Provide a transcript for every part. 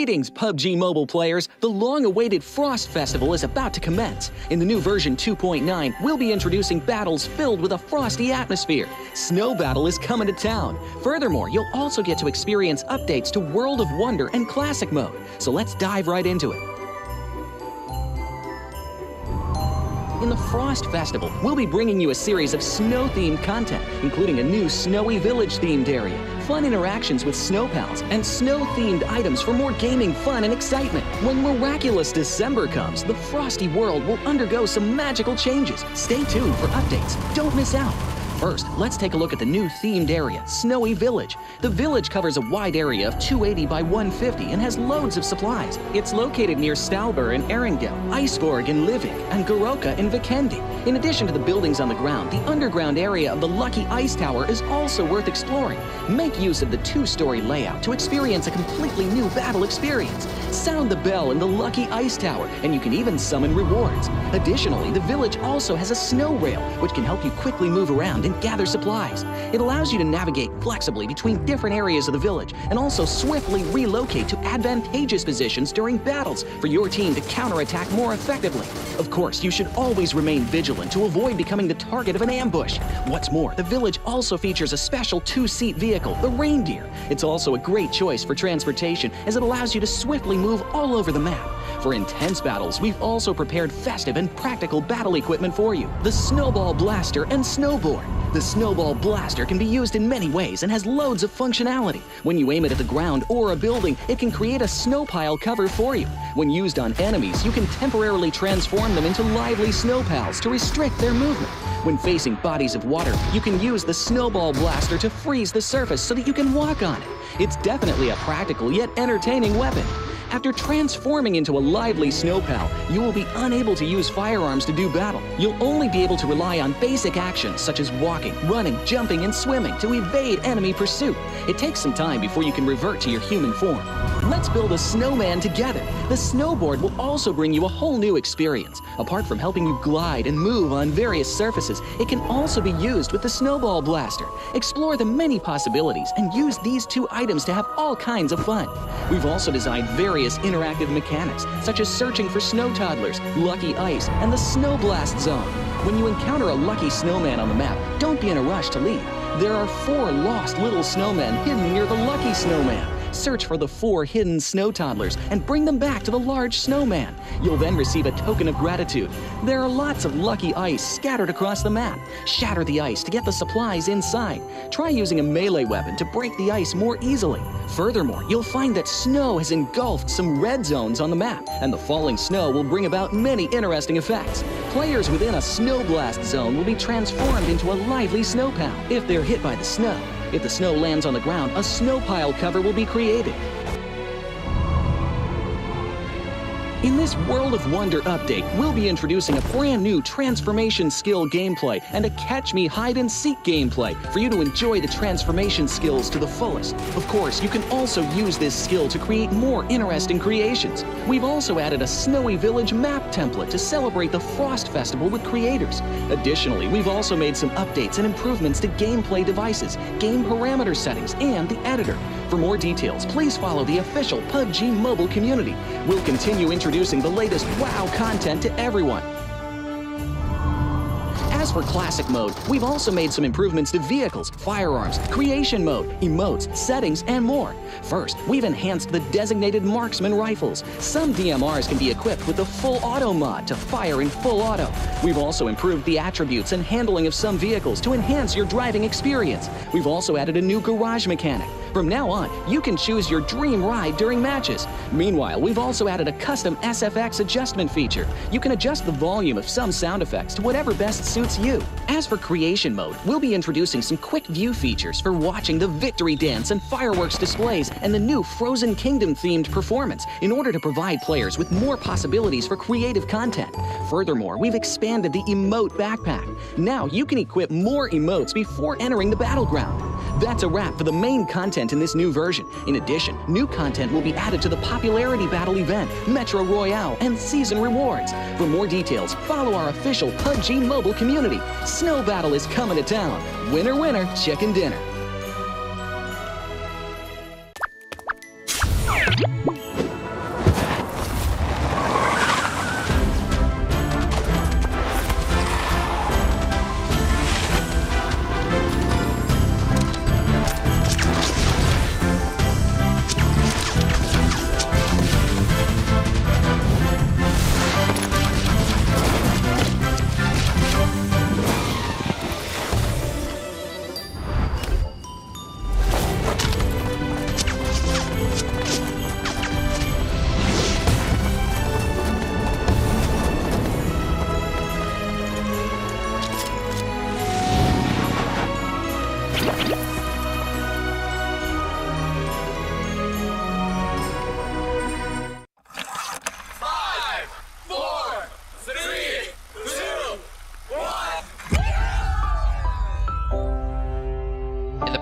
Greetings, PUBG Mobile players! The long-awaited Frost Festival is about to commence. In the new version 2.9, we'll be introducing battles filled with a frosty atmosphere. Snow Battle is coming to town. Furthermore, you'll also get to experience updates to World of Wonder and Classic Mode. So let's dive right into it. In the Frost Festival, we'll be bringing you a series of snow-themed content, including a new Snowy Village-themed area, fun interactions with snow pals, and snow-themed items for more gaming fun and excitement. When miraculous December comes, the frosty world will undergo some magical changes. Stay tuned for updates. Don't miss out. First, let's take a look at the new themed area, Snowy Village. The village covers a wide area of 280 by 150 and has loads of supplies. It's located near Stalber in Erringdale, Iceborg in Livik, and Goroka in Vikendi. In addition to the buildings on the ground, the underground area of the Lucky Ice Tower is also worth exploring. Make use of the two-story layout to experience a completely new battle experience. Sound the bell in the Lucky Ice Tower, and you can even summon rewards. Additionally, the village also has a snow rail, which can help you quickly move around and gather supplies. It allows you to navigate flexibly between different areas of the village and also swiftly relocate to advantageous positions during battles for your team to counterattack more effectively. Of course, you should always remain vigilant to avoid becoming the target of an ambush. What's more, the village also features a special two-seat vehicle, the Reindeer. It's also a great choice for transportation as it allows you to swiftly move all over the map. For intense battles, we've also prepared festive and practical battle equipment for you, the Snowball Blaster and Snowboard. The Snowball Blaster can be used in many ways and has loads of functionality. When you aim it at the ground or a building, it can create a snow pile cover for you. When used on enemies, you can temporarily transform them into lively snow pals to restrict their movement. When facing bodies of water, you can use the Snowball Blaster to freeze the surface so that you can walk on it. It's definitely a practical yet entertaining weapon. After transforming into a lively snow pal, you will be unable to use firearms to do battle. You'll only be able to rely on basic actions such as walking, running, jumping, and swimming to evade enemy pursuit. It takes some time before you can revert to your human form. Let's build a snowman together. The snowboard will also bring you a whole new experience. Apart from helping you glide and move on various surfaces, it can also be used with the Snowball Blaster. Explore the many possibilities and use these two items to have all kinds of fun. We've also designed various interactive mechanics, such as searching for snow toddlers, lucky ice, and the snow blast zone. When you encounter a lucky snowman on the map, don't be in a rush to leave. There are 4 lost little snowmen hidden near the lucky snowman. Search for the 4 hidden snow toddlers and bring them back to the large snowman. You'll then receive a token of gratitude. There are lots of lucky ice scattered across the map. Shatter the ice to get the supplies inside. Try using a melee weapon to break the ice more easily. Furthermore, you'll find that snow has engulfed some red zones on the map, and the falling snow will bring about many interesting effects. Players within a snow blast zone will be transformed into a lively snow pal if they're hit by the snow. If the snow lands on the ground, a snow pile cover will be created. In this World of Wonder update, we'll be introducing a brand new transformation skill gameplay and a catch me hide and seek gameplay for you to enjoy the transformation skills to the fullest. Of course, you can also use this skill to create more interesting creations. We've also added a Snowy Village map template to celebrate the Frost Festival with creators. Additionally, we've also made some updates and improvements to gameplay devices, game parameter settings, and the editor. For more details, please follow the official PUBG Mobile community. We'll continue introducing the latest WoW content to everyone. As for Classic Mode, we've also made some improvements to vehicles, firearms, creation mode, emotes, settings, and more. First, we've enhanced the designated marksman rifles. Some DMRs can be equipped with the full auto mod to fire in full auto. We've also improved the attributes and handling of some vehicles to enhance your driving experience. We've also added a new garage mechanic. From now on, you can choose your dream ride during matches. Meanwhile, we've also added a custom SFX adjustment feature. You can adjust the volume of some sound effects to whatever best suits you. As for creation mode, we'll be introducing some quick view features for watching the victory dance and fireworks displays and the new Frozen Kingdom themed performance in order to provide players with more possibilities for creative content. Furthermore, we've expanded the emote backpack. Now you can equip more emotes before entering the battleground. That's a wrap for the main content in this new version. In addition, new content will be added to the Popularity Battle event, Metro Royale, and Season Rewards. For more details, follow our official PUBG Mobile community. Snow Battle is coming to town. Winner, winner, chicken dinner.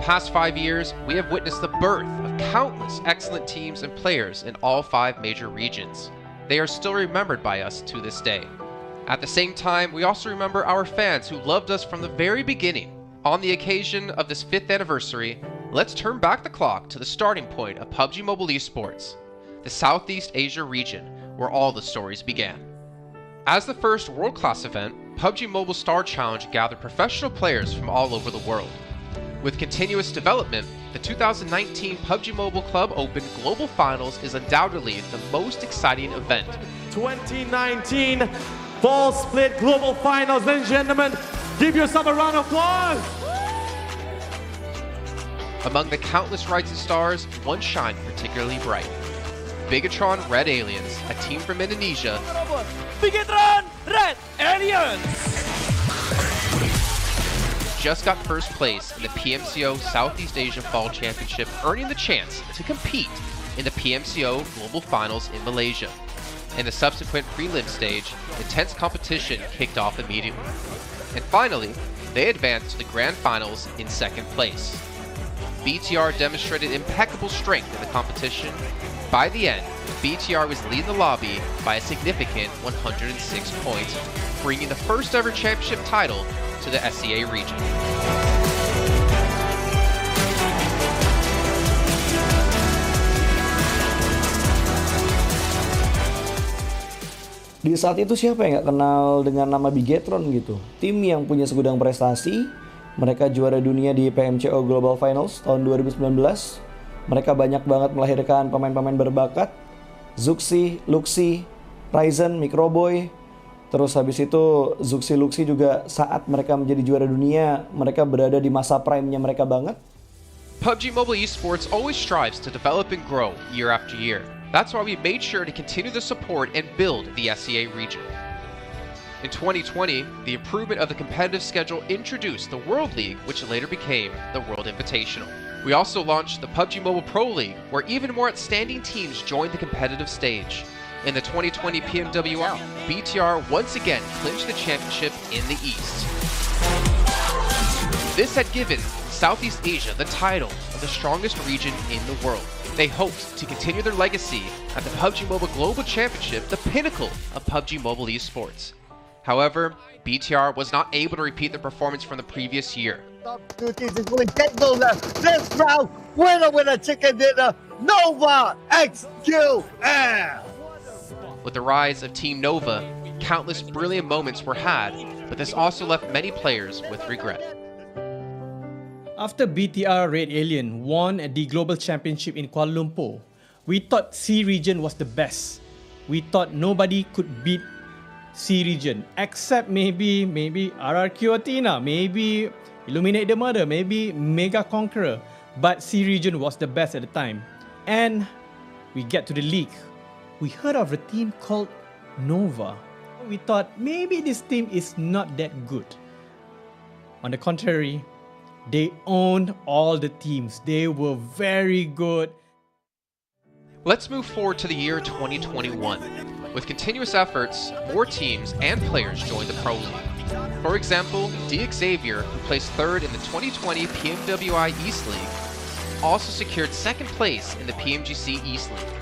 past 5 years, we have witnessed the birth of countless excellent teams and players in all 5 major regions. They are still remembered by us to this day. At the same time, we also remember our fans who loved us from the very beginning. On the occasion of this 5th anniversary, let's turn back the clock to the starting point of PUBG Mobile esports, the Southeast Asia region, where all the stories began. As the first world-class event, PUBG Mobile Star Challenge gathered professional players from all over the world. With continuous development, the 2019 PUBG Mobile Club Open Global Finals is undoubtedly the most exciting event. 2019 Fall Split Global Finals, ladies and gentlemen, give yourself a round of applause! Among the countless rising stars, one shined particularly bright. Bigatron Red Aliens, a team from Indonesia, Bigatron Red Aliens! just got first place in the PMCO Southeast Asia Fall Championship, earning the chance to compete in the PMCO Global Finals in Malaysia. In the subsequent prelim stage, intense competition kicked off immediately. And finally, they advanced to the Grand Finals in 2nd place. BTR demonstrated impeccable strength in the competition. By the end, BTR was leading the lobby by a significant 106 points, bringing the first ever championship title to the SEA region. Di saat itu siapa yang nggak kenal dengan nama Bigatron gitu? Tim yang punya segudang prestasi, mereka juara dunia di PMCO Global Finals tahun 2019. Mereka banyak banget melahirkan pemain-pemain berbakat, Zuxi, Luxi, Ryzen, Microboy. Terus habis itu Zuxi, Luxi juga saat mereka menjadi juara dunia, mereka berada di masa prime-nya mereka banget. PUBG Mobile Esports always strives to develop and grow year after year. That's why we made sure to continue the support and build the SEA region. In 2020, the improvement of the competitive schedule introduced the World League, which later became the World Invitational. We also launched the PUBG Mobile Pro League, where even more outstanding teams joined the competitive stage. In the 2020 PMWL, BTR once again clinched the championship in the East. This had given Southeast Asia the title of the strongest region in the world. They hoped to continue their legacy at the PUBG Mobile Global Championship, the pinnacle of PUBG Mobile esports. However, BTR was not able to repeat the performance from the previous year. Two teams is going to get goals this round. Winner, chicken dinner. Nova XQL. With the rise of Team Nova, countless brilliant moments were had, but this also left many players with regret. After BTR Red Alien won at the Global Championship in Kuala Lumpur, we thought C region was the best. We thought nobody could beat C region except maybe RRQ Athena, maybe Illuminate the Murder, maybe Mega Conqueror, but C region was the best at the time. And we get to the league. We heard of a team called Nova. We thought maybe this team is not that good. On the contrary, they owned all the teams. They were very good. Let's move forward to the year 2021. With continuous efforts, more teams and players joined the Pro League. For example, Xavier, who placed 3rd in the 2020 PMWI East League, also secured 2nd place in the PMGC East League.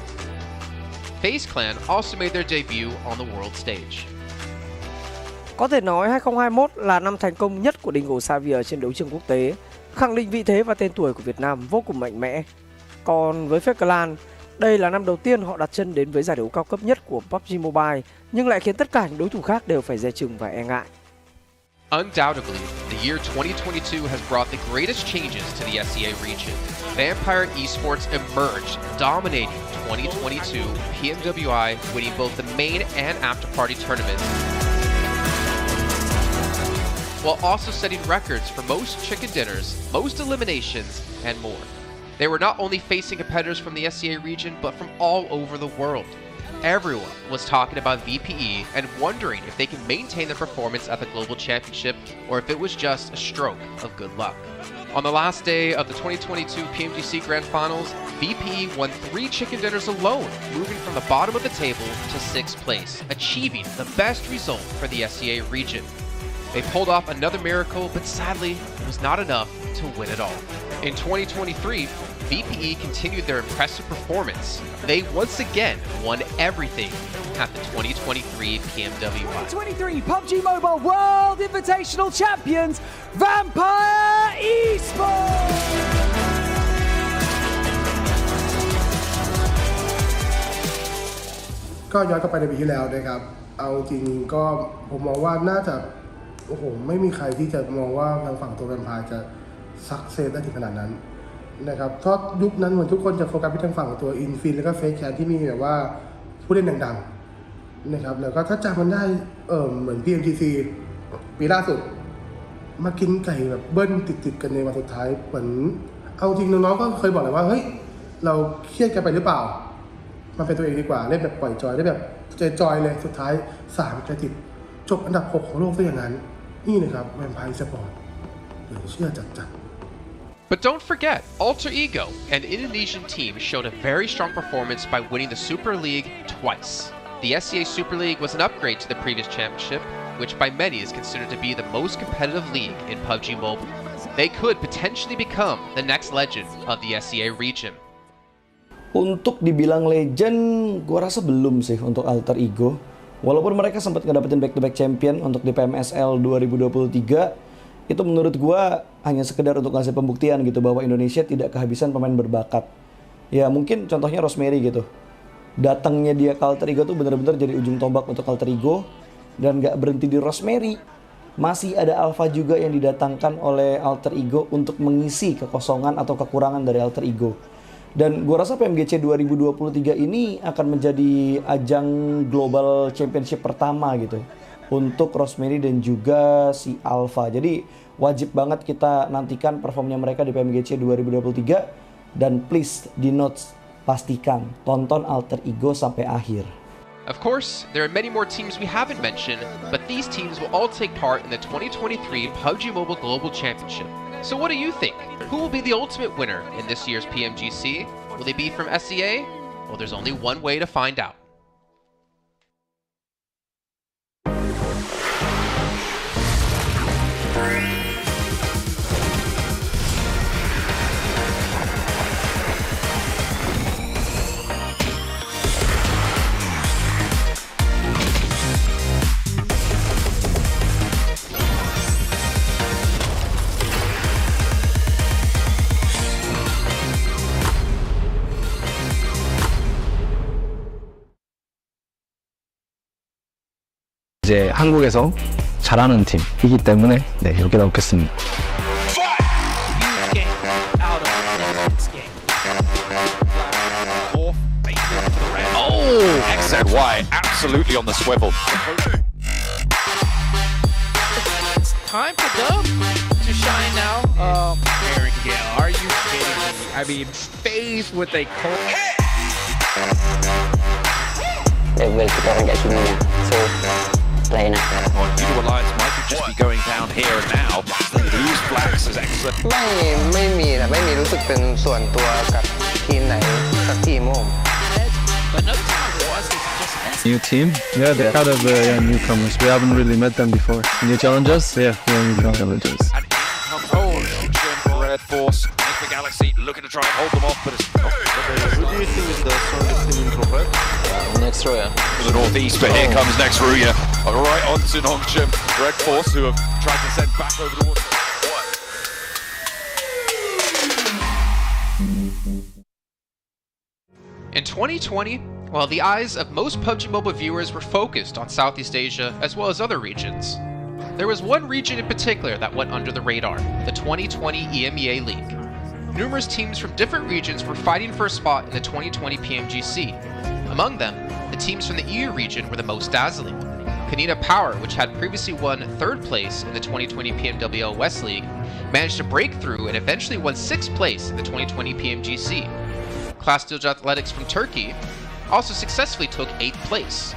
FaZe Clan also made their debut on the world stage. Có thể nói 2021 là năm thành công nhất của Dingo Xavier trên đấu trường quốc tế, khẳng định vị thế và tên tuổi của Việt Nam vô cùng mạnh mẽ. Còn với FaZe Clan, đây là năm đầu tiên họ đặt chân đến với giải đấu cao cấp nhất của PUBG Mobile, nhưng lại khiến tất cả những đối thủ khác đều phải dè chừng và e ngại. Undoubtedly, the year 2022 has brought the greatest changes to the SEA region. Vampire Esports emerged, dominating 2022 PMWI, winning both the main and after-party tournaments, while also setting records for most chicken dinners, most eliminations, and more. They were not only facing competitors from the SEA region, but from all over the world. Everyone was talking about VPE and wondering if they can maintain their performance at the Global Championship or if it was just a stroke of good luck. On the last day of the 2022 PMGC Grand Finals, VPE won 3 chicken dinners alone, moving from the bottom of the table to 6th place, achieving the best result for the SEA region. They pulled off another miracle, but sadly, it was not enough to win it all. In 2023, VPE continued their impressive performance. They once again won everything at the 2023 PMWI. 2023 PUBG Mobile World Invitational Champions, Vampire Esports! ก็ย้อนกลับไปในปีที่แล้วนะครับเอาจริงก็ผมมองว่าน่าจะโอ้โหไม่มีใครที่จะมองว่าทางฝั่งตัวแวมไพร์จะซักเซสได้ถึงขนาดนั้นนะครับเพราะยุคนั้นเหมือนทุกคนจะโฟกัสไปทางฝั่งตัวอินฟินแล้วก็เฟซแคนที่มีแบบว่าผู้เล่นดังๆนะครับแล้วก็ถ้าจำมันได้เหมือน PMGC ปีล่าสุดมากินไก่แบบเบิ้ลติดๆกันในวันสุดท้ายเหมือนเอาจริงน้องๆก็เคยบอกเลยว่าเฮ้ยเราเครียดกันไปหรือเปล่ามันเป็นตัวเองดีกว่าเล่นแบบปล่อยจอยได้แบบจอยเลยสุดท้าย3 ติดจบอันดับ 6 ของโลกซะอย่างนั้นนี่นะครับแวมไพร์สปอร์ตเหลือเชื่อจัด But don't forget, Alter Ego, an Indonesian team, showed a very strong performance by winning the Super League twice. The SCA Super League was an upgrade to the previous championship, which by many is considered to be the most competitive league in PUBG Mobile. They could potentially become the next legend of the SCA region. Untuk dibilang legend, gue rasa belum sih untuk Alter Ego. Walaupun mereka sempat ngedapetin back-to-back champion untuk di PMSL 2023, itu menurut gue hanya sekedar untuk ngasih pembuktian gitu bahwa Indonesia tidak kehabisan pemain berbakat. Ya mungkin contohnya Rosemary gitu. Datangnya dia ke Alter Ego tuh bener-bener jadi ujung tombak untuk Alter Ego. Dan gak berhenti di Rosemary. Masih ada Alpha juga yang didatangkan oleh Alter Ego untuk mengisi kekosongan atau kekurangan dari Alter Ego. Dan gue rasa PMGC 2023 ini akan menjadi ajang global championship pertama gitu untuk Rosemary dan juga si Alpha. Jadi wajib banget kita nantikan performnya mereka di PMGC 2023 dan please di notes pastikan tonton Alter Ego sampai akhir. Of course, there are many more teams we haven't mentioned, but these teams will all take part in the 2023 PUBG Mobile Global Championship. So what do you think? Who will be the ultimate winner in this year's PMGC? Will they be from SCA? Well, there's only one way to find out. 이제 한국에서 잘하는 팀이기 때문에 네, 여기다 놓겠습니다. Oh, XZY absolutely on the swivel. It's time for Dub to shine now. Eric Gale, are you kidding me? I mean, FaZe with a cold hit. Well, kita orang kat sini ya. So lain lah. Judo Alliance might just be going down here and now. These flags is excellent. ไม่มีรู้สึกเป็นส่วนตัวกับทีมไหนสักทีมผม But no time was just New team? Yeah, they're kind of newcomers. We haven't really met them before. New challengers? Yeah, new challengers. And in comes Red Force. The Galaxy looking to try and hold them off, but it's not. Who do you think is the strongest team in Pro? Next Ruya. To the northeast, but here comes next Ruya. Right onto Nongchim. Red Force, who have tried to send back over the water. In 2020, while the eyes of most PUBG Mobile viewers were focused on Southeast Asia as well as other regions, there was one region in particular that went under the radar, the 2020 EMEA League. Numerous teams from different regions were fighting for a spot in the 2020 PMGC. Among them, the teams from the EU region were the most dazzling. Kanina Power, which had previously won 3rd place in the 2020 PMWL West League, managed to break through and eventually won 6th place in the 2020 PMGC. Class Dilge Athletics from Turkey also successfully took 8th place.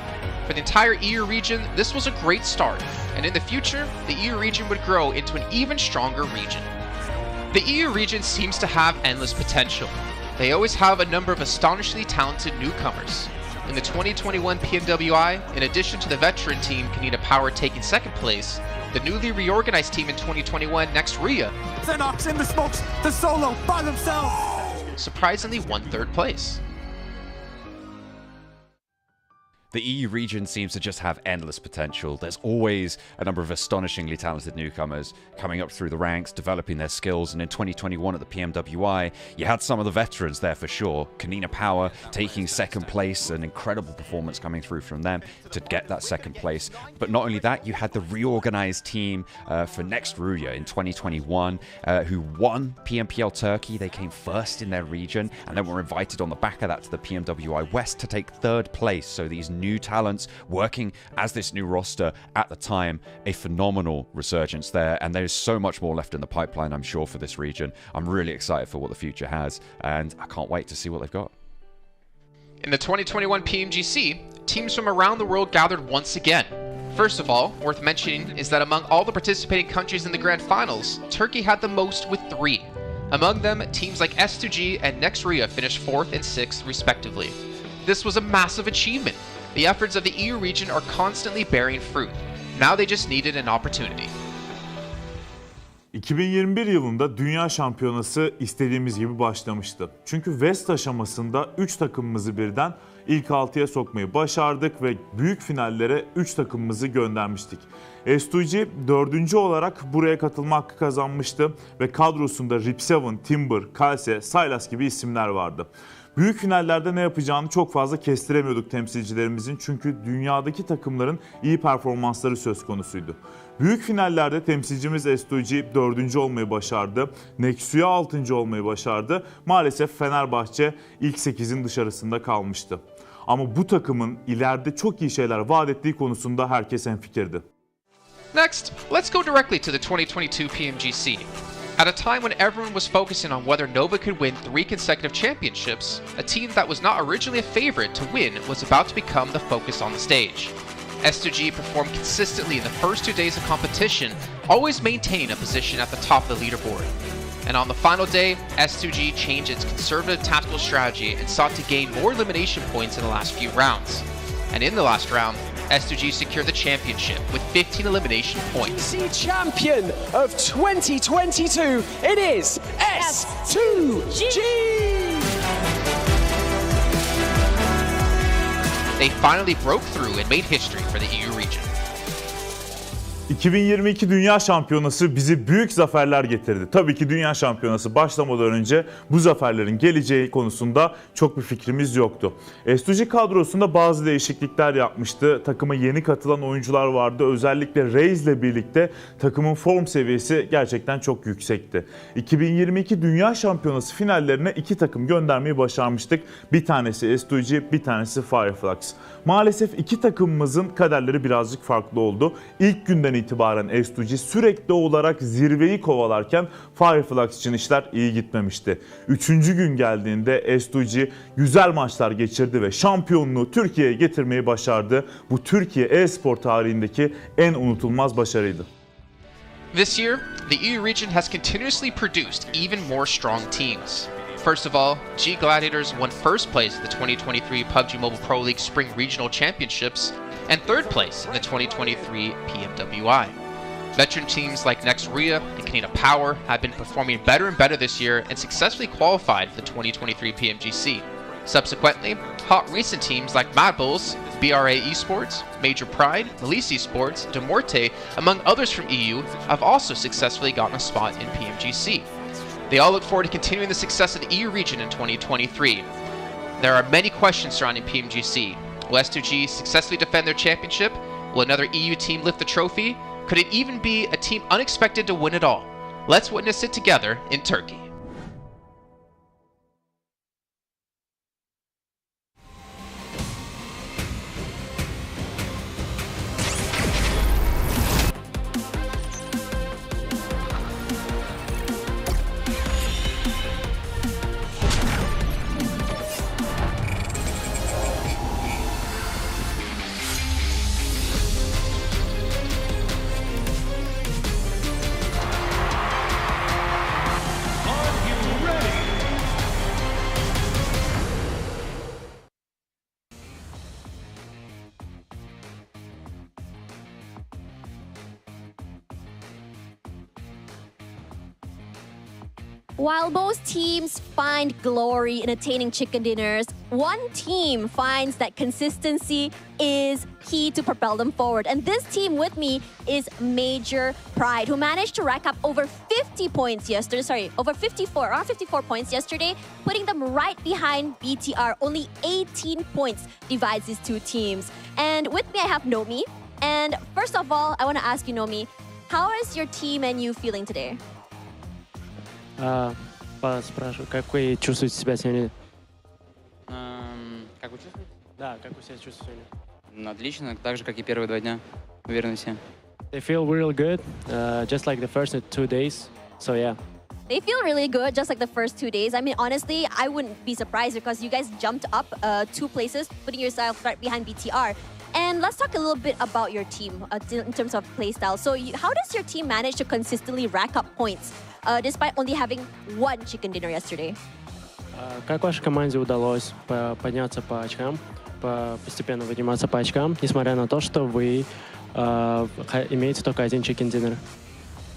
For the entire EU region, this was a great start, and in the future, the EU region would grow into an even stronger region. The EU region seems to have endless potential. They always have a number of astonishingly talented newcomers. In the 2021 PMWI, in addition to the veteran team Kanina Power taking 2nd place, the newly reorganized team in 2021, Next Ria, Xenox in the smokes, the solo by themselves. surprisingly won third place. The EU region seems to just have endless potential. There's always a number of astonishingly talented newcomers coming up through the ranks, developing their skills, and in 2021 at the PMWI, you had some of the veterans there for sure. Kanina Power taking second place, an incredible performance coming through from them to get that second place. But not only that, you had the reorganized team for Next Ruya in 2021 who won PMPL Turkey. They came first in their region and then were invited on the back of that to the PMWI West to take third place. So these new talents working as this new roster at the time, a phenomenal resurgence there, and there's so much more left in the pipeline, I'm sure, for this region. I'm really excited for what the future has, and I can't wait to see what they've got. In the 2021 PMGC, teams from around the world gathered once again. First of all, worth mentioning is that among all the participating countries in the Grand Finals, Turkey had the most with 3. Among them, teams like S2G and Next Ria finished 4th and 6th respectively. This was a massive achievement. The efforts of the EU region are constantly bearing fruit. Now they just needed an opportunity. 2021 yılında Dünya Şampiyonası istediğimiz gibi başlamıştı. Çünkü West aşamasında 3 takımımızı birden ilk 6'ya sokmayı başardık ve büyük finallere 3 takımımızı göndermiştik. S2G 4. olarak buraya katılma hakkı kazanmıştı ve kadrosunda Rip7, Timber, Kalse, Sylas gibi isimler vardı. Büyük finallerde ne yapacağını çok fazla kestiremiyorduk temsilcilerimizin, çünkü dünyadaki takımların iyi performansları söz konusuydu. Büyük finallerde temsilcimiz S2G 4. olmayı başardı. Nexuya 6. olmayı başardı. Maalesef Fenerbahçe ilk 8'in dışarısında kalmıştı. Ama bu takımın ileride çok iyi şeyler vaat ettiği konusunda herkes hemfikirdi. Next, let's go directly to the 2022 PMGC. At a time when everyone was focusing on whether Nova could win 3 consecutive championships, a team that was not originally a favorite to win was about to become the focus on the stage. S2G performed consistently in the first 2 days of competition, always maintaining a position at the top of the leaderboard. And on the final day, S2G changed its conservative tactical strategy and sought to gain more elimination points in the last few rounds. And in the last round, S2G secured the championship with 15 elimination points. Champion of 2022, it is S2G! They finally broke through and made history for the EU region. 2022 Dünya Şampiyonası bizi büyük zaferler getirdi. Tabii ki Dünya Şampiyonası başlamadan önce bu zaferlerin geleceği konusunda çok bir fikrimiz yoktu. S2G kadrosunda bazı değişiklikler yapmıştı. Takıma yeni katılan oyuncular vardı. Özellikle Reis ile birlikte takımın form seviyesi gerçekten çok yüksekti. 2022 Dünya Şampiyonası finallerine 2 takım göndermeyi başarmıştık. Bir tanesi S2G, bir tanesi Fireflux. Maalesef 2 takımımızın kaderleri birazcık farklı oldu. İlk günden itibaren S2G sürekli olarak zirveyi kovalarken Fireflux için işler iyi gitmemişti. 3. gün geldiğinde S2G güzel maçlar geçirdi ve şampiyonluğu Türkiye'ye getirmeyi başardı. Bu Türkiye e-spor tarihindeki en unutulmaz başarıydı. This year, the EU region has continuously produced even more strong teams. First of all, G Gladiators won first place at the 2023 PUBG Mobile Pro League Spring Regional Championships and third place in the 2023 PMWI. Veteran teams like Next Ria and Kanina Power have been performing better and better this year and successfully qualified for the 2023 PMGC. Subsequently, hot recent teams like Mad Bulls, BRA Esports, Major Pride, Elise Esports, Demorte, among others from EU, have also successfully gotten a spot in PMGC. They all look forward to continuing the success of the EU region in 2023. There are many questions surrounding PMGC. Will S2G successfully defend their championship? Will another EU team lift the trophy? Could it even be a team unexpected to win it all? Let's witness it together in Turkey. While most teams find glory in attaining chicken dinners, one team finds that consistency is key to propel them forward. And this team with me is Major Pride, who managed to rack up over 50 points yesterday. Sorry, over 54, around 54 points yesterday, putting them right behind BTR. Only 18 points divides these two teams. And with me, I have Nomi. And first of all, I want to ask you, Nomi, how is your team and you feeling today? Спрашиваю, как вы чувствуете себя сегодня? Как вы чувствуете? Да, как вы себя чувствуете сегодня? Отлично, так же, как и первые 2 дня. Уверены все. They feel real good, just like the first 2 days. So yeah. They feel really good, just like the first 2 days. I mean, honestly, I wouldn't be surprised because you guys jumped up 2 places, putting yourself right behind BTR. And let's talk a little bit about your team in terms of playstyle. So how does your team manage to consistently rack up points despite only having 1 chicken dinner yesterday? Как вашей команде удалось подняться по очкам, постепенно подниматься по очкам, несмотря на то, что вы имеете только 1 chicken dinner?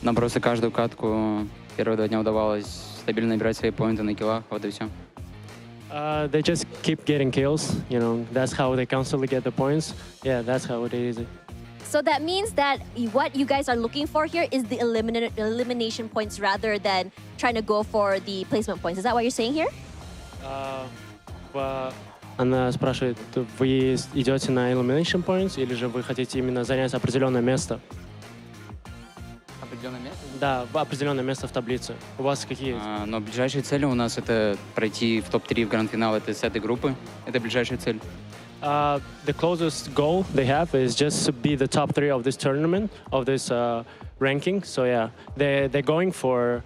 Нам просто каждую катку первые 2 дня удавалось стабильно набирать свои поинты на киллах, вот и все. They just keep getting kills, you know, that's how they constantly get the points. Yeah, that's how it is. So that means that what you guys are looking for here is the elimination points rather than trying to go for the placement points. Is that what you're saying here? Она спрашивает, вы идете на elimination points или же вы хотите именно занять определенное место? Определенное место? Да, определенное место в таблице. У вас какие есть? Но ближайшие цели у нас это пройти в топ-3 в гранд-финал с этой группы. Это ближайшая цель. The closest goal they have is just to be the top 3 of this tournament, of this ranking. So yeah, they're going for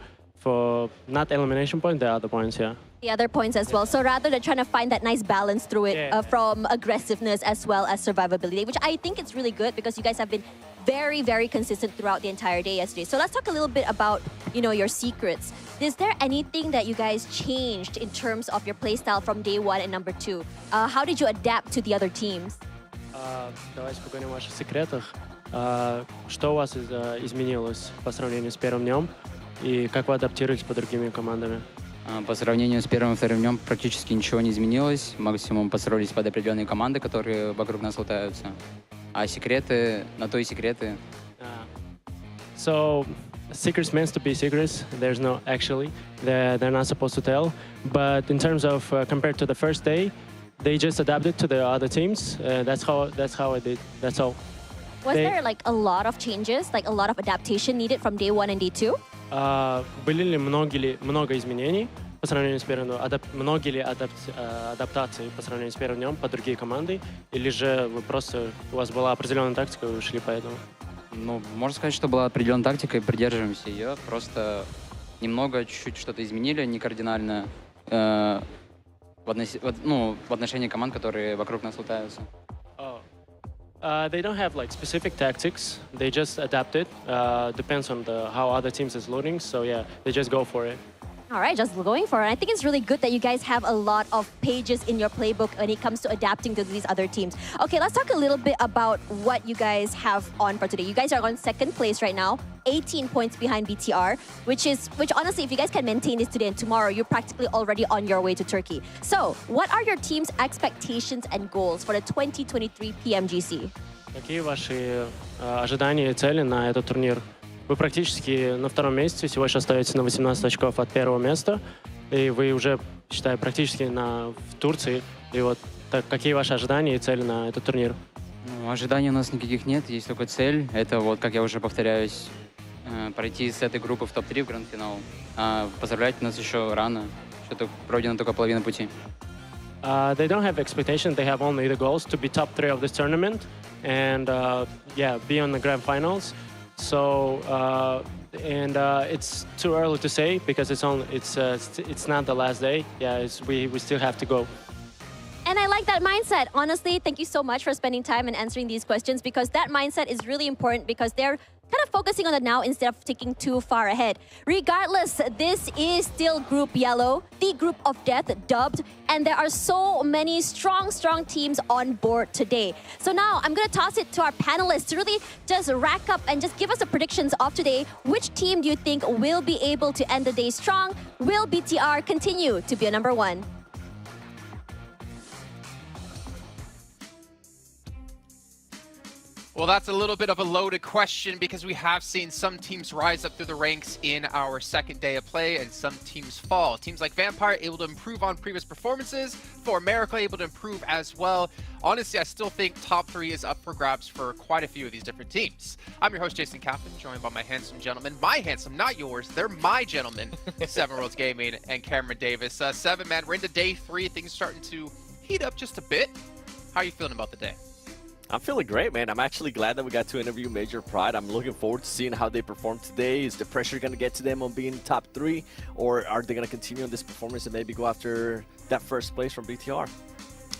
not elimination point, the other points, yeah. The other points as well. So rather they're trying to find that nice balance through it from aggressiveness as well as survivability, which I think it's really good because you guys have been very, very consistent throughout the entire day yesterday. So let's talk a little bit about, your secrets. Is there anything that you guys changed in terms of your playstyle from day 1 and number 2? How did you adapt to the other teams? Давайте поговорим о ваших секретах. Что у вас изменилось по сравнению с первым днем? И как вы адаптируетесь по другими командами? По сравнению с первым и вторым днем практически ничего не изменилось. Максимум построились под определенные команды, которые вокруг нас лутаются. А секреты, на то и секреты. So, secrets meant to be secrets. There's no actually. They're not supposed to tell. But in terms of compared to the first day, they just adapted to the other teams. That's how I did. That's all. Was there like a lot of changes, like a lot of adaptation needed from day 1 and day 2? Были ли много изменений по сравнению с первым днем? Многие ли адаптации по сравнению с первым днем по другие команды? Или же у вас была определенная тактика, и вы шли по этому? Ну, можно сказать, что была определенная тактика, и придерживаемся ее. Просто немного, чуть-чуть что-то изменили, не кардинально, в отношении команд, которые вокруг нас лутаются. They don't have like specific tactics. They just adapt it. Depends on how other teams is loading. So yeah, they just go for it. All right, just going for it. I think it's really good that you guys have a lot of pages in your playbook when it comes to adapting to these other teams. Okay, let's talk a little bit about what you guys have on for today. You guys are on 2nd place right now, 18 points behind BTR, which honestly, if you guys can maintain this today and tomorrow, you're practically already on your way to Turkey. So, what are your team's expectations and goals for the 2023 PMGC? Какие ваши ожидания и цели на этот турнир? Вы практически на 2-м месте, всего лишь остаетесь на 18 очков от 1-го места, и вы уже, считаю, практически в Турции. И вот какие ваши ожидания и цели на этот турнир? Ожиданий у нас никаких нет, есть только цель. Это вот, как я уже повторяюсь, пройти с этой группы в топ-3 в гранд-финал. Поздравлять нас еще рано, что-то пройдено только половина пути. They don't have expectations, they have only the goals to be top 3 of this tournament and be on the Grand Finals. So it's too early to say because it's not the last day. Yeah, we still have to go. And I like that mindset. Honestly, thank you so much for spending time and answering these questions because that mindset is really important because they're kind of focusing on the now instead of thinking too far ahead. Regardless, this is still Group Yellow, the group of death dubbed, and there are so many strong teams on board today. So now I'm going to toss it to our panelists to really just rack up and just give us the predictions of today. Which team do you think will be able to end the day strong? Will BTR continue to be a number one? Well, that's a little bit of a loaded question because we have seen some teams rise up through the ranks in our second day of play and some teams fall. Teams like Vampire able to improve on previous performances, For America able to improve as well. Honestly, I still think top 3 is up for grabs for quite a few of these different teams. I'm your host, Jason Kaplan, joined by my handsome gentlemen. My handsome, not yours. They're my gentlemen. Seven Worlds Gaming and Cameron Davis. Seven, man, we're into day 3. Things starting to heat up just a bit. How are you feeling about the day? I'm feeling great, man. I'm actually glad that we got to interview Major Pride. I'm looking forward to seeing how they perform today. Is the pressure going to get to them on being top 3? Or are they going to continue on this performance and maybe go after that first place from BTR?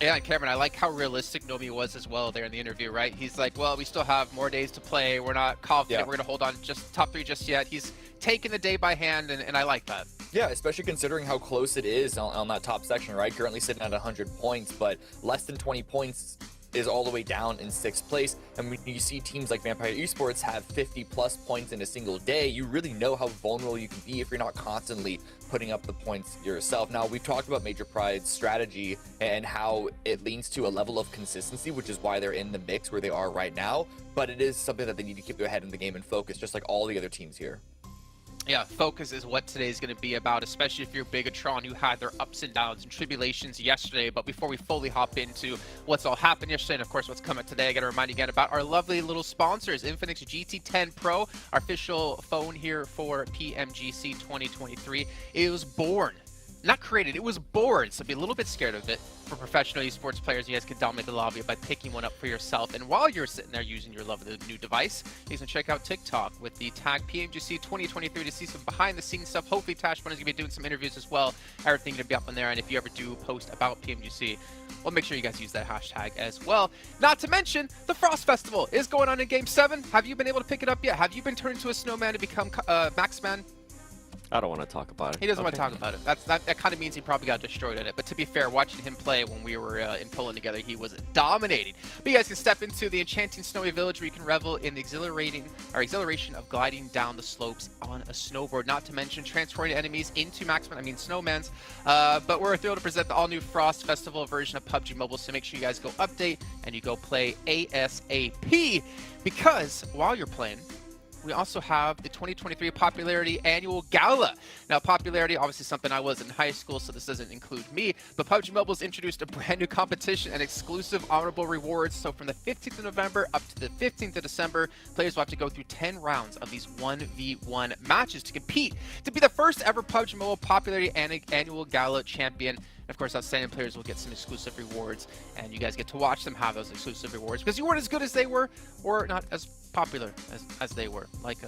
Yeah, and Cameron, I like how realistic Nomi was as well there in the interview, right? He's like, well, we still have more days to play. We're not confident we're going to hold on just top 3 just yet. He's taking the day by hand, and I like that. Yeah, especially considering how close it is on that top section, right? Currently sitting at 100 points, but less than 20 points is all the way down in 6th place. And when you see teams like Vampire Esports have 50 plus points in a single day, you really know how vulnerable you can be if you're not constantly putting up the points yourself. Now, we've talked about Major Pride's strategy and how it leans to a level of consistency, which is why they're in the mix where they are right now. But it is something that they need to keep their head in the game and focus, just like all the other teams here. Yeah, focus is what today is going to be about, especially if you're Bigatron, who had their ups and downs and tribulations yesterday. But before we fully hop into what's all happened yesterday and, of course, what's coming today, I got to remind you again about our lovely little sponsors, Infinix GT10 Pro, our official phone here for PMGC 2023. It was born, not created, it was born, so be a little bit scared of it. For professional esports players, you guys can dominate the lobby by picking one up for yourself. And while you're sitting there using your lovely new device, you can check out TikTok with the tag PMGC 2023 to see some behind-the-scenes stuff. Hopefully, Tashbun is going to be doing some interviews as well. Everything going to be up on there. And if you ever do post about PMGC, well, make sure you guys use that hashtag as well. Not to mention, the Frost Festival is going on in Game 7. Have you been able to pick it up yet? Have you been turned into a snowman to become Maxman? I don't want to talk about it. He doesn't want to talk about it. That kind of means he probably got destroyed at it. But to be fair, watching him play when we were in Poland together, he was dominating. But you guys can step into the enchanting snowy village where you can revel in the exhilaration of gliding down the slopes on a snowboard. Not to mention transporting enemies into snowmans. But we're thrilled to present the all-new Frost Festival version of PUBG Mobile. So make sure you guys go update and you go play ASAP. Because while you're playing, we also have the 2023 Popularity Annual Gala. Now, Popularity, obviously something I was in high school, so this doesn't include me, but PUBG Mobile's introduced a brand new competition and exclusive honorable rewards. So from the 15th of November up to the 15th of December, players will have to go through 10 rounds of these 1v1 matches to compete to be the first ever PUBG Mobile Popularity Annual Gala champion. Of course, outstanding players will get some exclusive rewards, and you guys get to watch them have those exclusive rewards because you weren't as good as they were or not as popular as they were, like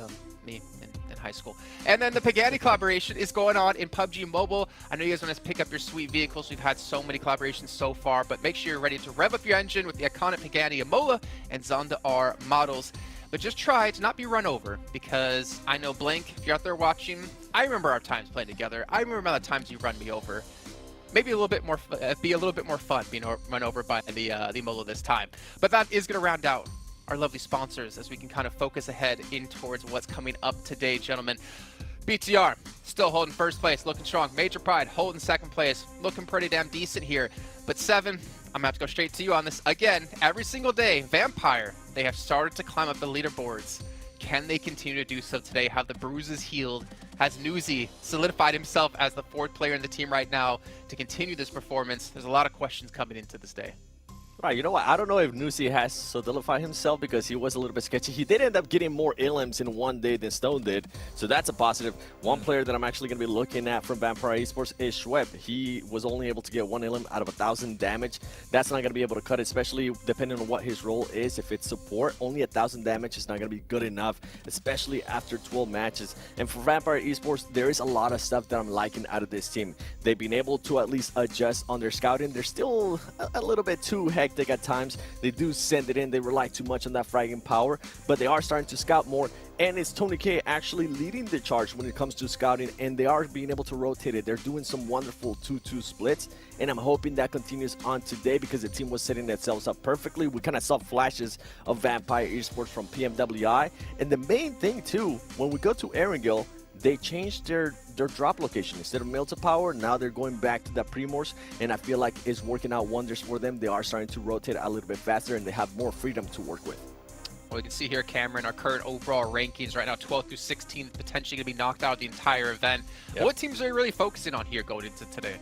me in high school. And then the Pagani collaboration is going on in PUBG Mobile. I know you guys want to pick up your sweet vehicles. We've had so many collaborations so far, but make sure you're ready to rev up your engine with the iconic Pagani Amola and Zonda R models. But just try to not be run over, because I know Blank, if you're out there watching, I remember our times playing together. I remember the times you run me over. Maybe a little bit more, be a little bit more fun being run over by the Molo this time. But that is going to round out our lovely sponsors as we can kind of focus ahead in towards what's coming up today, gentlemen. BTR still holding first place, looking strong. Major Pride holding second place, looking pretty damn decent here. But Seven, I'm gonna have to go straight to you on this again. Every single day, Vampire, they have started to climb up the leaderboards. Can they continue to do so today? Have the bruises healed? Has Newsy solidified himself as the 4th player in the team right now to continue this performance? There's a lot of questions coming into this day. Right, you know what? I don't know if Newsy has solidified himself because he was a little bit sketchy. He did end up getting more elims in one day than Stone did, so that's a positive. One player that I'm actually going to be looking at from Vampire Esports is Schweb. He was only able to get 1 elim out of 1,000 damage. That's not going to be able to cut it, especially depending on what his role is. If it's support, only 1,000 damage is not going to be good enough, especially after 12 matches. And for Vampire Esports, there is a lot of stuff that I'm liking out of this team. They've been able to at least adjust on their scouting. They're still a little bit too hectic cryptic at times. They do send it in. They rely too much on that fragging power, but they are starting to scout more. And it's Tony K actually leading the charge when it comes to scouting, and they are being able to rotate it. They're doing some wonderful 2-2 splits, and I'm hoping that continues on today because the team was setting themselves up perfectly. We kind of saw flashes of Vampire Esports from PMWI. And the main thing, too, when we go to Erangel, they changed their drop location. Instead of Melta Power, now they're going back to the Primors, and I feel like it's working out wonders for them. They are starting to rotate a little bit faster, and they have more freedom to work with. Well, you can see here, Cameron, our current overall rankings right now, 12th through 16th, potentially going to be knocked out the entire event. Yep. What teams are you really focusing on here going into today?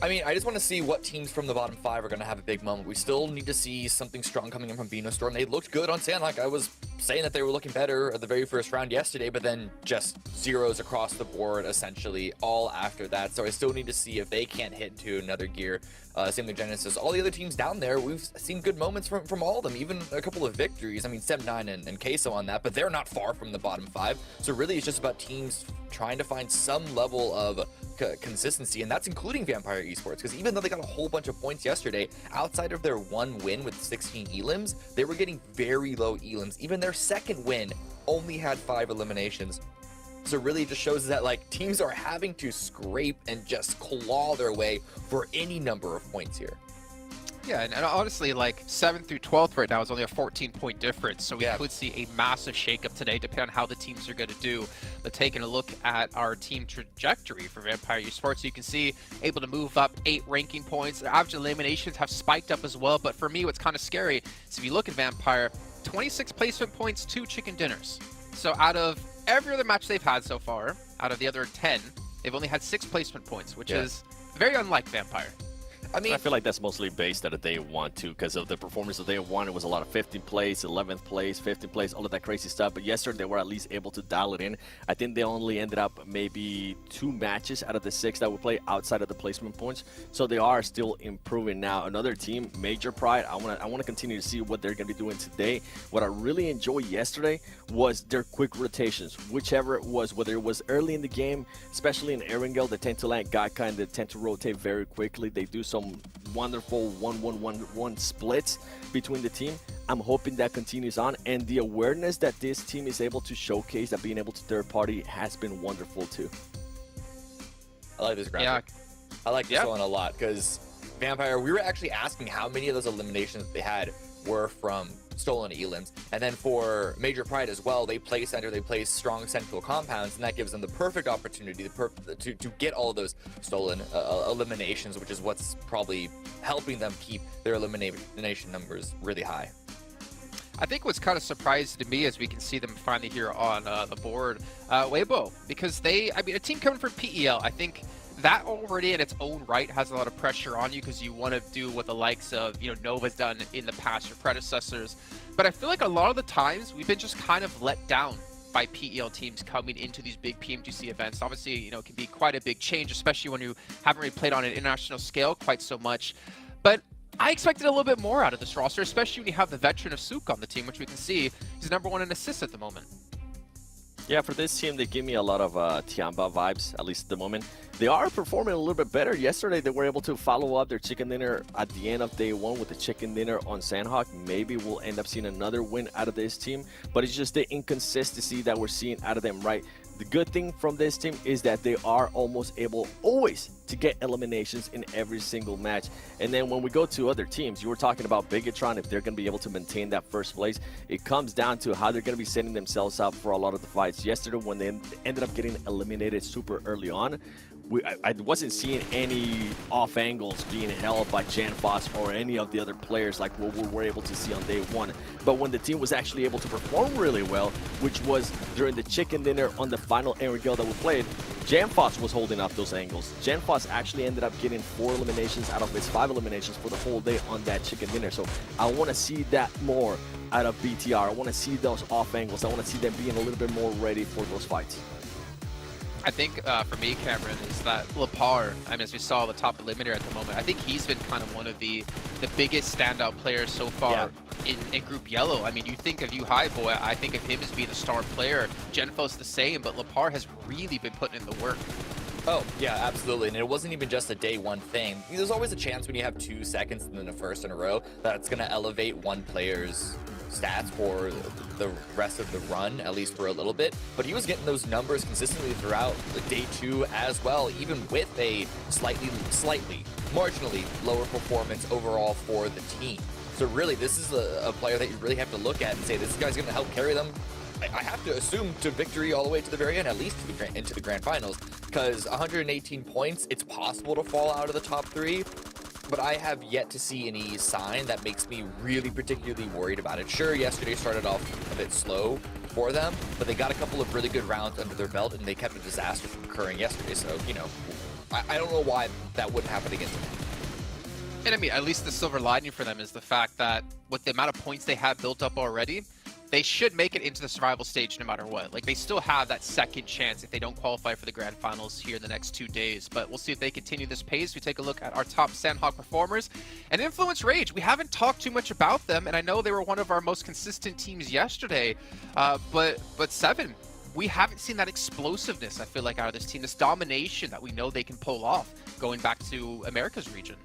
I mean, I just want to see what teams from the bottom 5 are going to have a big moment. We still need to see something strong coming in from Storm. They looked good on Sandhawk. I was saying that they were looking better at the very first round yesterday, but then just zeros across the board, essentially, all after that. So I still need to see if they can't hit into another gear. Same with Genesis. All the other teams down there, we've seen good moments from all of them, even a couple of victories. I mean, 7-9 and Queso on that, but they're not far from the bottom 5. So really, it's just about teams trying to find some level of consistency, and that's including Vampire Esports, because even though they got a whole bunch of points yesterday, outside of their one win with 16 elims, they were getting very low elims. Even their second win only had 5 eliminations. So really it just shows that like teams are having to scrape and just claw their way for any number of points here. Yeah, and honestly, like 7th through 12th right now is only a 14-point difference, so we could see a massive shakeup today, depending on how the teams are going to do. But taking a look at our team trajectory for Vampire Esports, you can see able to move up 8 ranking points. Their average eliminations have spiked up as well, but for me, what's kind of scary is if you look at Vampire, 26 placement points, 2 chicken dinners. So out of every other match they've had so far, out of the other 10, they've only had 6 placement points, which is very unlike Vampire. I mean, I feel like that's mostly based out of day one, too, because of the performance of day one. It was a lot of 15th place, 11th place, 15th place, all of that crazy stuff. But yesterday, they were at least able to dial it in. I think they only ended up maybe 2 matches out of the 6 that would play outside of the placement points. So they are still improving now. Another team, Major Pride, I want to continue to see what they're going to be doing today. What I really enjoyed yesterday was their quick rotations, whichever it was, whether it was early in the game, especially in Erangel, they tend to land Gaikai, they tend to rotate very quickly. They do some wonderful 1-1-1-1 splits between the team. I'm hoping that continues on, and the awareness that this team is able to showcase, that being able to third party, has been wonderful too. I like this graphic. Yeah. I like this one a lot because Vampire, we were actually asking how many of those eliminations they had were from stolen elims, and then for Major Pride as well, they play center, they play strong central compounds, and that gives them the perfect opportunity to get all of those stolen eliminations, which is what's probably helping them keep their elimination numbers really high. I think what's kind of surprising to me as we can see them finally here on the board, Weibo, because a team coming from PEL, I think that already in its own right has a lot of pressure on you because you want to do what the likes of, Nova's done in the past, your predecessors. But I feel like a lot of the times we've been just kind of let down by PEL teams coming into these big PMGC events. Obviously, it can be quite a big change, especially when you haven't really played on an international scale quite so much. But I expected a little bit more out of this roster, especially when you have the veteran of Suk on the team, which we can see he's #1 in assists at the moment. Yeah, for this team, they give me a lot of Tiamba vibes, at least at the moment. They are performing a little bit better. Yesterday, they were able to follow up their chicken dinner at the end of day 1 with the chicken dinner on Sandhawk. Maybe we'll end up seeing another win out of this team, but it's just the inconsistency that we're seeing out of them, right? The good thing from this team is that they are almost able always to get eliminations in every single match. And then when we go to other teams, you were talking about Bigatron, if they're going to be able to maintain that first place, it comes down to how they're going to be setting themselves up for a lot of the fights. Yesterday, when they ended up getting eliminated super early on, I wasn't seeing any off angles being held by Janfoss or any of the other players like what we were able to see on day 1. But when the team was actually able to perform really well, which was during the chicken dinner on the final Erangel that we played, Janfoss was holding up those angles. Janfoss actually ended up getting 4 eliminations out of his 5 eliminations for the whole day on that chicken dinner. So I want to see that more out of BTR. I want to see those off angles. I want to see them being a little bit more ready for those fights. I think for me, Cameron, is that Lepar, as we saw the top eliminator at the moment, I think he's been kind of one of the biggest standout players so far in Group Yellow. You think of High Boy, I think of him as being a star player. Genfo's the same, but Lepar has really been putting in the work. Oh, yeah, absolutely. And it wasn't even just a day one thing. There's always a chance when you have 2 seconds and then a first in a row that it's going to elevate one player's stats for the rest of the run, at least for a little bit. But he was getting those numbers consistently throughout the day 2 as well, even with a slightly, marginally lower performance overall for the team. So really, this is a player that you really have to look at and say, this guy's going to help carry them, I have to assume, to victory all the way to the very end, at least to into the Grand Finals, because 118 points, it's possible to fall out of the top 3, but I have yet to see any sign that makes me really particularly worried about it. Sure, yesterday started off a bit slow for them, but they got a couple of really good rounds under their belt, and they kept a disaster from occurring yesterday, so, you know, I don't know why that wouldn't happen again today. And I mean, at least the silver lining for them is the fact that with the amount of points they have built up already, they should make it into the survival stage no matter what. Like, they still have that second chance if they don't qualify for the Grand Finals here in the next 2 days. But we'll see if they continue this pace. We take a look at our top Sandhawk performers. And Influence Rage, we haven't talked too much about them, and I know they were one of our most consistent teams yesterday. But Seven, we haven't seen that explosiveness, I feel like, out of this team. This domination that we know they can pull off going back to America's region.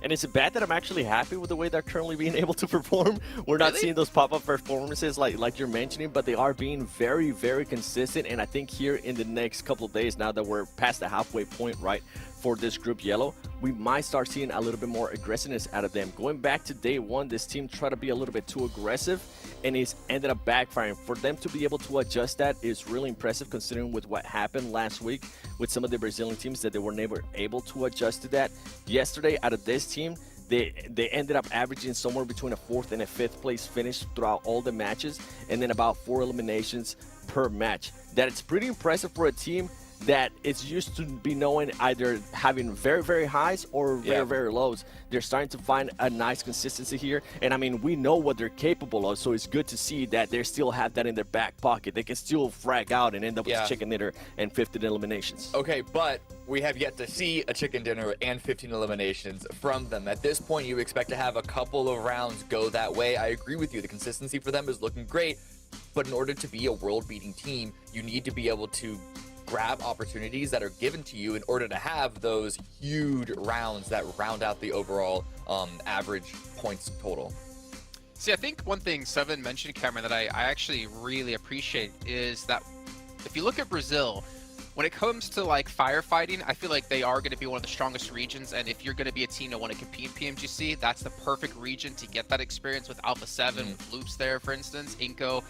And is it bad that I'm actually happy with the way they're currently being able to perform? We're not seeing those pop-up performances like you're mentioning, but they are being very, very consistent. And I think here in the next couple of days, now that we're past the halfway point, right, for this group yellow, we might start seeing a little bit more aggressiveness out of them. Going back to day 1, this team tried to be a little bit too aggressive, and it's ended up backfiring. For them to be able to adjust that is really impressive, considering with what happened last week with some of the Brazilian teams, that they were never able to adjust to that. Yesterday, out of this team, they ended up averaging somewhere between a 4th and a 5th place finish throughout all the matches, and then about 4 eliminations per match. That it's pretty impressive for a team that it's used to be known either having very, very highs or very, very lows. They're starting to find a nice consistency here. And I mean, we know what they're capable of, so it's good to see that they still have that in their back pocket. They can still frag out and end up with chicken dinner and 15 eliminations. Okay, but we have yet to see a chicken dinner and 15 eliminations from them. At this point, you expect to have a couple of rounds go that way. I agree with you. The consistency for them is looking great. But in order to be a world-beating team, you need to be able to grab opportunities that are given to you in order to have those huge rounds that round out the overall average points total. See, I think one thing Seven mentioned, Cameron, that I actually really appreciate is that if you look at Brazil, when it comes to like firefighting, I feel like they are going to be one of the strongest regions. And if you're going to be a team that want to compete in PMGC, that's the perfect region to get that experience with Alpha 7, with Loops there, for instance, Inko.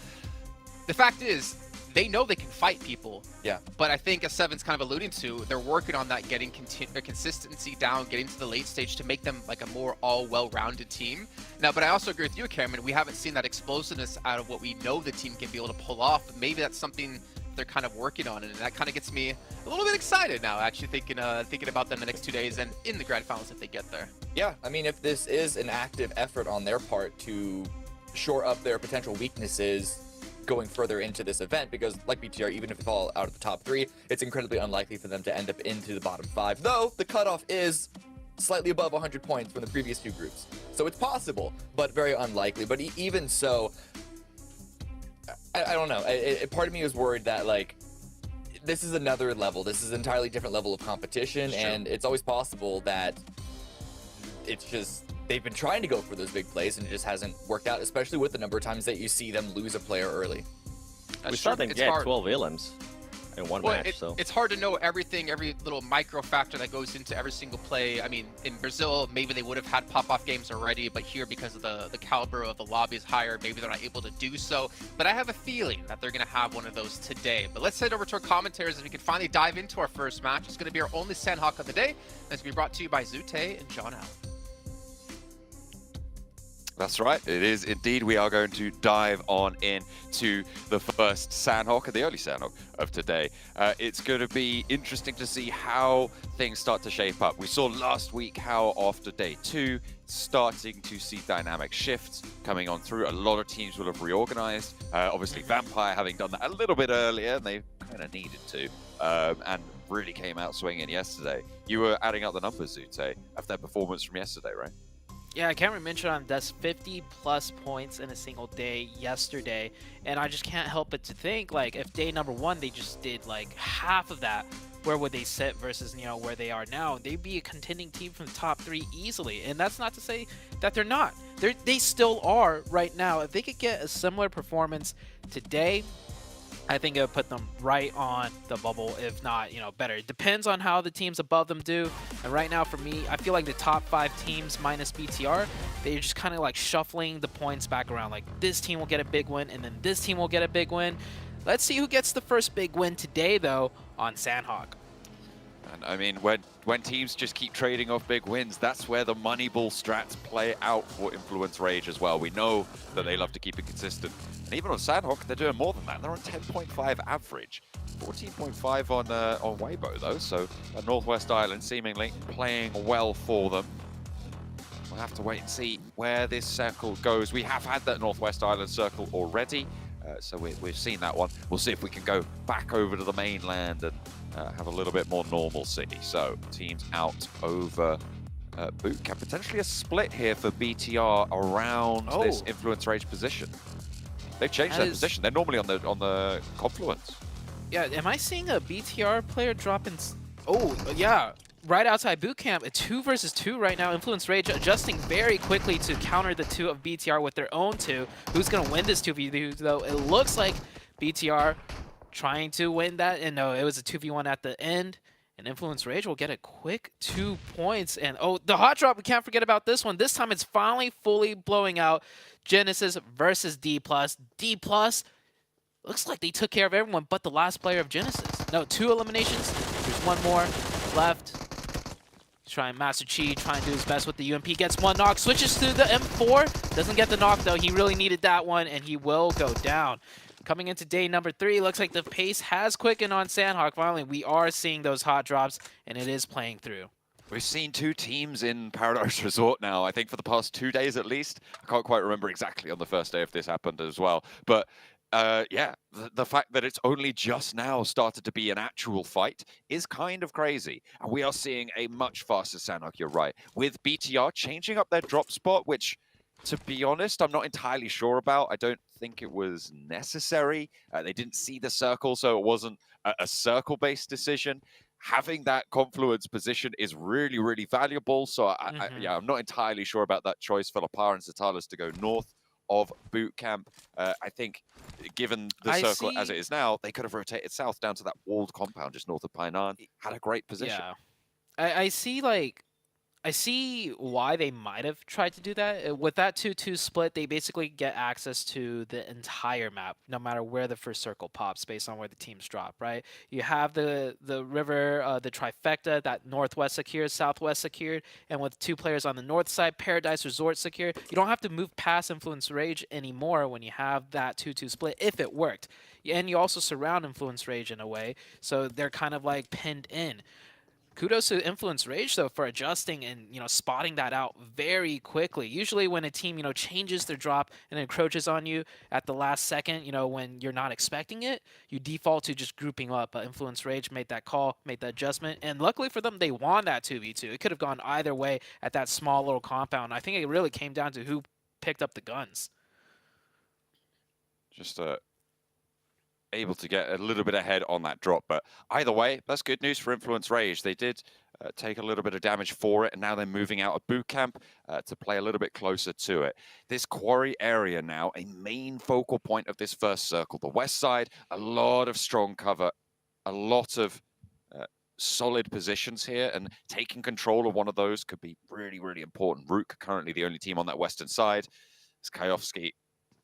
The fact is, they know they can fight people. Yeah. But I think, as Seven's kind of alluding to, they're working on that, getting consistency down, getting to the late stage to make them like a more well-rounded team. Now, but I also agree with you, Cameron. We haven't seen that explosiveness out of what we know the team can be able to pull off. But maybe that's something they're kind of working on, and that kind of gets me a little bit excited now, actually thinking about them the next 2 days and in the Grand Finals if they get there. Yeah, I mean, if this is an active effort on their part to shore up their potential weaknesses going further into this event, because like BTR, even if they fall out of the top 3, it's incredibly unlikely for them to end up into the bottom 5, though the cutoff is slightly above 100 points from the previous 2 groups, so it's possible, but very unlikely. But even so, I don't know, part of me is worried that like this is another level, this is an entirely different level of competition, and it's always possible that it's just they've been trying to go for those big plays and it just hasn't worked out, especially with the number of times that you see them lose a player early. We saw them get 12 elims in one match, so it's hard to know everything, every little micro factor that goes into every single play. I mean, in Brazil, maybe they would have had pop-off games already, but here, because of the caliber of the lobby is higher, maybe they're not able to do so. But I have a feeling that they're going to have one of those today. But let's head over to our commentators as we can finally dive into our first match. It's going to be our only Sandhawk of the day. That's going to be brought to you by Zute and John Allen. That's right, it is indeed. We are going to dive on in to the first Sandhawk, and the early Sandhawk of today. It's going to be interesting to see how things start to shape up. We saw last week how after day 2, starting to see dynamic shifts coming on through. A lot of teams will have reorganized. Obviously, Vampire having done that a little bit earlier, and they kind of needed to, and really came out swinging yesterday. You were adding up the numbers, Zute, of their performance from yesterday, right? Yeah, Cameron mentioned on that's 50+ points in a single day yesterday, and I just can't help but to think, like, if day number 1 they just did like half of that, where would they sit versus, you know, where they are now? They'd be a contending team from the top 3 easily. And that's not to say that they're not. They still are right now. If they could get a similar performance today, I think it would put them right on the bubble, if not, you know, better. It depends on how the teams above them do. And right now, for me, I feel like the top 5 teams minus BTR, they're just kind of like shuffling the points back around. Like, this team will get a big win, and then this team will get a big win. Let's see who gets the first big win today, though, on Sandhawk. And I mean, when teams just keep trading off big wins, that's where the Moneyball strats play out for Influence Rage as well. We know that they love to keep it consistent. And even on Sandhawk, they're doing more than that. They're on 10.5 average. 14.5 on Weibo, though. So Northwest Island seemingly playing well for them. We'll have to wait and see where this circle goes. We have had that Northwest Island circle already. So we've seen that one. We'll see if we can go back over to the mainland and have a little bit more normalcy. So teams out over Bootcamp. Potentially a split here for BTR around this Influence Rage position. They've changed their position. They're normally on the confluence. Yeah, am I seeing a BTR player drop in? Oh, yeah. Right outside Bootcamp, a 2 versus 2 right now. Influence Rage adjusting very quickly to counter the 2 of BTR with their own 2. Who's going to win this 2v2, though? It looks like BTR trying to win that. And no, it was a 2v1 at the end. And Influence Rage will get a quick 2 points. And oh, the hot drop, we can't forget about this one. This time it's finally fully blowing out. Genesis versus D+. D+, looks like they took care of everyone but the last player of Genesis. No, 2 eliminations. There's 1 more left. Trying Master Chi, trying to do his best with the UMP. Gets 1 knock, switches to the M4. Doesn't get the knock, though. He really needed that one, and he will go down. Coming into day number 3, looks like the pace has quickened on Sandhawk. Finally, we are seeing those hot drops, and it is playing through. We've seen 2 teams in Paradise Resort now, I think for the past 2 days at least. I can't quite remember exactly on the first day if this happened as well. But yeah, the fact that it's only just now started to be an actual fight is kind of crazy. And we are seeing a much faster Sandhawk, you're right. With BTR changing up their drop spot, which, to be honest, I'm not entirely sure about. I don't think it was necessary. They didn't see the circle, so it wasn't a circle-based decision. Having that confluence position is really, really valuable. So, I'm not entirely sure about that choice for Lapar and Zatalas to go north of Bootcamp. I think, given the circle as it is now, they could have rotated south down to that walled compound just north of Painan. Had a great position. Yeah, I see why they might have tried to do that. With that 2-2 split, they basically get access to the entire map, no matter where the first circle pops, based on where the teams drop, right? You have the river, the trifecta, that northwest secured, southwest secured, and with 2 players on the north side, Paradise Resort secured. You don't have to move past Influence Rage anymore when you have that 2-2 split, if it worked. And you also surround Influence Rage in a way, so they're kind of like pinned in. Kudos to Influence Rage, though, for adjusting and, you know, spotting that out very quickly. Usually when a team, you know, changes their drop and encroaches on you at the last second, you know, when you're not expecting it, you default to just grouping up. But Influence Rage made that call, made that adjustment, and luckily for them, they won that 2v2. It could have gone either way at that small little compound. I think it really came down to who picked up the guns. Just able to get a little bit ahead on that drop, but either way, that's good news for Influence Rage. They did take a little bit of damage for it, and now they're moving out of Bootcamp to play a little bit closer to it. This quarry area now, a main focal point of this first circle. The west side, a lot of strong cover, a lot of solid positions here, and taking control of one of those could be really, really important. Rook currently the only team on that western side. As Kayovsky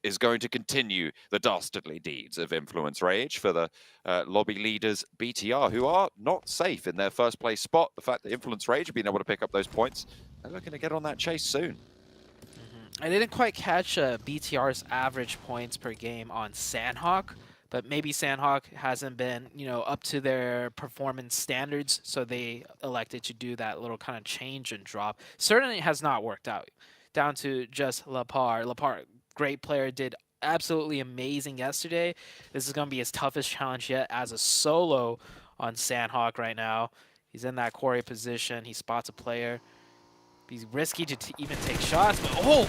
is going to continue the dastardly deeds of Influence Rage for the lobby leaders BTR, who are not safe in their first place spot. The fact that Influence Rage have been able to pick up those points, they're looking to get on that chase soon. I didn't quite catch BTR's average points per game on Sandhawk, but maybe Sandhawk hasn't been, you know, up to their performance standards, so they elected to do that little kind of change and drop. Certainly has not worked out. Down to just Lapar. Lapar, great player, did absolutely amazing yesterday. This is going to be his toughest challenge yet as a solo on Sandhawk right now. He's in that quarry position. He spots a player. He's risky to even take shots, but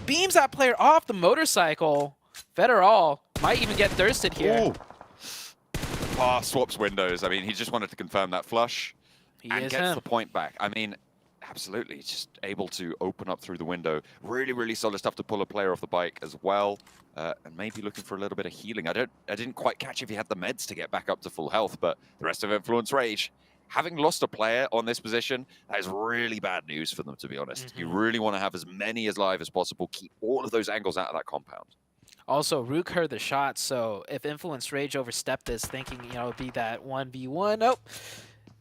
beams that player off the motorcycle. Federal might even get thirsted here. swaps windows. I mean, he just wanted to confirm that flush and gets the point back. I mean, absolutely, just able to open up through the window. Really, really solid stuff to pull a player off the bike as well. And maybe looking for a little bit of healing. I didn't quite catch if he had the meds to get back up to full health, but the rest of Influence Rage, having lost a player on this position, that is really bad news for them, to be honest. You really want to have as many alive as possible, keep all of those angles out of that compound. Also, Rook heard the shot, so if Influence Rage overstepped this, thinking, you know, it'd be that 1v1, nope.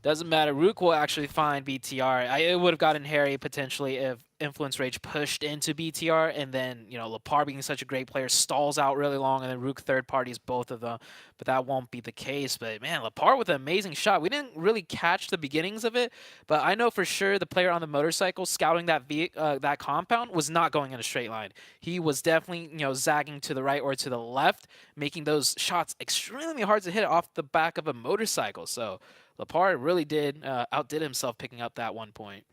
Doesn't matter. Rook will actually find BTR. It would have gotten hairy potentially if Influence Rage pushed into BTR, and then, you know, Lepar being such a great player stalls out really long, and then Rook third parties both of them. But that won't be the case. But man, Lepar with an amazing shot. We didn't really catch the beginnings of it, but I know for sure the player on the motorcycle scouting that that compound was not going in a straight line. He was definitely, you know, zagging to the right or to the left, making those shots extremely hard to hit off the back of a motorcycle. So Lepar really outdid himself picking up that 1 point.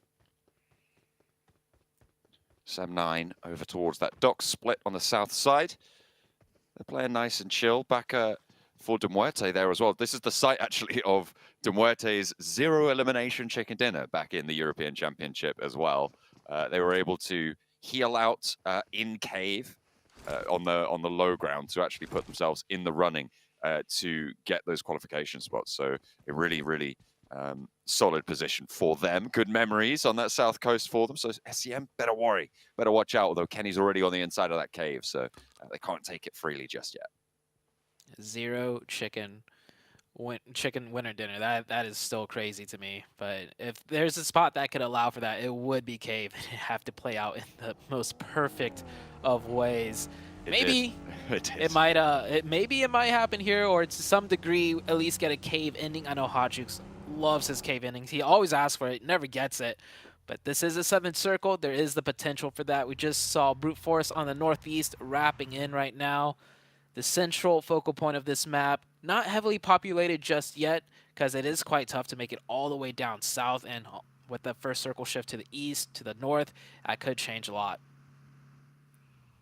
Sam9 over towards that dock split on the south side. They're playing nice and chill. Back for De Muerte there as well. This is the site, actually, of De Muerte's 0 elimination chicken dinner back in the European Championship as well. They were able to heal out in cave on the low ground to actually put themselves in the running to get those qualification spots. So a really, really solid position for them. Good memories on that south coast for them. So SEM, better worry, better watch out. Although Kenny's already on the inside of that cave, so they can't take it freely just yet. 0 chicken winner dinner. That is still crazy to me. But if there's a spot that could allow for that, it would be cave. It'd have to play out in the most perfect of ways. Maybe it might happen here, or to some degree at least get a cave ending. I know Hajux loves his cave endings. He always asks for it, never gets it. But this is a 7th circle. There is the potential for that. We just saw Brute Force on the northeast wrapping in right now. The central focal point of this map, not heavily populated just yet, because it is quite tough to make it all the way down south. And with the first circle shift to the east, to the north, that could change a lot.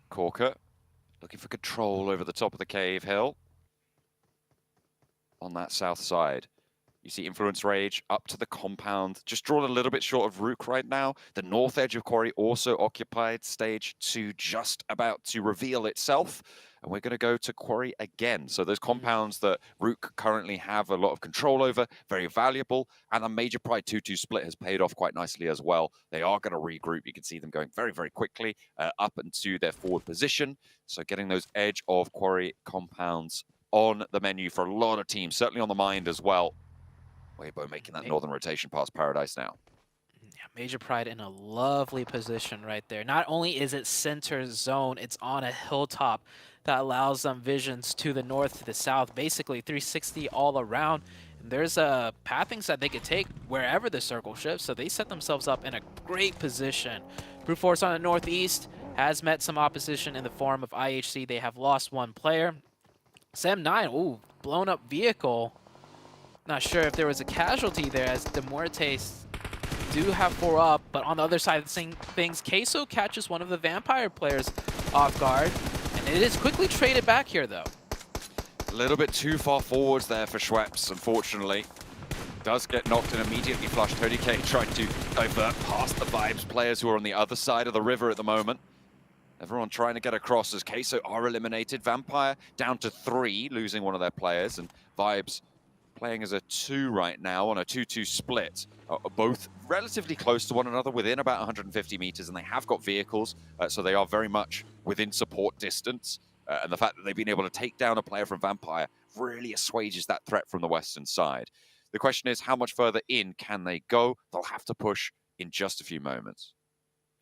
Corker looking for control over the top of the cave hill. On that south side, you see Influence Rage up to the compound, just drawn a little bit short of Rook right now. The north edge of Quarry also occupied. Stage 2 just about to reveal itself. And we're going to go to Quarry again. So those compounds that Rook currently have a lot of control over, very valuable. And the Major Pride 2-2 split has paid off quite nicely as well. They are going to regroup. You can see them going very, very quickly up into their forward position. So getting those edge of Quarry compounds on the menu for a lot of teams, certainly on the mind as well. Weibo making that northern rotation past Paradise now. Yeah, Major Pride in a lovely position right there. Not only is it center zone, it's on a hilltop that allows them visions to the north, to the south, basically 360 all around. And there's pathings that they could take wherever the circle shifts, so they set themselves up in a great position. Brute Force on the northeast has met some opposition in the form of IHC. They have lost 1 player. Sam9, ooh, blown up vehicle. Not sure if there was a casualty there, as De Muertes do have 4 up, but on the other side of the things, Queso catches one of the Vampire players off guard, and it is quickly traded back here, though. A little bit too far forwards there for Schweppes, unfortunately. Does get knocked and immediately flushed. Tony K trying to divert past the Vibes players who are on the other side of the river at the moment. Everyone trying to get across as Queso are eliminated. Vampire down to 3, losing one of their players, and Vibes playing as a 2 right now on a 2-2 split. Both relatively close to one another, within about 150 meters, and they have got vehicles, so they are very much within support distance. And the fact that they've been able to take down a player from Vampire really assuages that threat from the western side. The question is, how much further in can they go? They'll have to push in just a few moments.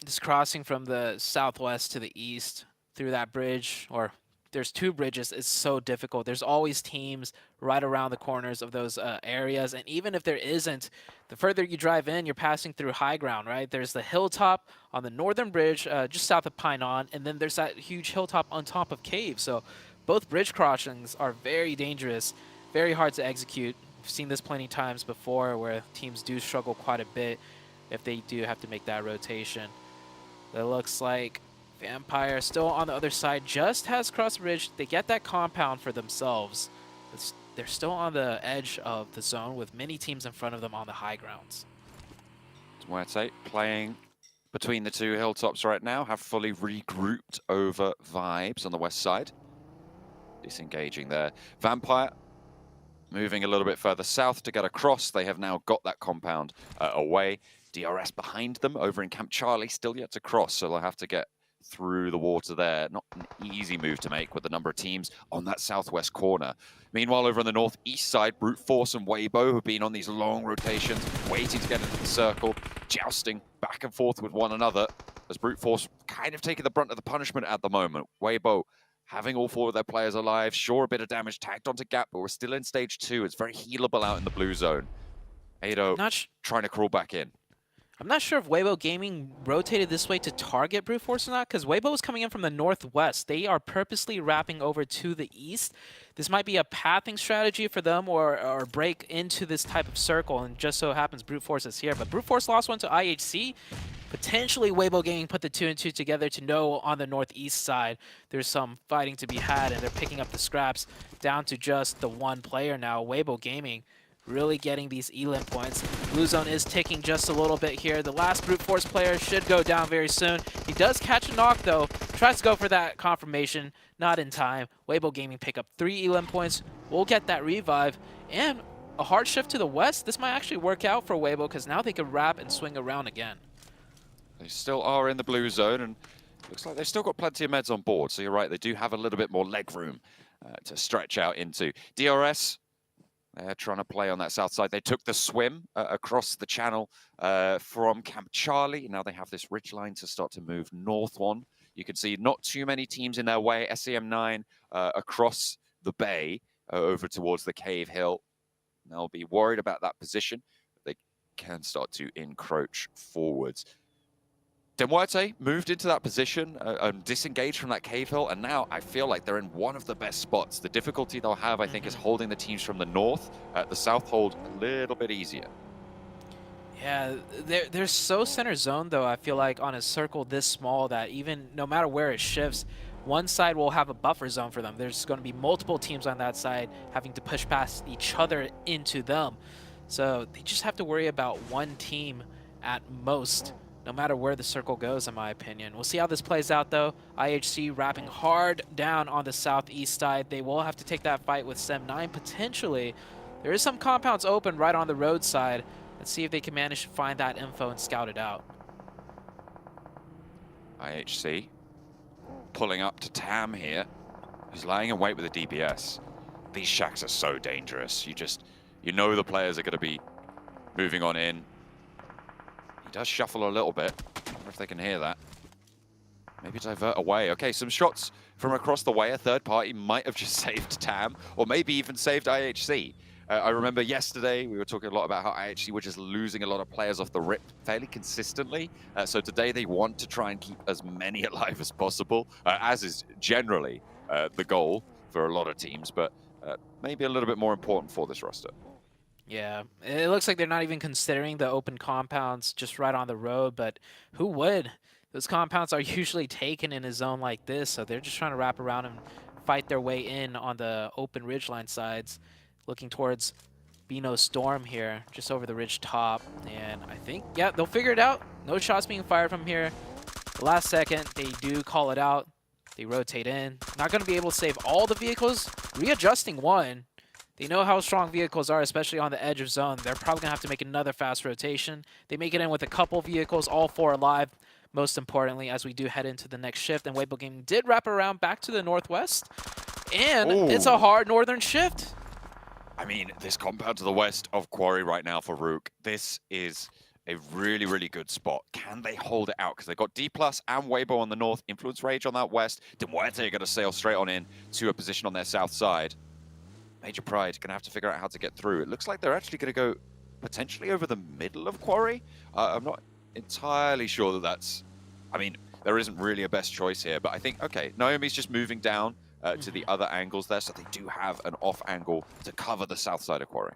Just crossing from the southwest to the east through that bridge, or there's 2 bridges, is so difficult. There's always teams right around the corners of those areas, and even if there isn't, the further you drive in, you're passing through high ground, right? There's the hilltop on the northern bridge just south of Pinon, and then there's that huge hilltop on top of Cave. So both bridge crossings are very dangerous, very hard to execute. We've seen this plenty times before where teams do struggle quite a bit if they do have to make that rotation. It looks like Vampire still on the other side, just has crossed the bridge. They get that compound for themselves. It's they're still on the edge of the zone with many teams in front of them on the high grounds. Muerte playing between the two hilltops right now, have fully regrouped over Vibes on the west side. Disengaging there. Vampire moving a little bit further south to get across. They have now got that compound away. DRS behind them over in Camp Charlie, still yet to cross, so they'll have to get through the water there. Not an easy move to make with the number of teams on that southwest corner. Meanwhile, over on the northeast side, Brute Force and Weibo have been on these long rotations, waiting to get into the circle, jousting back and forth with one another, as Brute Force kind of taking the brunt of the punishment at the moment. Weibo having all 4 of their players alive, sure, a bit of damage tagged onto Gap, but we're still in stage 2. It's very healable out in the blue zone. Ado trying to crawl back in. I'm not sure if Weibo Gaming rotated this way to target Brute Force or not, because Weibo is coming in from the northwest. They are purposely wrapping over to the east. This might be a pathing strategy for them or break into this type of circle, and just so happens Brute Force is here. But Brute Force lost one to IHC. Potentially Weibo Gaming put the 2 and 2 together to know on the northeast side there's some fighting to be had, and they're picking up the scraps down to just the 1 player now. Weibo Gaming really getting these elim points. Blue zone is ticking just a little bit here. The last Brute Force player should go down very soon. He does catch a knock though. Tries to go for that confirmation. Not in time. Weibo Gaming pick up 3 elim points. We'll get that revive. And a hard shift to the west. This might actually work out for Weibo because now they can wrap and swing around again. They still are in the blue zone, and looks like they've still got plenty of meds on board. So you're right, they do have a little bit more leg room to stretch out into. DRS, they're trying to play on that south side. They took the swim across the channel from Camp Charlie. Now they have this ridge line to start to move north on. You can see not too many teams in their way. SEM9 across the bay over towards the Cave Hill. They'll be worried about that position. They can start to encroach forwards. Demuerte moved into that position and disengaged from that Cave Hill, and now I feel like they're in one of the best spots. The difficulty they'll have, I think, is holding the teams from the north. The south hold a little bit easier. Yeah, they're so center zone, though, I feel like, on a circle this small that even no matter where it shifts, one side will have a buffer zone for them. There's going to be multiple teams on that side having to push past each other into them. So they just have to worry about one team at most, no matter where the circle goes, in my opinion. We'll see how this plays out, though. IHC wrapping hard down on the southeast side. They will have to take that fight with SEM9, potentially. There is some compounds open right on the roadside. Let's see if they can manage to find that info and scout it out. IHC pulling up to Tam here, who's lying in wait with a DBS. These shacks are so dangerous. You know the players are going to be moving on in. He does shuffle a little bit. I wonder if they can hear that. Maybe divert away. Okay, some shots from across the way. A third party might have just saved Tam, or maybe even saved IHC. I remember yesterday we were talking a lot about how IHC were just losing a lot of players off the rip fairly consistently. So today they want to try and keep as many alive as possible, as is generally the goal for a lot of teams, but maybe a little bit more important for this roster. Yeah, it looks like they're not even considering the open compounds just right on the road, but who would? Those compounds are usually taken in a zone like this, so they're just trying to wrap around and fight their way in on the open ridgeline sides, looking towards Bino Storm here, just over the ridge top. And I think, yeah, they'll figure it out. No shots being fired from here. Last second, they do call it out. They rotate in. Not going to be able to save all the vehicles. Readjusting one. They know how strong vehicles are, especially on the edge of zone. They're probably going to have to make another fast rotation. They make it in with a couple vehicles, all 4 alive, most importantly, as we do head into the next shift. And Weibo Gaming did wrap around back to the northwest. And it's a hard northern shift. I mean, this compound to the west of Quarry right now for Rook, this is a really, really good spot. Can they hold it out? Because they've got D+ and Weibo on the north, Influence Rage on that west. Demuerte are going to sail straight on in to a position on their south side. Major Pride going to have to figure out how to get through. It looks like they're actually going to go potentially over the middle of Quarry. I'm not entirely sure that that's... I mean, there isn't really a best choice here, but I think, okay, Naomi's just moving down to the other angles there, so they do have an off angle to cover the south side of Quarry.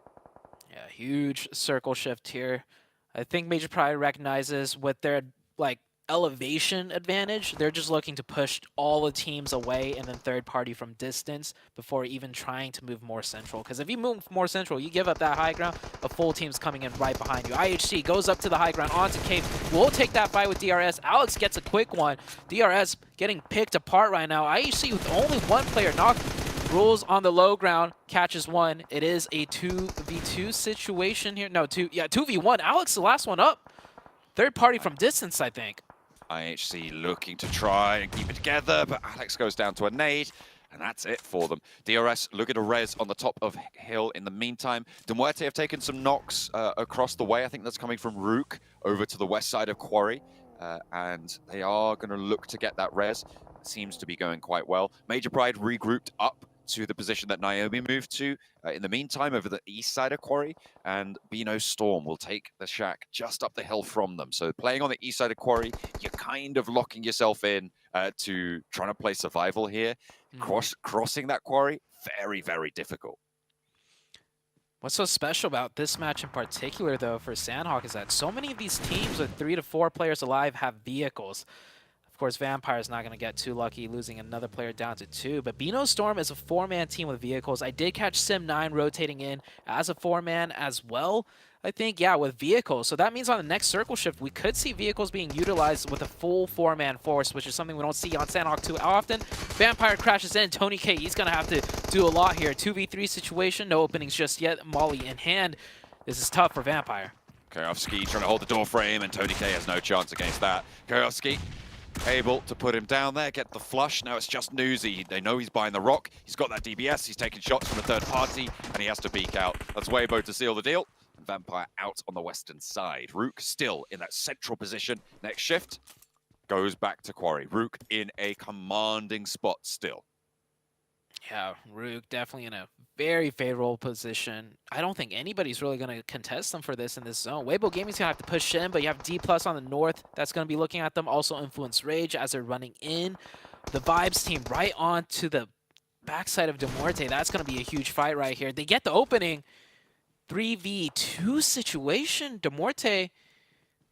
Yeah, huge circle shift here. I think Major Pride recognizes with their, like, elevation advantage. They're just looking to push all the teams away and then third party from distance before even trying to move more central. Because if you move more central, you give up that high ground, a full team's coming in right behind you. IHC goes up to the high ground, onto Cave. We'll take that fight with DRS. Alex gets a quick one. DRS getting picked apart right now. IHC with only one player knocked. Rules on the low ground, catches one. It is a 2v2 situation here. No, 2v1. Alex, the last one up. Third party from distance, I think. IHC looking to try and keep it together, but Alex goes down to a nade, and that's it for them. DRS looking to res on the top of hill in the meantime. Demuerte have taken some knocks across the way. I think that's coming from Rook over to the west side of Quarry, and they are going to look to get that res. Seems to be going quite well. Major Pride regrouped up to the position that Naomi moved to in the meantime over the east side of Quarry, and Bino Storm will take the shack just up the hill from them. So playing on the east side of Quarry, you're kind of locking yourself in to trying to play survival here. Crossing that Quarry, very, very difficult. What's so special about this match in particular, though, for Sandhawk is that so many of these teams with 3 to 4 players alive have vehicles. Of course, Vampire's not going to get too lucky, losing another player down to 2. But Bino Storm is a 4-man team with vehicles. I did catch Sim9 rotating in as a 4-man as well, I think, yeah, with vehicles. So that means on the next circle shift, we could see vehicles being utilized with a full 4-man force, which is something we don't see on Sandhawk too often. Vampire crashes in. Tony K, he's going to have to do a lot here. 2v3 situation, no openings just yet. Molly in hand. This is tough for Vampire. Kayovsky trying to hold the door frame, and Tony K has no chance against that. Kayovsky able to put him down there, get the flush. Now it's just Newsy. They know he's buying the rock. He's got that DBS. He's taking shots from a third party, and he has to peek out. That's Weibo to seal the deal. And Vampire out on the western side. Rook still in that central position. Next shift goes back to Quarry. Rook in a commanding spot still. Yeah, Rook definitely in a very favorable position. I don't think anybody's really going to contest them for this in this zone. Weibo Gaming's going to have to push in, but you have D+ on the north that's going to be looking at them. Also Influence Rage as they're running in. The Vibes team right on to the backside of Demuerte. That's going to be a huge fight right here. They get the opening. 3v2 situation. Demuerte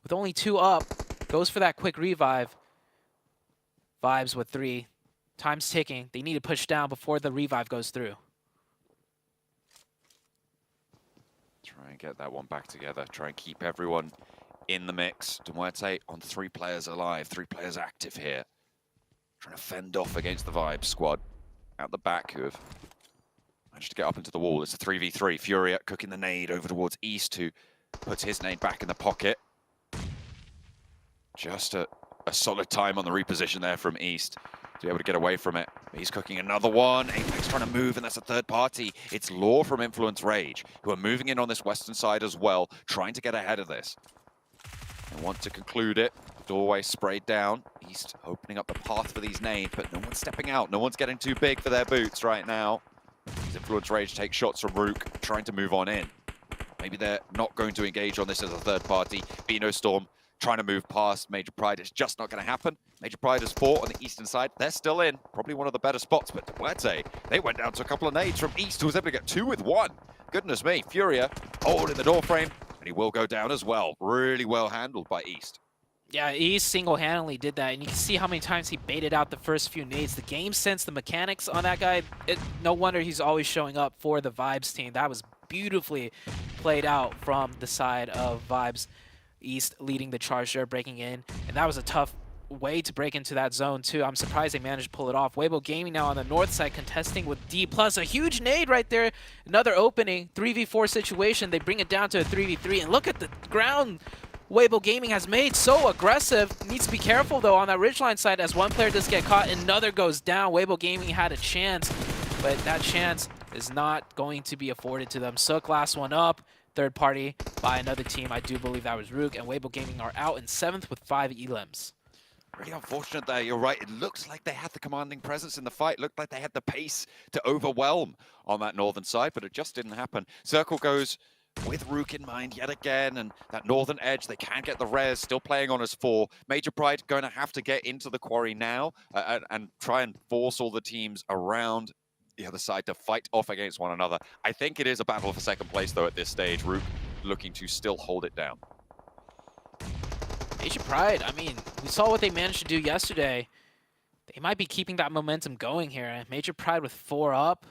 with only 2 up goes for that quick revive. Vibes with 3. Time's ticking. They need to push down before the revive goes through. Try and get that one back together. Try and keep everyone in the mix. Demuerte on 3 players alive, 3 players active here. Trying to fend off against the Vibe squad out the back who have managed to get up into the wall. It's a 3v3. Furia cooking the nade over towards East, who puts his nade back in the pocket. Just a solid time on the reposition there from East to be able to get away from it. He's cooking another one. Apex trying to move, and that's a third party. It's Law from Influence Rage, who are moving in on this western side as well, trying to get ahead of this. They want to conclude it. Doorway sprayed down. East opening up the path for these nades, but no one's stepping out. No one's getting too big for their boots right now. As Influence Rage takes shots from Rook, trying to move on in. Maybe they're not going to engage on this as a third party. Bino Storm trying to move past Major Pride. It's just not going to happen. Major Pride is 4 on the eastern side. They're still in. Probably one of the better spots, but Demuerte, they went down to a couple of nades from East, who was able to get 2 with 1. Goodness me. Furia holding the door frame, and he will go down as well. Really well handled by East. Yeah, East single-handedly did that, and you can see how many times he baited out the first few nades. The game sense, the mechanics on that guy, no wonder he's always showing up for the Vibes team. That was beautifully played out from the side of Vibes. East leading the charge there, breaking in, and that was a tough way to break into that zone too. I'm surprised they managed to pull it off. Weibo Gaming now on the north side contesting with D+. A huge nade right there. Another opening, 3v4 situation. They bring it down to a 3v3, and look at the ground Weibo Gaming has made. So aggressive. Needs to be careful though on that ridgeline side as one player does get caught, another goes down. Weibo Gaming had a chance, but that chance is not going to be afforded to them. Sook last one up. Third party by another team. I do believe that was Rook, and Weibo Gaming are out in 7th with 5 elims. Really unfortunate there, you're right. It looks like they had the commanding presence in the fight. Looked like they had the pace to overwhelm on that northern side, but it just didn't happen. Circle goes with Rook in mind yet again, and that northern edge, they can get the res, still playing on as 4. Major Pride going to have to get into the quarry now and try and force all the teams around the other side to fight off against one another. I think it is a battle for second place, though, at this stage. Rook looking to still hold it down. Major Pride, I mean, we saw what they managed to do yesterday. They might be keeping that momentum going here. Major Pride with 4 up,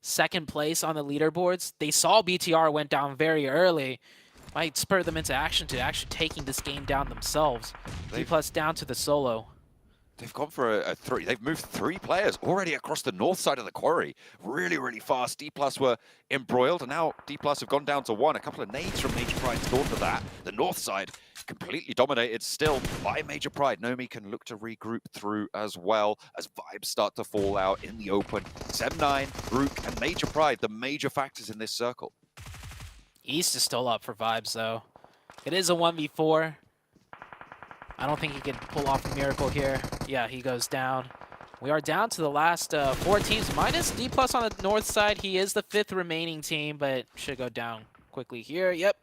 second place on the leaderboards. They saw BTR went down very early. Might spur them into action to actually taking this game down themselves. D+ down to the solo. They've gone for a 3. They've moved 3 players already across the north side of the quarry. Really, really fast. D+ were embroiled, and now D+ have gone down to 1. A couple of nades from Major Pride scored for that. The north side completely dominated still by Major Pride. Nomi can look to regroup through as well as vibes start to fall out in the open. Sem9, Rook, and Major Pride, the major factors in this circle. East is still up for vibes, though. It is a 1v4. I don't think he can pull off a miracle here. Yeah, he goes down. We are down to the last 4 teams, minus D+ on the north side. He is the 5th remaining team, but should go down quickly here. Yep.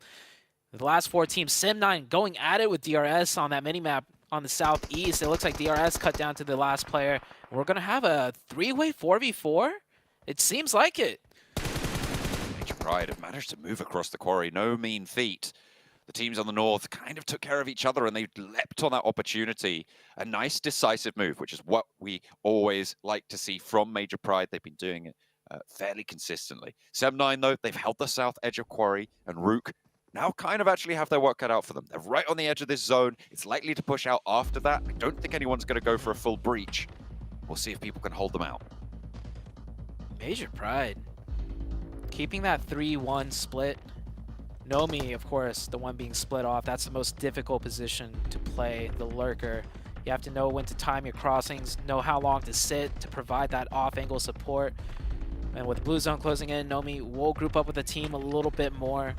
The last 4 teams, Sem9 going at it with DRS on that minimap on the southeast. It looks like DRS cut down to the last player. We're going to have a 3-way 4v4? It seems like it. Major Pride have managed to move across the quarry. No mean feat. The teams on the north kind of took care of each other and they leapt on that opportunity. A nice decisive move, which is what we always like to see from Major Pride. They've been doing it fairly consistently. Sem9, though, they've held the south edge of quarry, and Rook now kind of actually have their work cut out for them. They're right on the edge of this zone. It's likely to push out after that. I don't think anyone's going to go for a full breach. We'll see if people can hold them out. Major Pride keeping that 3-1 split. Nomi, of course, the one being split off. That's the most difficult position to play, the lurker. You have to know when to time your crossings, know how long to sit to provide that off-angle support. And with the blue zone closing in, Nomi will group up with the team a little bit more.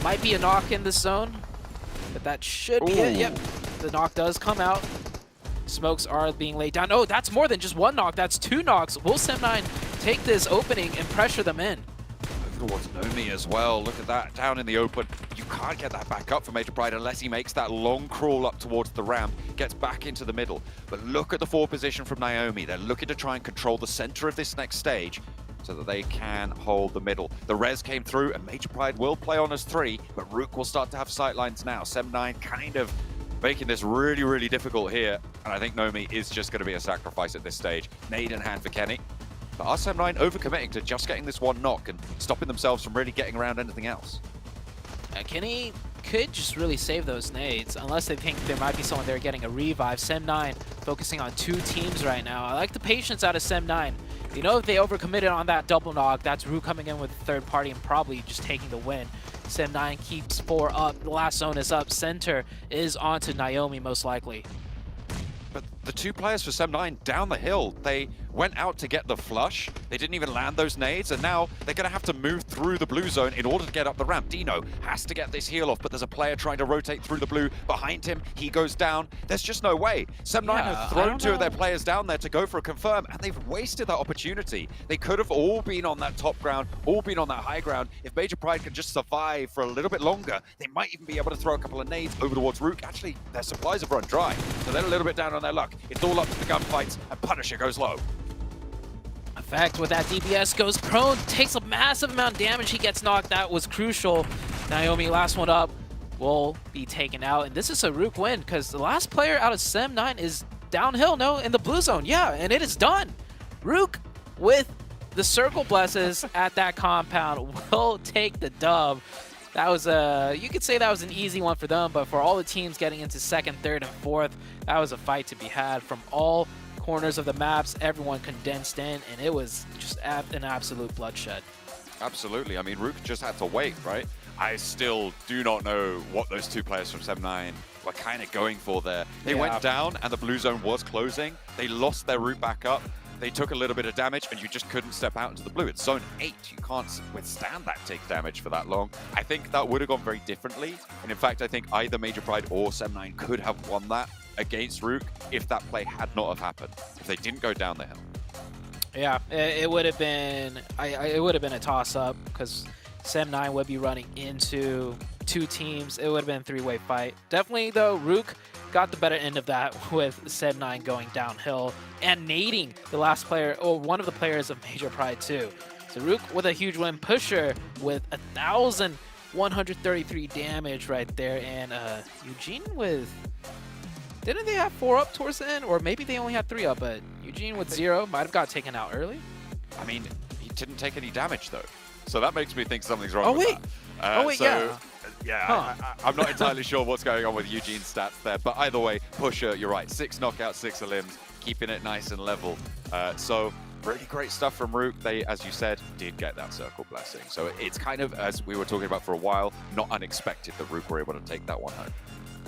Might be a knock in this zone, but that should be it. Yep, the knock does come out. Smokes are being laid down. Oh, that's more than just 1 knock. That's 2 knocks. Will Sem9 take this opening and pressure them in? Towards Nomi as well. Look at that, down in the open. You can't get that back up for Major Pride unless he makes that long crawl up towards the ramp, gets back into the middle. But look at the 4 position from Naomi. They're looking to try and control the center of this next stage so that they can hold the middle. The res came through and Major Pride will play on as 3, but Rook will start to have sightlines now. Sem9 kind of making this really, really difficult here. And I think Nomi is just going to be a sacrifice at this stage. Nade in hand for Kenny. But are Sem9 overcommitting to just getting this 1 knock and stopping themselves from really getting around anything else? Kenny could just really save those nades, unless they think there might be someone there getting a revive. Sem9 focusing on 2 teams right now. I like the patience out of Sem9. You know, if they overcommitted on that double knock, that's Rue coming in with a 3rd party and probably just taking the win. Sem9 keeps 4 up. The last zone is up. Center is onto Naomi, most likely. But the 2 players for Sem9 down the hill, they went out to get the flush. They didn't even land those nades, and now they're going to have to move through the blue zone in order to get up the ramp. Dino has to get this heal off, but there's a player trying to rotate through the blue behind him. He goes down. There's just no way. Sem9 have thrown 2 of their players down there to go for a confirm, and they've wasted that opportunity. They could have all been on that top ground, all been on that high ground. If Major Pride can just survive for a little bit longer, they might even be able to throw a couple of nades over towards Rook. Actually, their supplies have run dry, so they're a little bit down on their luck. It's all up to the gunfights, and Punisher goes low. Effect with that DPS goes prone, takes a massive amount of damage. He gets knocked. That was crucial. Naomi, last one up, will be taken out. And this is a Rook win because the last player out of Sem9 is downhill, no, in the blue zone. Yeah, and it is done. Rook with the circle blesses at that compound will take the dub. That was you could say that was an easy one for them, but for all the teams getting into 2nd, 3rd, and 4th, that was a fight to be had from all corners of the maps. Everyone condensed in, and it was just an absolute bloodshed. Absolutely. I mean, Rook just had to wait, right? I still do not know what those 2 players from Sem9 were kind of going for there. They went down, and the blue zone was closing. They lost their route back up. They took a little bit of damage, and you just couldn't step out into the blue. It's zone 8. You can't withstand that take damage for that long. I think that would have gone very differently. And in fact, I think either Major Pride or Sem9 could have won that against Rook if that play had not have happened, if they didn't go down the hill. Yeah, it would have been it would have been a toss-up because Sem9 would be running into 2 teams. It would have been a 3-way fight. Definitely, though, Rook got the better end of that with Sem9 going downhill and nading the last player, or one of the players of Major Pride too. So Rook with a huge win. Pusher with 1,000 133 damage right there. And Eugene with... Didn't they have 4 up towards the end? Or maybe they only had 3 up, but Eugene with 0 might have got taken out early. I mean, he didn't take any damage, though. So that makes me think something's wrong Oh, with wait. that. Yeah. Yeah, I'm not entirely sure what's going on with Eugene's stats there. But either way, Pusher, you're right. 6 knockouts, 6 elims, keeping it nice and level. So really great stuff from Rook. They, as you said, did get that circle blessing. So it's kind of, as we were talking about for a while, not unexpected that Rook were able to take that one home.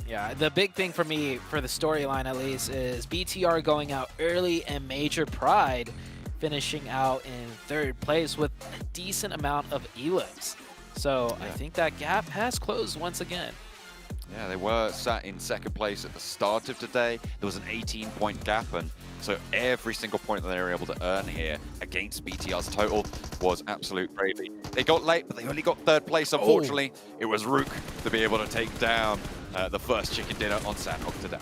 Yeah, the big thing for me, for the storyline at least, is BTR going out early and Major Pride finishing out in 3rd place with a decent amount of elims. So I think that gap has closed once again. Yeah, they were sat in 2nd place at the start of today. There was an 18-point gap, and so every single point that they were able to earn here against BTR's total was absolute gravy. They got late, but they only got 3rd place, unfortunately. It was Rook to be able to take down the first chicken dinner on Sandhawk today.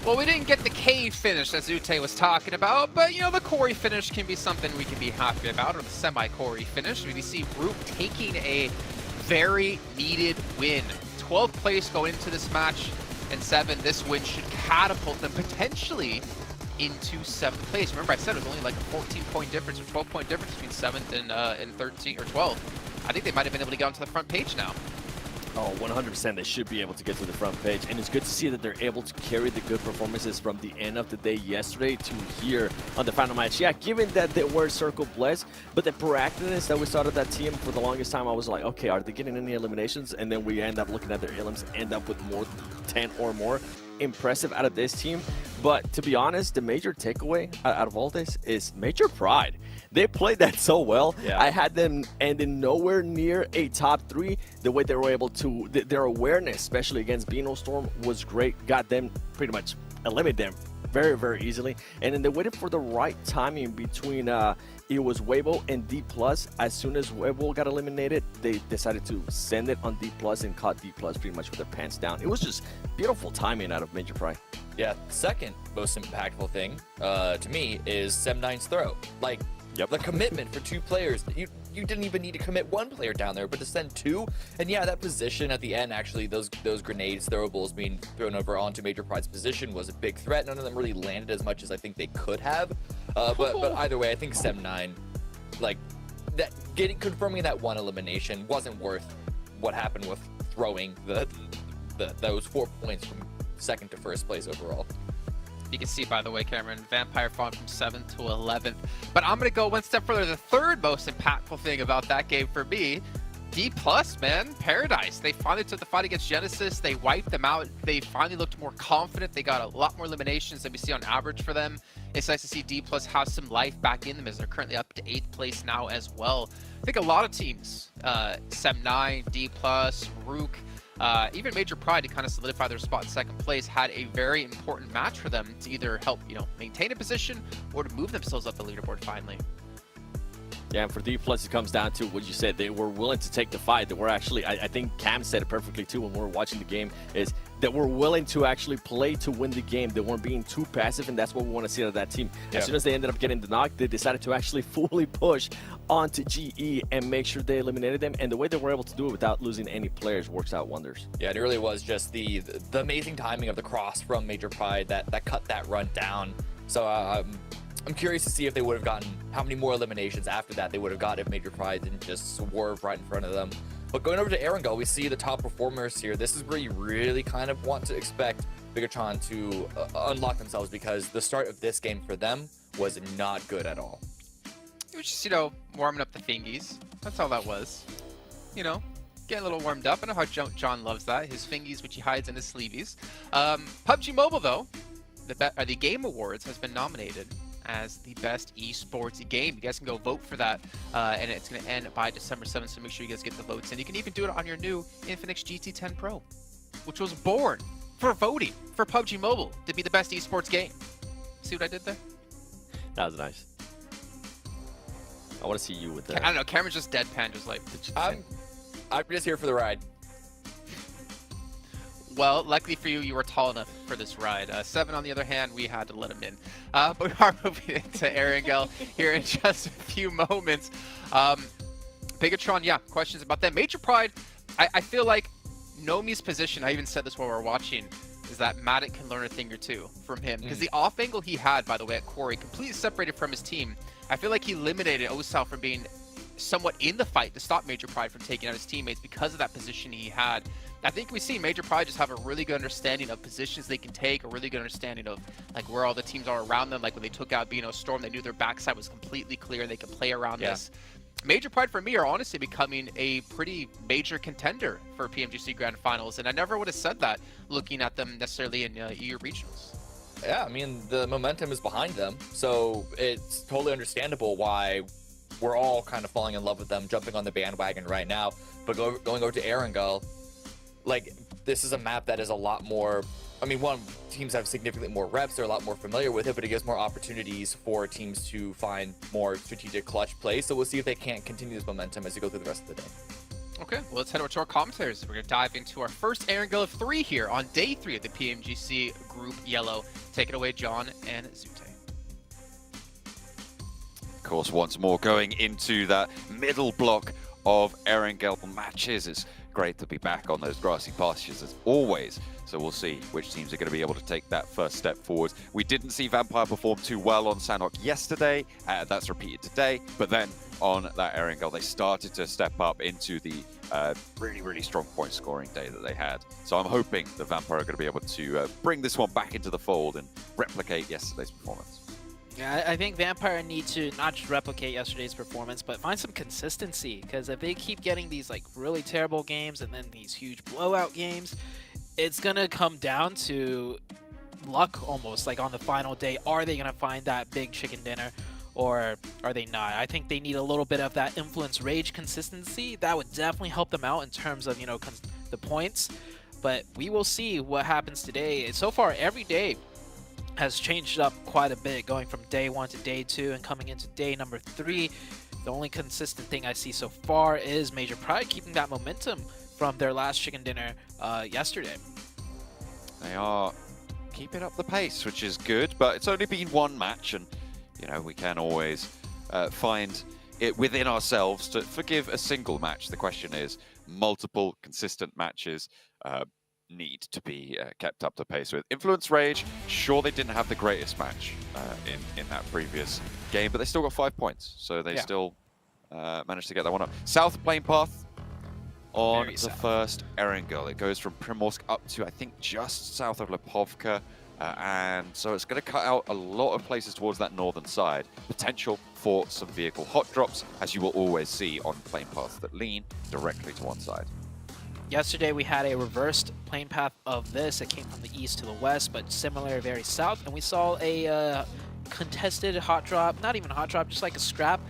Well, we didn't get the K finish as Ute was talking about, but you know, the Corey finish can be something we can be happy about, or the semi-Corey finish. We see Rook taking a very needed win. 12th place going into this match, and 7, this win should catapult them potentially into 7th place. Remember, I said it was only like a 14-point difference or 12-point difference between 7th and 13 or 12th. I think they might have been able to get onto the front page now. Oh, 100% they should be able to get to the front page, and it's good to see that they're able to carry the good performances from the end of the day yesterday to here on the final match. Yeah, given that they were circle blessed, but the proactiveness that we saw of that team for the longest time, I was like, okay, are they getting any eliminations? And then we end up looking at their elims, end up with more 10 or more. Impressive out of this team. But to be honest, the major takeaway out of all this is Major Pride. They played that so well. Yeah. I had them ending nowhere near a top 3. The way they were able to, their awareness, especially against Beano Storm, was great. Got them pretty much, eliminated them very, very easily. And then they waited for the right timing between, it was Weibo and D+. As soon as Weibo got eliminated, they decided to send it on D+, and caught D+ pretty much with their pants down. It was just beautiful timing out of Major Pride. Yeah, second most impactful thing to me is Sem9's throw. Like, the commitment for 2 players. You didn't even need to commit 1 player down there, but to send 2. And yeah, that position at the end, actually, those grenades, throwables being thrown over onto Major Pride's position was a big threat. None of them really landed as much as I think they could have. But either way, I think Sem9, like, that confirming that 1 elimination wasn't worth what happened with throwing those 4 points from 2nd to 1st place overall. You can see, by the way, Cameron, Vampire falling from 7th to 11th. But I'm going to go one step further. The 3rd most impactful thing about that game for me, D+, man, Paradise. They finally took the fight against Genesis. They wiped them out. They finally looked more confident. They got a lot more eliminations than we see on average for them. It's nice to see D+ have some life back in them, as they're currently up to 8th place now as well. I think a lot of teams, Sem9, D+, Rook, even Major Pride, to kind of solidify their spot in 2nd place, had a very important match for them to either help, maintain a position or to move themselves up the leaderboard finally. Yeah, and for D+, it comes down to what you said. They were willing to take the fight. They were actually, I think Cam said it perfectly too when we were watching the game, is that we're willing to actually play to win the game. They weren't being too passive, and that's what we want to see out of that team. Yeah. As soon as they ended up getting the knock, they decided to actually fully push onto GE and make sure they eliminated them. And the way they were able to do it without losing any players works out wonders. Yeah, it really was just the amazing timing of the cross from Major Pride that cut that run down. So I'm curious to see if they would have gotten, how many more eliminations after that they would have got if Major Pride didn't just swerve right in front of them. But going over to Erangel, we see the top performers here. This is where you really kind of want to expect Bigatron to unlock themselves, because the start of this game for them was not good at all. It was just, warming up the fingies. That's all that was. Getting a little warmed up. I know how John loves that. His fingies, which he hides in his sleeveys. PUBG Mobile, though, the Game Awards has been nominated as the best esports game. You guys can go vote for that, and it's going to end by December 7th, so make sure you guys get the votes in. You can even do it on your new Infinix GT10 Pro, which was born for voting for PUBG Mobile to be the best esports game. See what I did there? That was nice. I want to see you with that. I don't know, Cameron's just deadpan, just like... I'm just here for the ride. Well, luckily for you, you were tall enough for this ride. 7, on the other hand, we had to let him in. But we are moving into Erangel here in just a few moments. Bigatron, yeah, questions about that. Major Pride, I feel like Nomi's position, I even said this while we were watching, is that Matic can learn a thing or two from him. Because the off angle he had, by the way, at Quarry, completely separated from his team. I feel like he eliminated Osal from being somewhat in the fight to stop Major Pride from taking out his teammates because of that position he had. I think we see Major Pride just have a really good understanding of positions they can take, a really good understanding of like where all the teams are around them. Like when they took out Beano Storm, they knew their backside was completely clear and they could play around this. Major Pride for me are honestly becoming a pretty major contender for PMGC Grand Finals, and I never would have said that looking at them necessarily in EU regionals. Yeah, I mean, the momentum is behind them, so it's totally understandable why we're all kind of falling in love with them, jumping on the bandwagon right now. But going over to Erangel, like, this is a map that is a lot more, I mean, one, teams have significantly more reps, they're a lot more familiar with it, but it gives more opportunities for teams to find more strategic clutch plays. So we'll see if they can't continue this momentum as we go through the rest of the day. Okay, well, let's head over to our commentators. We're going to dive into our first Erangel of 3 here on day 3 of the PMGC Group Yellow. Take it away, John and Zute. Of course, once more going into that middle block of Erangel matches. It's great to be back on those grassy pastures as always. So we'll see which teams are going to be able to take that first step forward. We didn't see Vampire perform too well on Sanhok yesterday. That's repeated today. But then on that Erangel, they started to step up into the really, really strong point scoring day that they had. So I'm hoping the Vampire are going to be able to bring this one back into the fold and replicate yesterday's performance. Yeah, I think Vampire need to not just replicate yesterday's performance, but find some consistency. Because if they keep getting these like really terrible games and then these huge blowout games, it's gonna come down to luck almost. Like on the final day, are they gonna find that big chicken dinner, or are they not? I think they need a little bit of that influence rage consistency. That would definitely help them out in terms of, you know, the points. But we will see what happens today. So far, every day has changed up quite a bit, going from day 1 to day 2 and coming into day number 3. The only consistent thing I see so far is Major Pride keeping that momentum from their last chicken dinner yesterday. They are keeping up the pace, which is good, but it's only been one match, and you know, we can always find it within ourselves to forgive a single match. The question is, multiple consistent matches need to be kept up to pace with. Influence Rage, sure, they didn't have the greatest match in that previous game, but they still got 5 points, so they still managed to get that one up. South Plane Path on the first Erangel. It goes from Primorsk up to, I think, just south of Lipovka, and so it's going to cut out a lot of places towards that northern side. Potential for some vehicle hot drops, as you will always see on plane paths that lean directly to one side. Yesterday we had a reversed plane path of this. It came from the east to the west, but similar, very south. And we saw a contested hot drop, not even a hot drop, just like a scrap,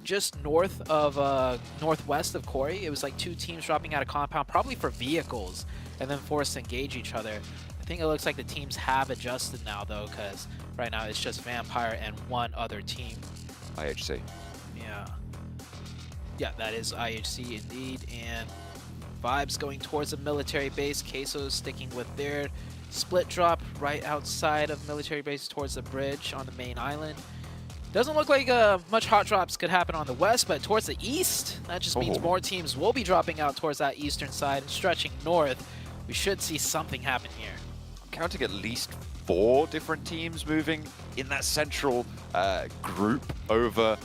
just north of northwest of Quarry. It was like 2 teams dropping out of compound, probably for vehicles, and then forced to engage each other. I think it looks like the teams have adjusted now, though, because right now it's just Vampire and one other team. IHC. Yeah, that is IHC indeed. And Vibes going towards a military base. Queso sticking with their split drop right outside of military base towards the bridge on the main island. Doesn't look like much hot drops could happen on the west, but towards the east, that just means more teams will be dropping out towards that eastern side and stretching north. We should see something happen here. I'm counting at least 4 different teams moving in that central group over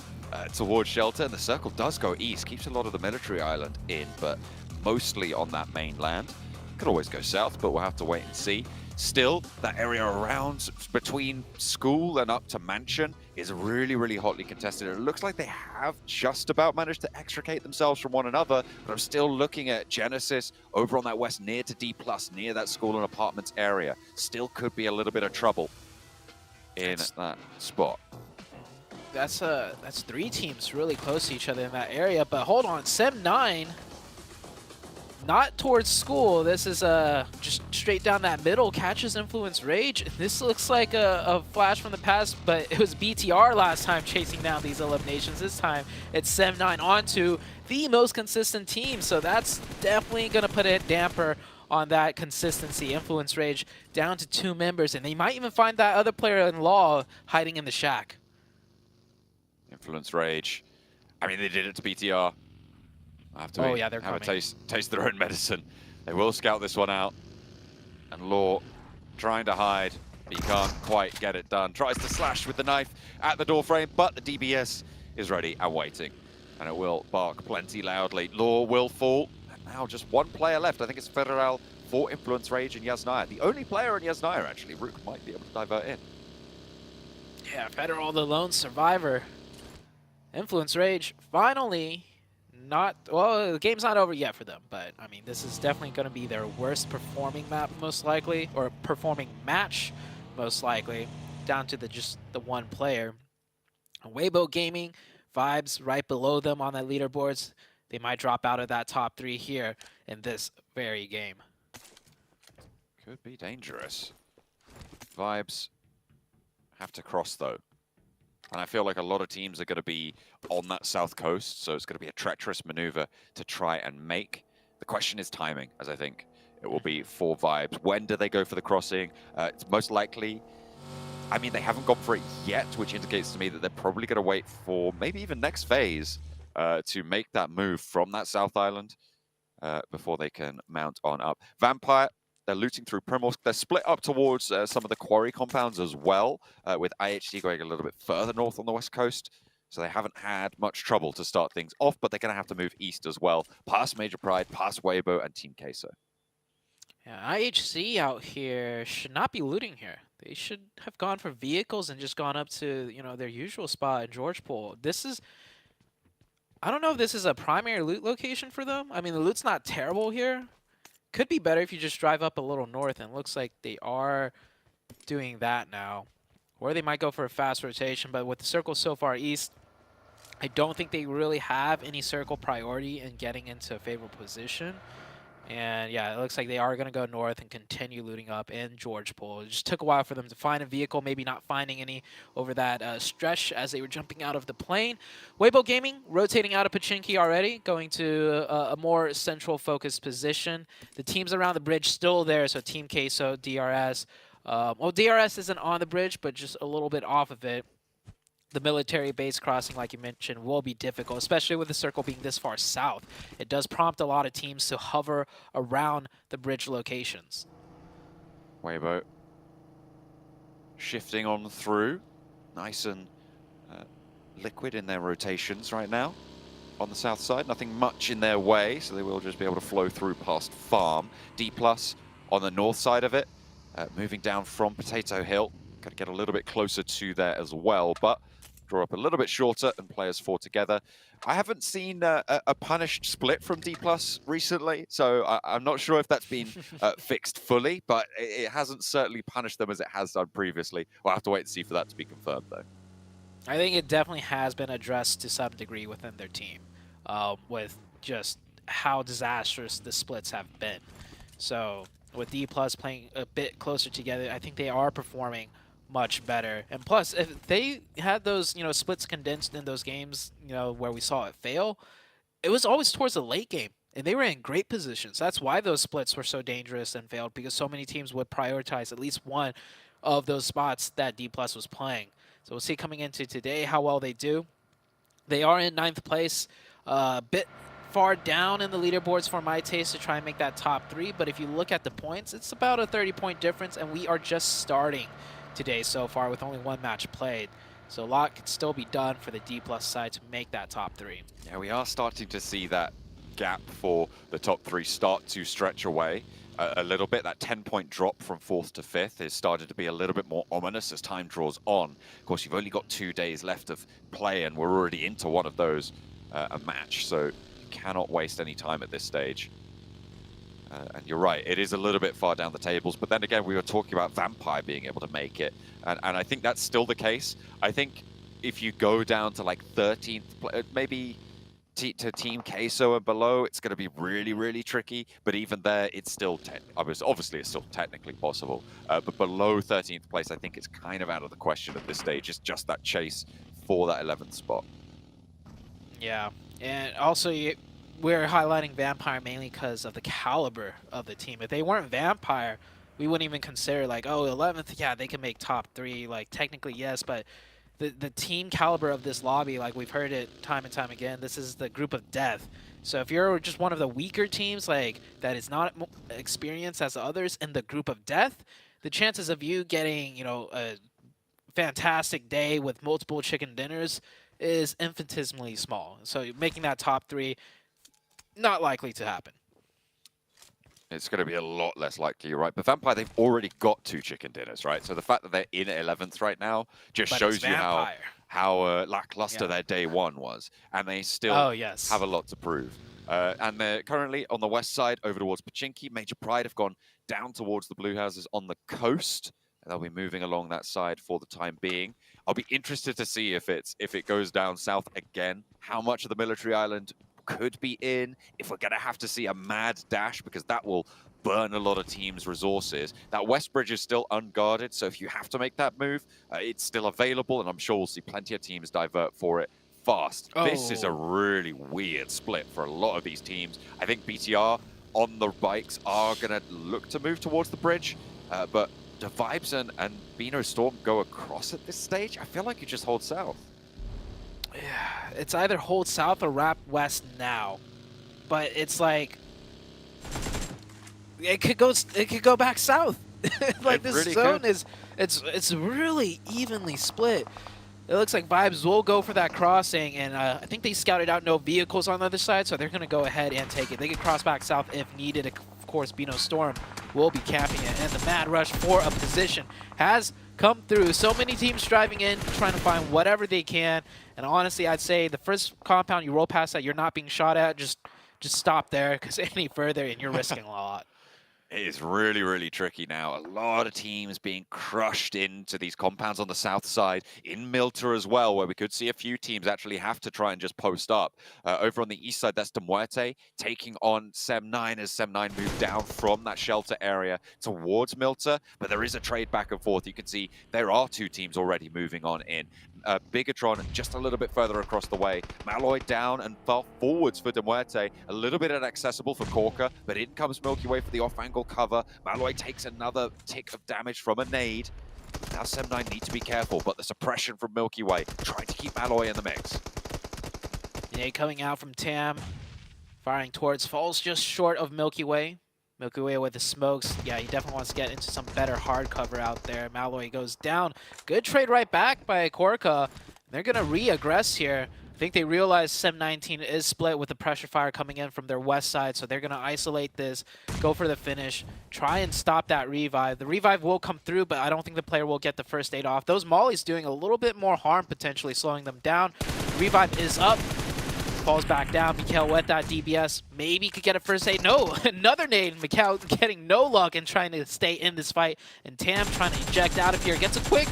towards Shelter, and the circle does go east, keeps a lot of the military island in, but mostly on that mainland. Could always go south, but we'll have to wait and see. Still, that area around between school and up to mansion is really, really hotly contested. It looks like they have just about managed to extricate themselves from one another, but I'm still looking at Genesis over on that west near to D+, near that school and apartments area. Still could be a little bit of trouble in that spot. That's 3 teams really close to each other in that area, but hold on, Sem9, not towards school. This is just straight down that middle, catches Influence Rage. This looks like a flash from the past, but it was BTR last time chasing down these eliminations. This time it's Sem9 onto the most consistent team, so that's definitely going to put a damper on that consistency. Influence Rage down to 2 members, and they might even find that other player in law hiding in the shack. Influence Rage. I mean, they did it to BTR. have to yeah, they're have a coming. taste their own medicine. They will scout this one out. And Law trying to hide, but he can't quite get it done. Tries to slash with the knife at the door frame, but the DBS is ready and waiting. And it will bark plenty loudly. Law will fall. And now just one player left. I think it's Federal for Influence Rage and Yasnaya. The only player in Yasnaya, actually. Rook might be able to divert in. Yeah, Federal, the lone survivor. Influence Rage, finally, well, the game's not over yet for them, but, I mean, this is definitely going to be their worst performing map, most likely, or performing match, most likely, down to just the one player. Weibo Gaming, Vibes right below them on that leaderboards. They might drop out of that top 3 here in this very game. Could be dangerous. Vibes have to cross, though. And I feel like a lot of teams are going to be on that south coast, so it's going to be a treacherous maneuver to try and make. The question is timing, as I think it will be for Vibes. When do they go for the crossing? It's most likely... I mean, they haven't gone for it yet, which indicates to me that they're probably going to wait for maybe even next phase to make that move from that south island before they can mount on up. Vampire, they're looting through Primorsk. They're split up towards some of the quarry compounds as well, with IHC going a little bit further north on the west coast. So they haven't had much trouble to start things off, but they're going to have to move east as well, past Major Pride, past Weibo, and Team Queso. Yeah, IHC out here should not be looting here. They should have gone for vehicles and just gone up to, their usual spot in Georgepol. I don't know if this is a primary loot location for them. I mean, the loot's not terrible here. Could be better if you just drive up a little north, and it looks like they are doing that now. Or they might go for a fast rotation, but with the circle so far east, I don't think they really have any circle priority in getting into a favorable position. And yeah, it looks like they are going to go north and continue looting up in Georgepol. It just took a while for them to find a vehicle, maybe not finding any over that stretch as they were jumping out of the plane. Weibo Gaming rotating out of Pachinki already, going to a more central focused position. The teams around the bridge still there, so Team Queso, DRS. Well, DRS isn't on the bridge, but just a little bit off of it. The military base crossing, like you mentioned, will be difficult, especially with the circle being this far south. It does prompt a lot of teams to hover around the bridge locations. Weibo shifting on through. Nice and liquid in their rotations right now. On the south side, nothing much in their way, so they will just be able to flow through past Farm. D+ on the north side of it, moving down from Potato Hill. Got to get a little bit closer to there as well, but draw up a little bit shorter and players 4 together. I haven't seen a punished split from D+ recently, so I'm not sure if that's been fixed fully, but it hasn't certainly punished them as it has done previously. We'll have to wait and see for that to be confirmed, though. I think it definitely has been addressed to some degree within their team, with just how disastrous the splits have been. So with D+ playing a bit closer together, I think they are performing much better. And plus, if they had those, splits condensed in those games, where we saw it fail, it was always towards the late game, and they were in great positions. That's why those splits were so dangerous and failed, because so many teams would prioritize at least one of those spots that D+ was playing. So we'll see coming into today how well they do. They are in 9th place, a bit far down in the leaderboards for my taste to try and make that top 3, but if you look at the points, it's about a 30-point difference, and we are just starting today so far with only 1 match played. So a lot can still be done for the D+ side to make that top 3. Yeah, we are starting to see that gap for the top 3 start to stretch away a little bit. That 10-point drop from 4th to 5th has started to be a little bit more ominous as time draws on. Of course, you've only got 2 days left of play, and we're already into one of those, a match, so you cannot waste any time at this stage. And you're right, it is a little bit far down the tables, but then again, we were talking about Vampire being able to make it, and I think that's still the case. I think if you go down to like 13th, maybe to Team Queso and below, it's going to be really, really tricky, but even there, it's still, obviously it's still technically possible, but below 13th place, I think it's kind of out of the question at this stage. It's just that chase for that 11th spot. Yeah, and also we're highlighting Vampire mainly because of the caliber of the team. If they weren't Vampire, we wouldn't even consider like, oh, 11th, yeah, they can make top 3. Like, technically, yes, but the team caliber of this lobby, like we've heard it time and time again, this is the group of death. So if you're just one of the weaker teams, like that is not experienced as others in the group of death, the chances of you getting, you know, a fantastic day with multiple chicken dinners is infinitesimally small. So making that top 3, not likely to happen. It's going to be a lot less likely, you're right. But Vampire, they've already got 2 chicken dinners, right? So the fact that they're in 11th right now just shows you how lackluster their day 1 was. And they still have a lot to prove. And they're currently on the west side over towards Pachinki. Major Pride have gone down towards the blue houses on the coast. They'll be moving along that side for the time being. I'll be interested to see if it goes down south again, how much of the military island could be in, if we're going to have to see a mad dash, because that will burn a lot of teams' resources. That west bridge is still unguarded, so if you have to make that move, it's still available, and I'm sure we'll see plenty of teams divert for it fast. This is a really weird split for a lot of these teams. I think BTR on the bikes are going to look to move towards the bridge, but do Vibes and Beano Storm go across at this stage? I feel like you just hold south. Yeah, it's either hold south or wrap west now, but it's like it could go back south. Like this really zone is it's really evenly split. It looks like Vibes will go for that crossing, and I think they scouted out no vehicles on the other side, so they're going to go ahead and take it. They can cross back south if needed. Of course, Beano Storm will be camping it, and the mad rush for a position has come through. So many teams driving in, trying to find whatever they can, and honestly, I'd say the first compound you roll past that you're not being shot at, just stop there, because any further and you're risking a lot. It is really, really tricky now. A lot of teams being crushed into these compounds on the south side, in Milta as well, where we could see a few teams actually have to try and just post up. Over on the east side, that's De Muerte taking on Sem9 as Sem9 move down from that shelter area towards Milta. But there is a trade back and forth. You can see there are 2 teams already moving on in. Bigatron just a little bit further across the way. Malloy down and far forwards for De Muerte. A little bit inaccessible for Corker, but in comes Milky Way for the off-angle cover. Malloy takes another tick of damage from a nade. Now Sem9 need to be careful, but the suppression from Milky Way, trying to keep Malloy in the mix. Nade coming out from Tam, firing towards, falls just short of Milky Way. Milky Way with the smokes. Yeah, he definitely wants to get into some better hard cover out there. Malloy goes down. Good trade right back by Korka. They're going to re-aggress here. I think they realize Sem19 is split with the pressure fire coming in from their west side, so they're going to isolate this, go for the finish, try and stop that revive. The revive will come through, but I don't think the player will get the first aid off. Those mollies doing a little bit more harm, potentially slowing them down. Revive is up. Falls back down. Mikhail with that DBS. Maybe could get a first aid. No, another nade. Mikhail getting no luck and trying to stay in this fight. And Tam trying to eject out of here. Gets a quick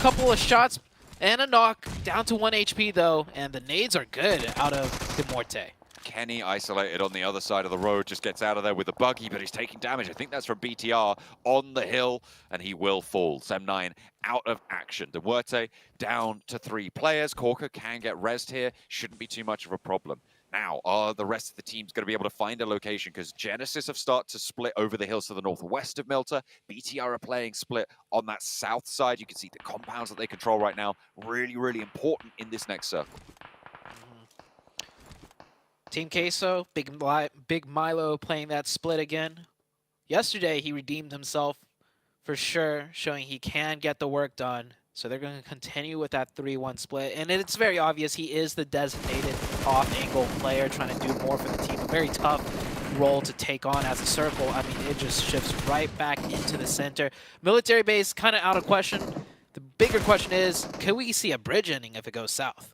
couple of shots and a knock. Down to 1 HP though. And the nades are good out of De Muerte. Kenny isolated on the other side of the road, just gets out of there with a buggy, but he's taking damage. I think that's from BTR on the hill, and he will fall. Sem9 out of action. De Muerte down to 3 players. Corker can get rezzed here. Shouldn't be too much of a problem. Now, are the rest of the teams going to be able to find a location? Because Genesis have started to split over the hills to the northwest of Milta. BTR are playing split on that south side. You can see the compounds that they control right now. Really, really important in this next circle. Team Queso, Big Milo playing that split again. Yesterday, he redeemed himself for sure, showing he can get the work done. So they're going to continue with that 3-1 split. And it's very obvious he is the designated off-angle player trying to do more for the team. A very tough role to take on as a circle. I mean, it just shifts right back into the center. Military base kind of out of question. The bigger question is, can we see a bridge ending if it goes south?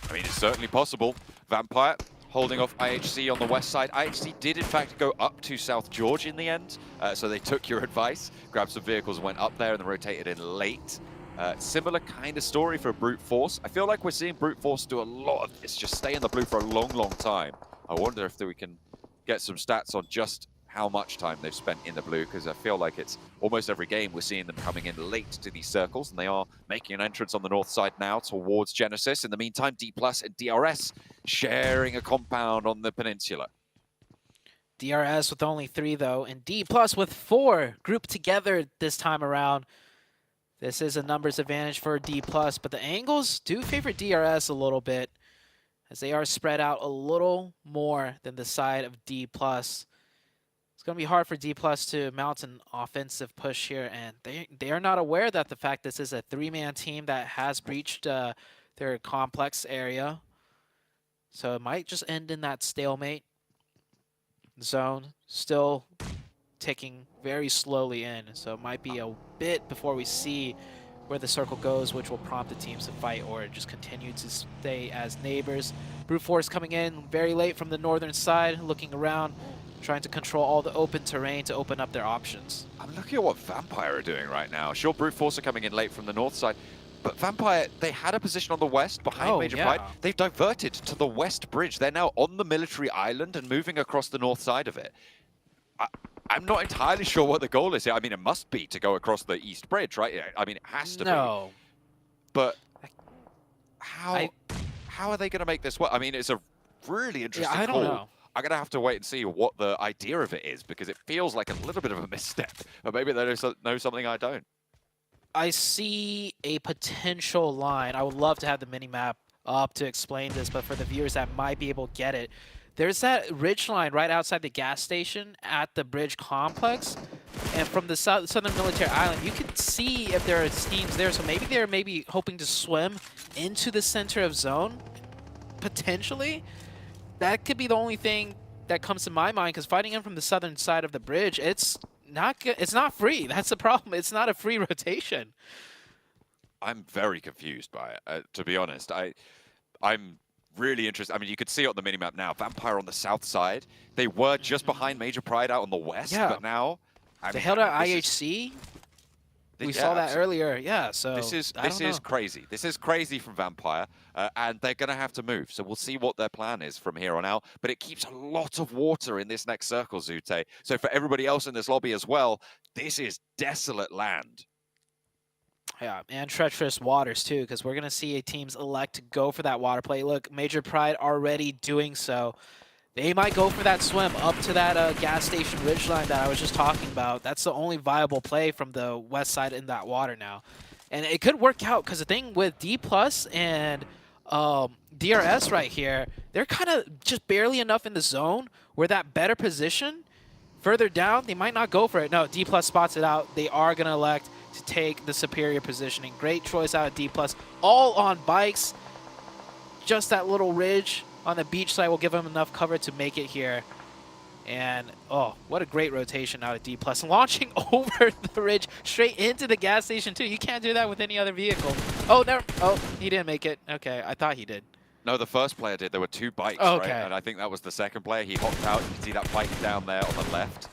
I mean, it's certainly possible. Vampire holding off IHC on the west side. IHC did, in fact, go up to South George in the end, so they took your advice, grabbed some vehicles, went up there, and then rotated in late. Similar kind of story for Brute Force. I feel like we're seeing Brute Force do a lot of this, just stay in the blue for a long, long time. I wonder if we can get some stats on just how much time they've spent in the blue, because I feel like it's almost every game we're seeing them coming in late to these circles, and they are making an entrance on the north side now towards Genesis. In the meantime, D+ and DRS sharing a compound on the peninsula. DRS with only 3 though, and D+ with 4 grouped together this time around. This is a numbers advantage for D+, but the angles do favor DRS a little bit, as they are spread out a little more than the side of D+. It's going to be hard for D+ to mount an offensive push here, and they are not aware that the fact this is a 3-man team that has breached their complex area. So it might just end in that stalemate. Zone still ticking very slowly in, so it might be a bit before we see where the circle goes, which will prompt the teams to fight or just continue to stay as neighbors. Brute Force coming in very late from the northern side, looking around, trying to control all the open terrain to open up their options. I'm looking at what Vampire are doing right now. Sure, Brute Force are coming in late from the north side, but Vampire, they had a position on the west behind Major Pride. They've diverted to the west bridge. They're now on the military island and moving across the north side of it. I'm not entirely sure what the goal is here. I mean, it must be to go across the east bridge, right? I mean, it has to be. But how are they going to make this work? I mean, it's a really interesting call. I don't know. I'm going to have to wait and see what the idea of it is, because it feels like a little bit of a misstep. Or maybe they know something I don't. I see a potential line. I would love to have the mini-map up to explain this, but for the viewers that might be able to get it, there's that ridge line right outside the gas station at the bridge complex. And from the southern military island, you can see if there are teams there. So maybe they're hoping to swim into the center of zone, potentially. That could be the only thing that comes to my mind, because fighting in from the southern side of the bridge, it's not good. It's not free. That's the problem. It's not a free rotation. I'm very confused by it, to be honest. I'm really interested. I mean, you could see it on the minimap now. Vampire on the south side. They were just behind Major Pride out on the west, but now they held out IHC. We saw that earlier. Yeah, so this is crazy. This is crazy from Vampire, and they're going to have to move. So we'll see what their plan is from here on out. But it keeps a lot of water in this next circle, Zute. So for everybody else in this lobby as well, this is desolate land. Yeah, and treacherous waters too, because we're going to see teams elect to go for that water play. Look, Major Pride already doing so. They might go for that swim up to that gas station ridgeline that I was just talking about. That's the only viable play from the west side in that water now. And it could work out, because the thing with D+ and DRS right here, they're kind of just barely enough in the zone where that better position, further down, they might not go for it. No, D+ spots it out. They are going to elect to take the superior positioning. Great choice out of D+. All on bikes. Just that little ridge on the beach side will give them enough cover to make it here. And, oh, what a great rotation out of D+. Launching over the ridge straight into the gas station, too. You can't do that with any other vehicle. Oh, never. Oh, he didn't make it. Okay, I thought he did. No, the first player did. There were two bikes, right? And I think that was the second player. He hopped out. You can see that bike down there on the left.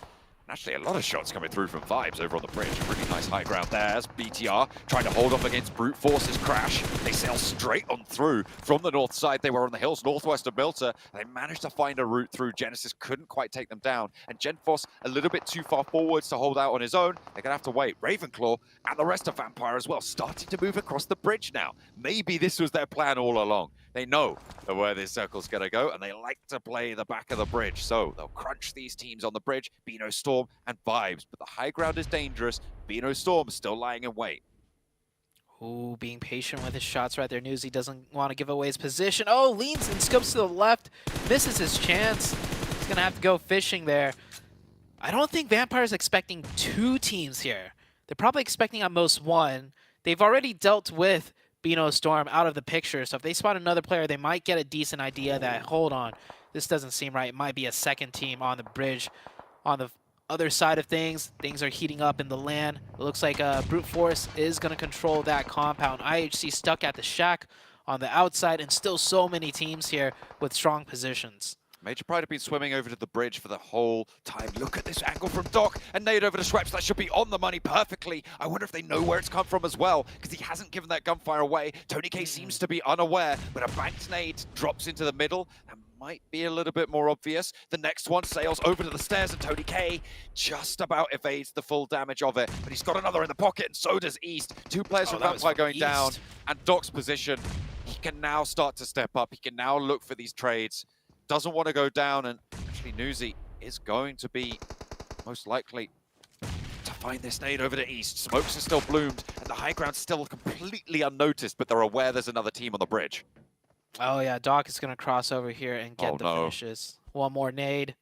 Actually, a lot of shots coming through from Vibes over on the bridge. Really nice high ground there as BTR trying to hold off against Brute Force's crash. They sail straight on through from the north side. They were on the hills northwest of Milta. They managed to find a route through. Genesis couldn't quite take them down. And Genfoss a little bit too far forwards to hold out on his own. They're going to have to wait. Ravenclaw and the rest of Vampire as well starting to move across the bridge now. Maybe this was their plan all along. They know where this circle's going to go, and they like to play the back of the bridge. So they'll crunch these teams on the bridge, Beano Storm and Vibes. But the high ground is dangerous. Beano Storm still lying in wait. Ooh, being patient with his shots right there. Newsy doesn't want to give away his position. Oh, leans and scopes to the left. Misses his chance. He's going to have to go fishing there. I don't think Vampire's expecting two teams here. They're probably expecting at most one. They've already dealt with Beano Storm out of the picture, so if they spot another player, they might get a decent idea that, hold on, this doesn't seem right. It might be a second team on the bridge. On the other side of things are heating up in the land. It looks like Brute Force is going to control that compound. IHC stuck at the shack on the outside, and still so many teams here with strong positions. Major Pride have been swimming over to the bridge for the whole time. Look at this angle from Doc, and nade over to Schweppes. That should be on the money perfectly. I wonder if they know where it's come from as well, because he hasn't given that gunfire away. Tony K seems to be unaware, but a banked nade drops into the middle. That might be a little bit more obvious. The next one sails over to the stairs, and Tony K just about evades the full damage of it. But he's got another in the pocket, and so does East. Two players from Vampire going down, and Doc's position. He can now start to step up. He can now look for these trades. Doesn't want to go down, and actually Newsy is going to be most likely to find this nade over to east. Smokes are still bloomed, and the high ground's still completely unnoticed, but they're aware there's another team on the bridge. Oh yeah, Doc is going to cross over here and get the finishes. One more nade.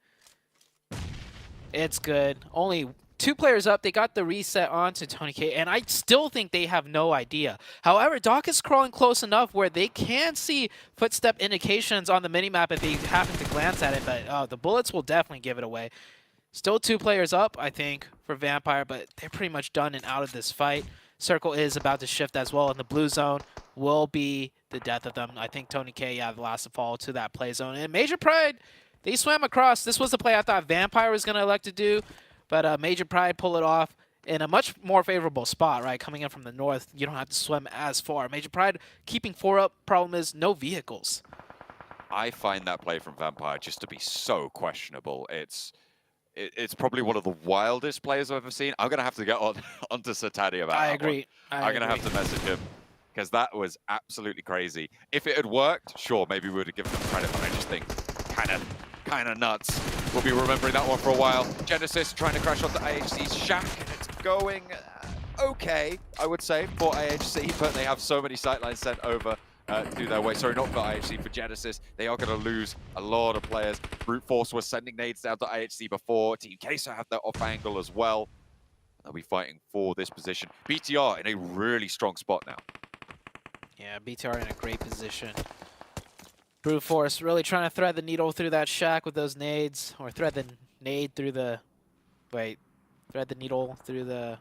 It's good. Only 2 players up. They got the reset onto Tony K, and I still think they have no idea. However, Doc is crawling close enough where they can see footstep indications on the minimap if they happen to glance at it, but the bullets will definitely give it away. Still 2 players up, I think, for Vampire, but they're pretty much done and out of this fight. Circle is about to shift as well, and the blue zone will be the death of them. I think Tony K, the last to fall to that play zone. And Major Pride, they swam across. This was the play I thought Vampire was going to elect to do, but Major Pride pull it off in a much more favorable spot, right? Coming in from the north, you don't have to swim as far. Major Pride keeping 4 up. Problem is no vehicles. I find that play from Vampire just to be so questionable. It's probably one of the wildest players I've ever seen. I'm going to have to get onto Satani about that. I agree. I'm going to have to message him because that was absolutely crazy. If it had worked, sure, maybe we would have given them credit, but I just think kind of nuts. We'll be remembering that one for a while. Genesis trying to crash onto IHC's shack, and it's going okay, I would say, for IHC, but they have so many sightlines sent over to their way. Sorry, not for IHC, for Genesis. They are going to lose a lot of players. Brute Force was sending nades down to IHC before. Team Queso have their off angle as well. They'll be fighting for this position. BTR in a really strong spot now. Yeah, BTR in a great position. Brute Force really trying to thread the needle through that shack with those nades, or thread the nade through the... Wait, thread the needle through the...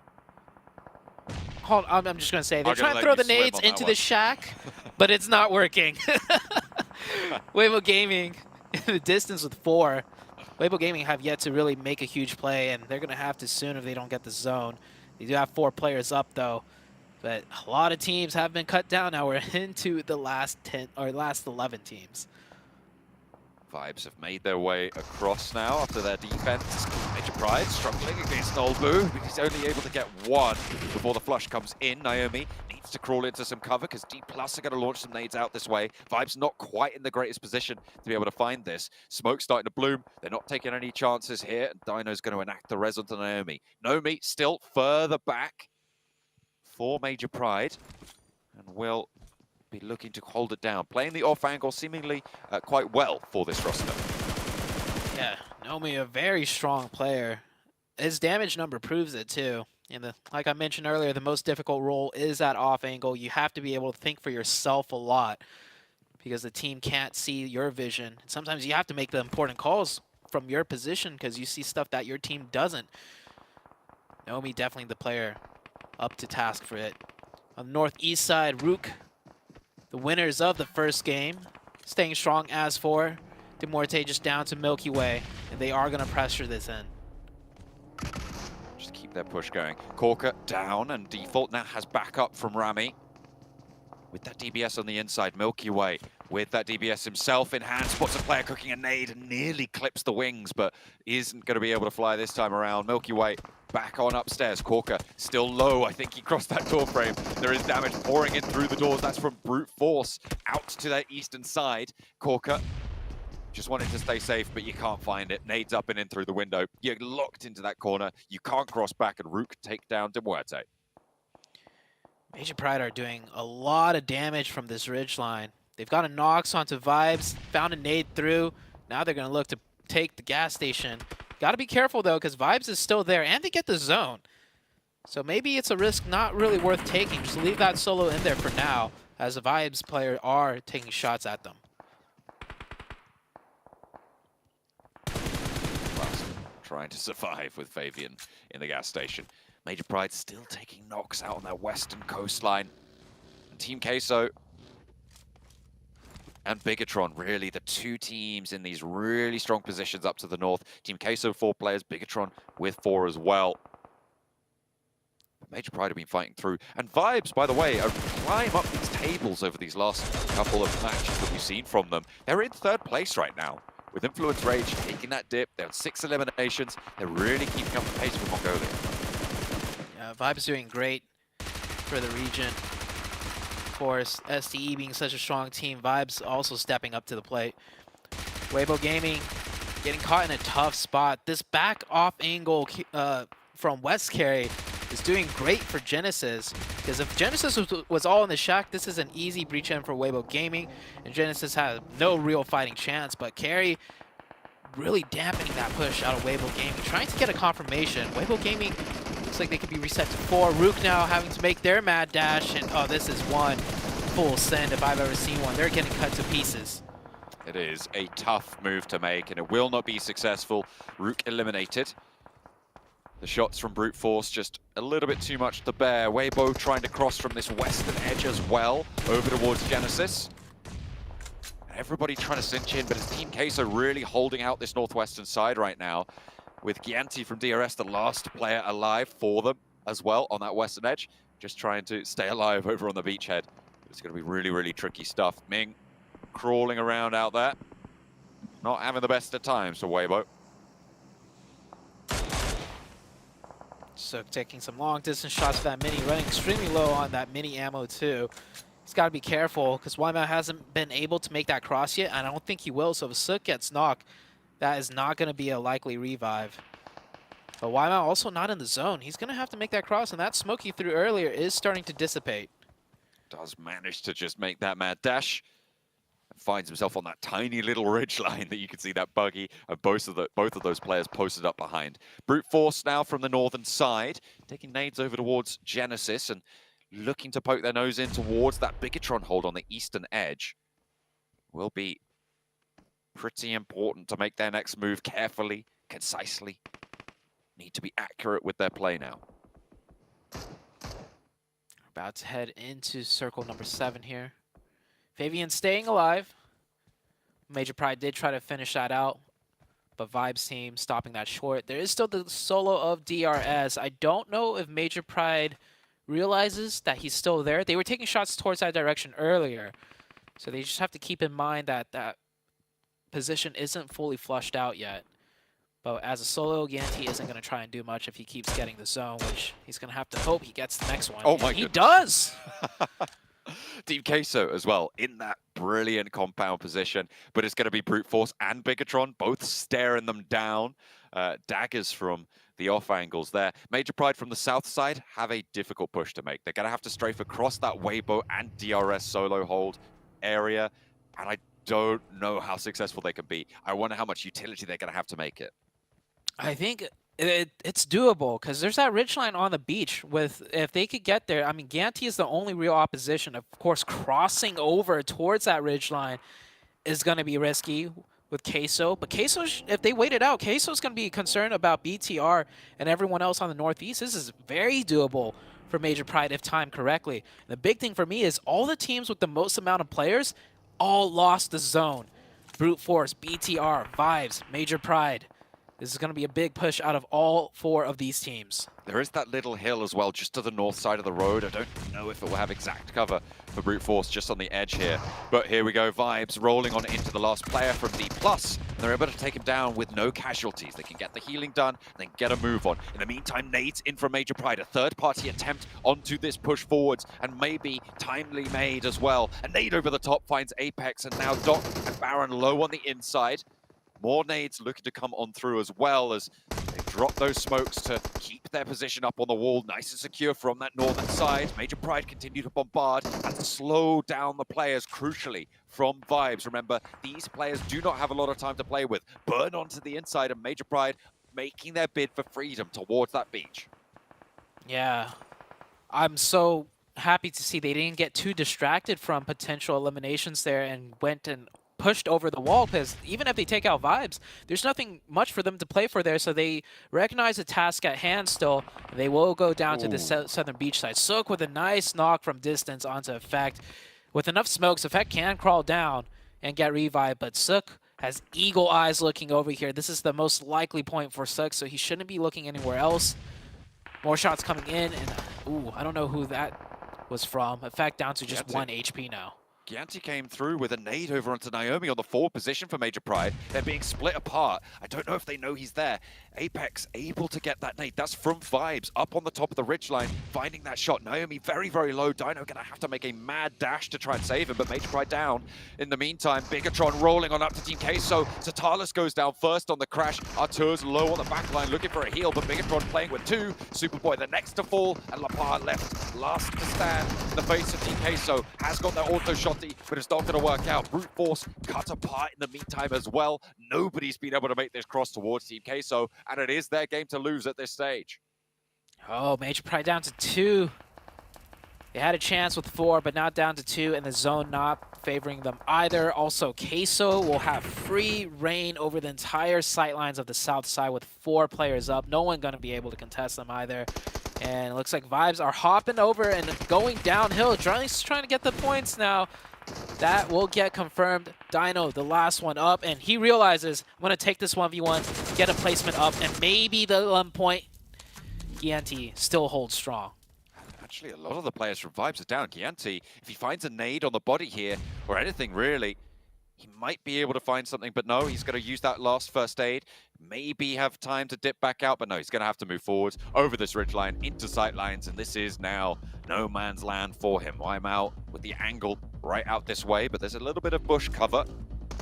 Hold on, I'm just going to say, they're trying to throw the nades into the shack, but it's not working. Weibo Gaming in the distance with 4. Weibo Gaming have yet to really make a huge play, and they're going to have to soon if they don't get the zone. They do have 4 players up, though. But a lot of teams have been cut down. Now we're into the last 10 or last 11 teams. Vibes have made their way across now after their defense. Major Pride struggling against Nolbu, but he's only able to get 1 before the flush comes in. Naomi needs to crawl into some cover because D+ are going to launch some nades out this way. Vibes not quite in the greatest position to be able to find this. Smoke starting to bloom. They're not taking any chances here, and Dino's going to enact the res onto Naomi. Naomi still further back for Major Pride, and will be looking to hold it down. Playing the off angle seemingly quite well for this roster. Yeah, Naomi, a very strong player. His damage number proves it too. And like I mentioned earlier, the most difficult role is that off angle. You have to be able to think for yourself a lot because the team can't see your vision. And sometimes you have to make the important calls from your position because you see stuff that your team doesn't. Naomi definitely the player up to task for it. On the northeast side, Rook, the winners of the first game, staying strong as for. Demorte just down to Milky Way, and they are going to pressure this in. Just keep their push going. Corker down, and Default now has backup from Rami. With that DBS on the inside, Milky Way with that DBS himself in hand, spots a player cooking a nade and nearly clips the wings, but isn't going to be able to fly this time around. Milky Way back on upstairs. Corker still low. I think he crossed that door frame. There is damage pouring in through the doors. That's from Brute Force out to their eastern side. Corker just wanted to stay safe, but you can't find it. Nades up and in through the window. You're locked into that corner. You can't cross back, and Rook take down Demuerte. Major Pride are doing a lot of damage from this ridge line. They've got a Nox onto Vibes, found a nade through. Now they're going to look to take the gas station. Got to be careful, though, because Vibes is still there, and they get the zone. So maybe it's a risk not really worth taking. Just leave that solo in there for now, as the Vibes player are taking shots at them. Trying to survive with Fabian in the gas station. Major Pride still taking knocks out on their western coastline. And Team Queso and Bigatron, really the 2 teams in these really strong positions up to the north. Team Queso 4 players, Bigatron with 4 as well. Major Pride have been fighting through. And Vibes, by the way, are climb up these tables over these last couple of matches that we've seen from them. They're in 3rd place right now. With Influence Rage taking that dip, they have 6 eliminations. They're really keeping up the pace with Mongolia. Yeah, Vibes doing great for the region. Of course, STE being such a strong team, Vibes also stepping up to the plate. Weibo Gaming getting caught in a tough spot. This back off angle from West Carry is doing great for Genesis, because if Genesis was all in the shack, this is an easy breach in for Weibo Gaming, and Genesis had no real fighting chance, but Carry really dampening that push out of Weibo Gaming, trying to get a confirmation. Weibo Gaming looks like they could be reset to 4. Rook now having to make their mad dash, and oh, this is one full send if I've ever seen one. They're getting cut to pieces. It is a tough move to make, and it will not be successful. Rook eliminated. The shots from Brute Force just a little bit too much to bear. Weibo trying to cross from this western edge as well, over towards Genesis. Everybody trying to cinch in, but it's Team Queso really holding out this northwestern side right now, with Gianti from DRS, the last player alive for them as well on that western edge, just trying to stay alive over on the beachhead. It's going to be really, really tricky stuff. Ming crawling around out there, not having the best of times for Weibo. So taking some long distance shots for that mini, running extremely low on that mini ammo too. He's got to be careful because Wyman hasn't been able to make that cross yet, and I don't think he will. So if Sook gets knocked, that is not going to be a likely revive. But Wyman also not in the zone. He's going to have to make that cross, and that smoke he threw earlier is starting to dissipate. Does manage to just make that mad dash. And finds himself on that tiny little ridge line that you can see that buggy and both of those players posted up behind. Brute Force now from the northern side, taking nades over towards Genesis and looking to poke their nose in towards that Bigatron hold on the eastern edge. Will be pretty important to make their next move carefully, concisely. Need to be accurate with their play now. About to head into circle number 7 here. Fabian staying alive. Major Pride did try to finish that out, but Vibes team stopping that short. There is still the solo of DRS. I don't know if Major Pride realizes that he's still there. They were taking shots towards that direction earlier, so they just have to keep in mind that that position isn't fully flushed out yet. But as a solo, Yanti isn't going to try and do much if he keeps getting the zone, which he's going to have to hope he gets the next one. Oh my goodness. He does! Team Queso as well in that brilliant compound position, but it's going to be Brute Force and Bigatron both staring them down. Daggers from the off angles there. Major Pride from the south side have a difficult push to make. They're going to have to strafe across that Weibo and DRS solo hold area, and I don't know how successful they can be. I wonder how much utility they're going to have to make it. I think it's doable because there's that ridgeline on the beach. If they could get there, I mean, Ganti is the only real opposition. Of course, crossing over towards that ridgeline is going to be risky with Queso. But Queso, if they wait it out, Queso's going to be concerned about BTR and everyone else on the northeast. This is very doable for Major Pride if timed correctly. And the big thing for me is all the teams with the most amount of players all lost the zone. Brute Force, BTR, Vibes, Major Pride. This is going to be a big push out of all 4 of these teams. There is that little hill as well, just to the north side of the road. I don't know if it will have exact cover for Brute Force just on the edge here. But here we go, Vibes rolling on into the last player from D+. They're able to take him down with no casualties. They can get the healing done and then get a move on. In the meantime, nades in from Major Pride. A third-party attempt onto this push forwards, and maybe timely made as well. A nade over the top finds Apex, and now Doc and Baron low on the inside. More nades looking to come on through as well as they drop those smokes to keep their position up on the wall nice and secure from that northern side. Major Pride continue to bombard and slow down the players crucially from Vibes. Remember, these players do not have a lot of time to play with. Burn onto the inside and Major Pride making their bid for freedom towards that beach. Yeah, I'm so happy to see they didn't get too distracted from potential eliminations there and went and pushed over the wall, because even if they take out Vibes, there's nothing much for them to play for there, so they recognize the task at hand still. They will go down to the southern beach side. Sook with a nice knock from distance onto Effect. With enough smokes, Effect can crawl down and get revived, but Sook has eagle eyes looking over here. This is the most likely point for Sook, so he shouldn't be looking anywhere else. More shots coming in, and ooh, I don't know who that was from. Effect down to just 1 HP now. Gianti came through with a nade over onto Naomi on the forward position for Major Pride. They're being split apart. I don't know if they know he's there. Apex able to get that nade. That's from Vibes up on the top of the ridgeline, finding that shot. Naomi very, very low. Dino gonna have to make a mad dash to try and save him, but Major Pride down. In the meantime, Bigatron rolling on up to Team Queso. Zatalis goes down first on the crash. Artur's low on the backline looking for a heal, but Bigatron playing with two. Superboy the next to fall, and Lapar left last to stand in the face of Team Queso. Has got that auto shotty, but it's not gonna work out. Brute Force cut apart in the meantime as well. Nobody's been able to make this cross towards Team Queso, and it is their game to lose at this stage. Oh, Major Pride down to 2. They had a chance with 4, but now down to 2, and the zone not favoring them either. Also, Queso will have free reign over the entire sightlines of the south side with 4 players up. No one going to be able to contest them either. And it looks like Vibes are hopping over and going downhill. Just trying to get the points now. That will get confirmed. Dino, the last one up, and he realizes, I'm going to take this 1v1, get a placement up, and maybe the 1 point. Gianti still holds strong. Actually, a lot of the players from Vibes are down. Gianti, if he finds a nade on the body here, or anything really, he might be able to find something, but no, he's going to use that last first aid. Maybe have time to dip back out, but no, he's going to have to move forward over this ridgeline into sight lines, and this is now no man's land for him. I'm out with the angle right out this way, but there's a little bit of bush cover.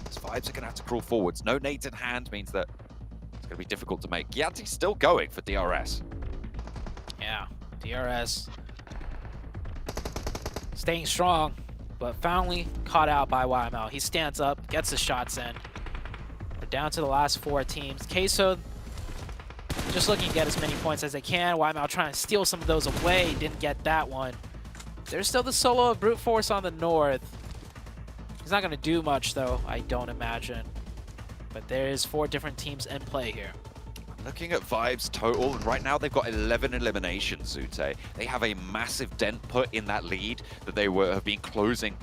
His Vibes are going to have to crawl forwards. No nades in hand means that it's going to be difficult to make. Gianti's still going for DRS. Yeah, DRS staying strong, but finally caught out by YML. He stands up, gets the shots in. We're down to the last 4 teams. Queso just looking to get as many points as they can. YML trying to steal some of those away. Didn't get that one. There's still the solo of Brute Force on the north. He's not going to do much, though, I don't imagine. But there is 4 different teams in play here. Looking at Vibes total, and right now they've got 11 eliminations, Zute. They have a massive dent put in that lead that they have been closing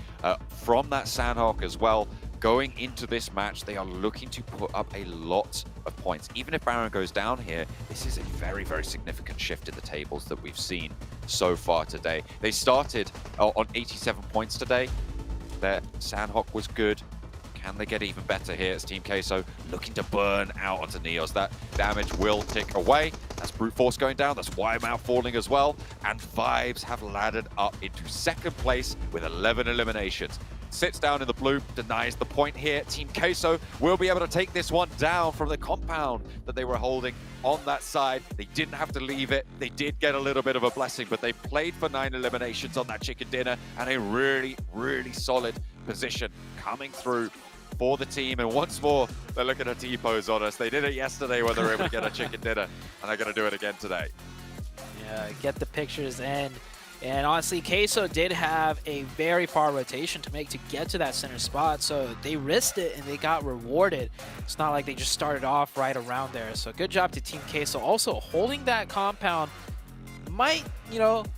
from that Sandhawk as well. Going into this match, they are looking to put up a lot of points. Even if Baron goes down here, this is a very, very significant shift in the tables that we've seen so far today. They started on 87 points today. Their Sandhawk was good. Can they get even better here? It's Team Queso looking to burn out onto Neos. That damage will tick away. That's Brute Force going down. That's YML falling as well. And Vibes have laddered up into 2nd place with 11 eliminations. Sits down in the blue, denies the point here. Team Queso will be able to take this one down from the compound that they were holding on that side. They didn't have to leave it. They did get a little bit of a blessing, but they played for 9 eliminations on that chicken dinner and a really, really solid position coming through for the team. And once more, they're looking at T-pose on us. They did it yesterday when they were able to get a chicken dinner, and they're going to do it again today. Yeah, get the pictures in. And honestly, Queso did have a very far rotation to make to get to that center spot, so they risked it and they got rewarded. It's not like they just started off right around there. So good job to Team Queso. Also, holding that compound might,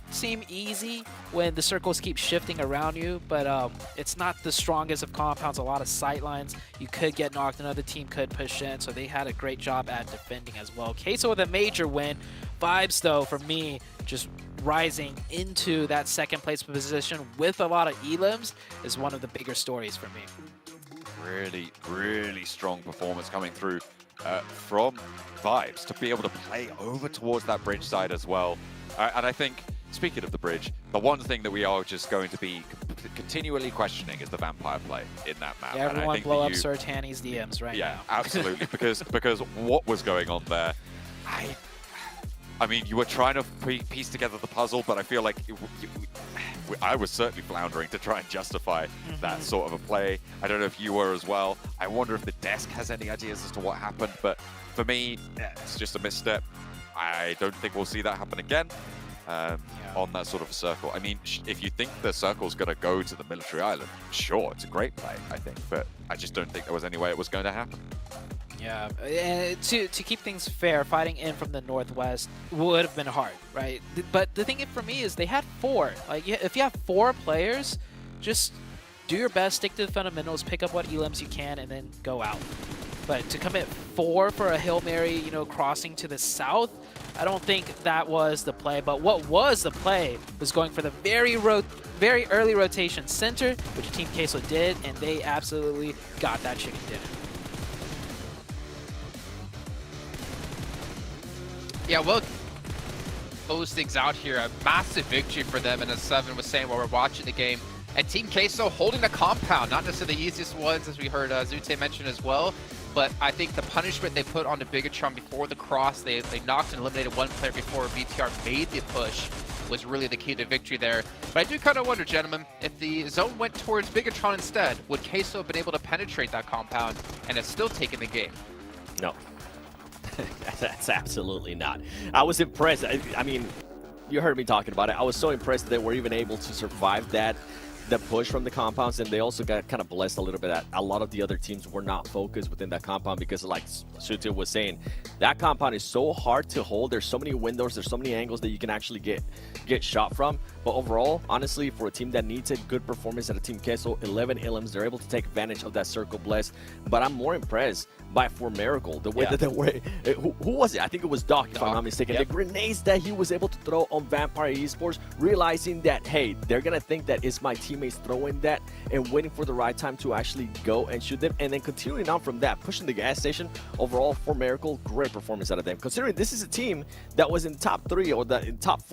seem easy when the circles keep shifting around you, but it's not the strongest of compounds. A lot of sight lines. You could get knocked, another team could push in, so they had a great job at defending as well. Queso with a major win. Vibes, though, for me, just rising into that 2nd place position with a lot of elims is one of the bigger stories for me. Really, really strong performance coming through from Vibes to be able to play over towards that bridge side as well. And I think, speaking of the bridge, the one thing that we are just going to be continually questioning is the vampire play in that map. Yeah, everyone and I think blow up Sir Tanny's DMs right now. Yeah, absolutely, because what was going on there, I mean, you were trying to piece together the puzzle, but I feel like I was certainly floundering to try and justify that sort of a play. I don't know if you were as well. I wonder if the desk has any ideas as to what happened, but for me, it's just a misstep. I don't think we'll see that happen again on that sort of a circle. I mean, if you think the circle's going to go to the military island, sure, it's a great play, I think, but I just don't think there was any way it was going to happen. Yeah, to keep things fair, fighting in from the northwest would have been hard, right? But the thing for me is they had 4. Like, if you have 4 players, just do your best, stick to the fundamentals, pick up what elims you can, and then go out. But to commit 4 for a Hail Mary, crossing to the south, I don't think that was the play. But what was the play was going for the very early rotation center, which Team Queso did, and they absolutely got that chicken dinner. Yeah, well, close things out here. A massive victory for them, and as Seven was saying while we're watching the game. And Team Queso holding the compound, not necessarily the easiest ones, as we heard Zute mention as well. But I think the punishment they put onto Bigatron before the cross, they knocked and eliminated one player before BTR made the push, was really the key to victory there. But I do kind of wonder, gentlemen, if the zone went towards Bigatron instead, would Queso have been able to penetrate that compound and have still taken the game? No. That's absolutely not. I was impressed. I mean, you heard me talking about it. I was so impressed that they were even able to survive the push from the compounds, and they also got kind of blessed a little bit that a lot of the other teams were not focused within that compound because, like Sute was saying, that compound is so hard to hold. There's so many windows, there's so many angles that you can actually get shot from. But overall, honestly, for a team that needs a good performance at a Team Queso, 11 Ilims, they're able to take advantage of that circle bless. But I'm more impressed by For Miracle, the way that they were. Who was it? I think it was Doc, if I'm not mistaken. The grenades that he was able to throw on Vampire Esports, realizing that, hey, they're going to think that it's my teammates throwing that and waiting for the right time to actually go and shoot them. And then continuing on from that, pushing the gas station. Overall, For Miracle, great performance out of them. Considering this is a team that was in top 3 or the top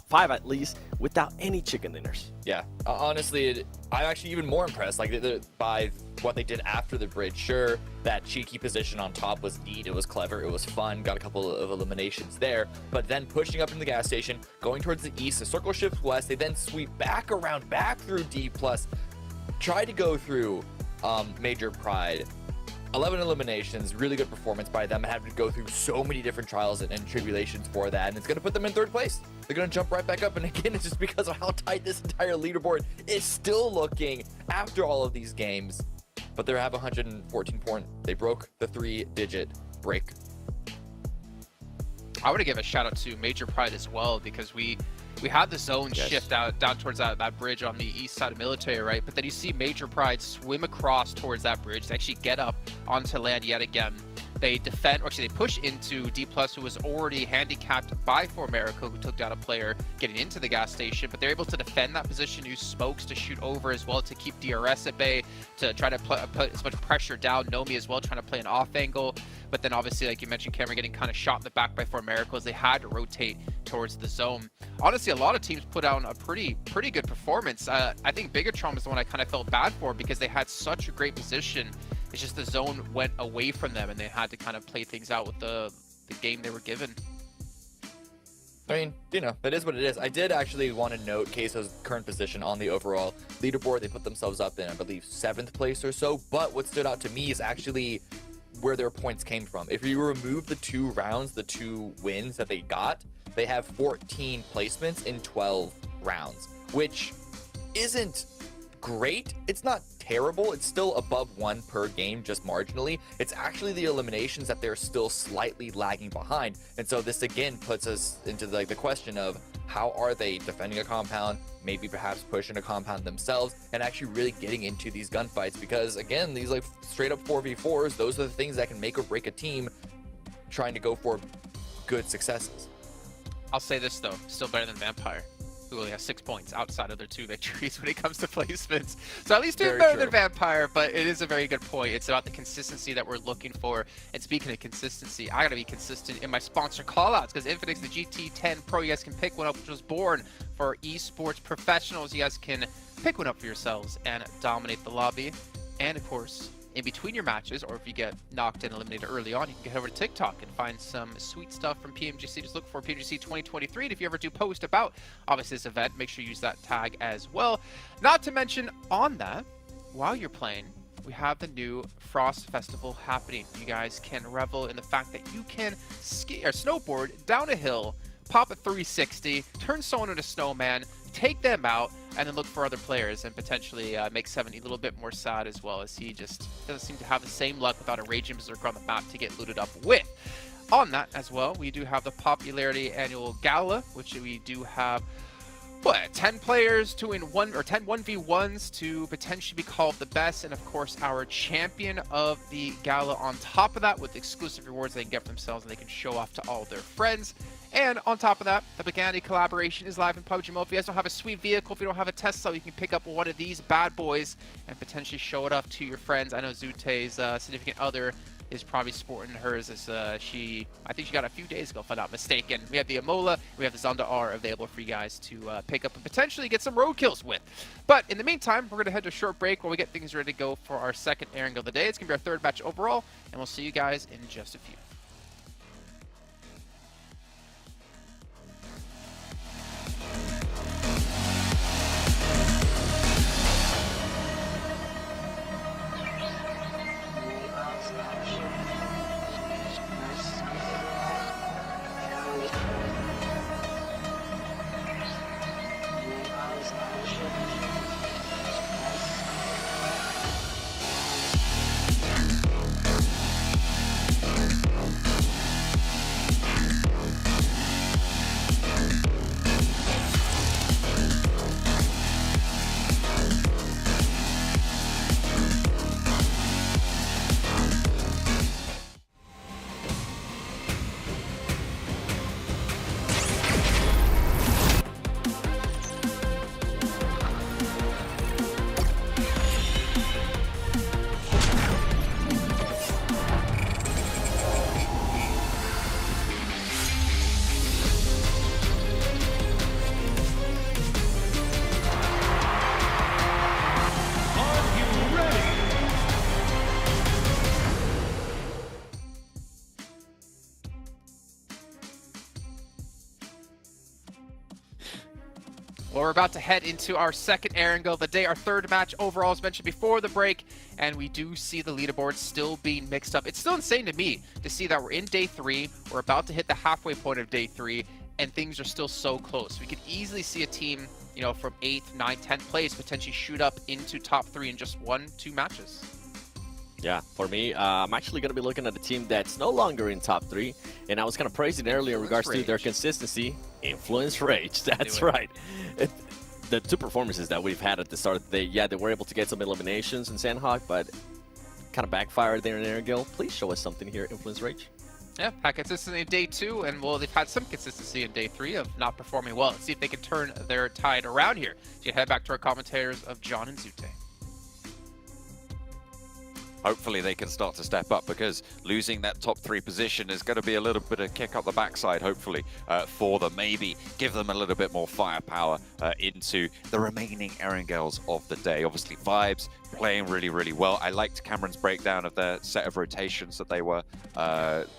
5 at least without any chicken dinners. Yeah, honestly, I'm actually even more impressed by what they did after the bridge. Sure, that cheeky position on top was neat, it was clever, it was fun, got a couple of eliminations there, but then pushing up in the gas station, going towards the east, the circle shifts west, they then sweep back around, back through D+, try to go through Major Pride. 11 eliminations, really good performance by them, having to go through so many different trials and tribulations for that, and it's going to put them in 3rd place. They're going to jump right back up, and again, it's just because of how tight this entire leaderboard is still looking after all of these games. But they have 114 points. They broke the 3-digit break. I want to give a shout out to Major Pride as well, because we had the zone shift out down towards that bridge on the east side of Military, right? But then you see Major Pride swim across towards that bridge to actually get up onto land yet again. They defend, or actually they push into D+, who was already handicapped by For Miracle, who took down a player getting into the gas station, but they're able to defend that position, use smokes to shoot over as well to keep DRS at bay, to try to put as much pressure down Nomi as well, trying to play an off angle. But then obviously, like you mentioned, Cameron, getting kind of shot in the back by For Miracle as they had to rotate towards the zone. Honestly, a lot of teams put out a pretty good performance. I think Bigatron was the one I kind of felt bad for because they had such a great position. It's just the zone went away from them and they had to kind of play things out with the game they were given. I mean, you know, that is what it is. I did actually want to note Queso's current position on the overall leaderboard. They put themselves up in, I believe, 7th place or so. But what stood out to me is actually where their points came from. If you remove the 2 rounds, the 2 wins that they got, they have 14 placements in 12 rounds, which isn't great. It's not terrible. It's still above 1 per game, just marginally. It's actually the eliminations that they're still slightly lagging behind. And so this again puts us into the question of how are they defending a compound, maybe perhaps pushing a compound themselves, and actually really getting into these gunfights, because again, these like straight up 4v4s, those are the things that can make or break a team trying to go for good successes. I'll say this though, still better than Vampire, who only has 6 points outside of their 2 victories when it comes to placements. So at least doing better than Vampire, but it is a very good point. It's about the consistency that we're looking for. And speaking of consistency, I gotta be consistent in my sponsor callouts, because Infinix, the GT10 Pro, you guys can pick one up, which was born for esports professionals. You guys can pick one up for yourselves and dominate the lobby. And of course, in between your matches, or if you get knocked and eliminated early on, you can get over to TikTok and find some sweet stuff from PMGC. Just look for PMGC 2023. And if you ever do post about, obviously, this event, make sure you use that tag as well. Not to mention, on that, while you're playing, we have the new Frost Festival happening. You guys can revel in the fact that you can ski or snowboard down a hill, pop a 360, turn someone into a snowman, take them out, and then look for other players and potentially make 70 a little bit more sad, as well, as he just doesn't seem to have the same luck without a Raging Berserker on the map to get looted up with. On that as well, we do have the Popularity Annual Gala, which we do have 10 players to win 10 1v1s to potentially be called the best, and of course our champion of the gala on top of that, with exclusive rewards they can get for themselves and they can show off to all their friends. And on top of that, the Bagandi collaboration is live in PUBG Mobile. If you guys don't have a sweet vehicle, if you don't have a Tesla, you can pick up one of these bad boys and potentially show it off to your friends. I know Zute's significant other is probably sporting hers as I think she got a few days ago, if I'm not mistaken. We have the Amola, we have the Zonda R available for you guys to pick up and potentially get some road kills with. But in the meantime, we're going to head to a short break while we get things ready to go for our second airing of the day. It's going to be our third match overall, and we'll see you guys in just a few. Well, we're about to head into our second airing of the day, our third match overall, as mentioned before the break, and we do see the leaderboard still being mixed up. It's still insane to me to see that we're in day 3, we're about to hit the halfway point of day 3, and things are still so close. We could easily see a team, you know, from 8th, 9th, 10th place potentially shoot up into top 3 in just 1-2 matches. Yeah, for me, I'm actually going to be looking at a team that's no longer in top 3, and I was kind of praising earlier in regards to their consistency. Influence Rage, that's right. The two performances that we've had at the start of the day, yeah, they were able to get some eliminations in Sandhawk, but kind of backfired there in Airgill. Please show us something here, Influence Rage. Yeah, had consistency in day 2, and well, they've had some consistency in day 3 of not performing well. Let's see if they can turn their tide around here. So you head back to our commentators of John and Zute. Hopefully they can start to step up, because losing that top 3 position is going to be a little bit of kick up the backside, hopefully, for them. Maybe give them a little bit more firepower into the remaining Erangels of the day. Obviously, Vibes playing really, really well. I liked Cameron's breakdown of their set of rotations that they were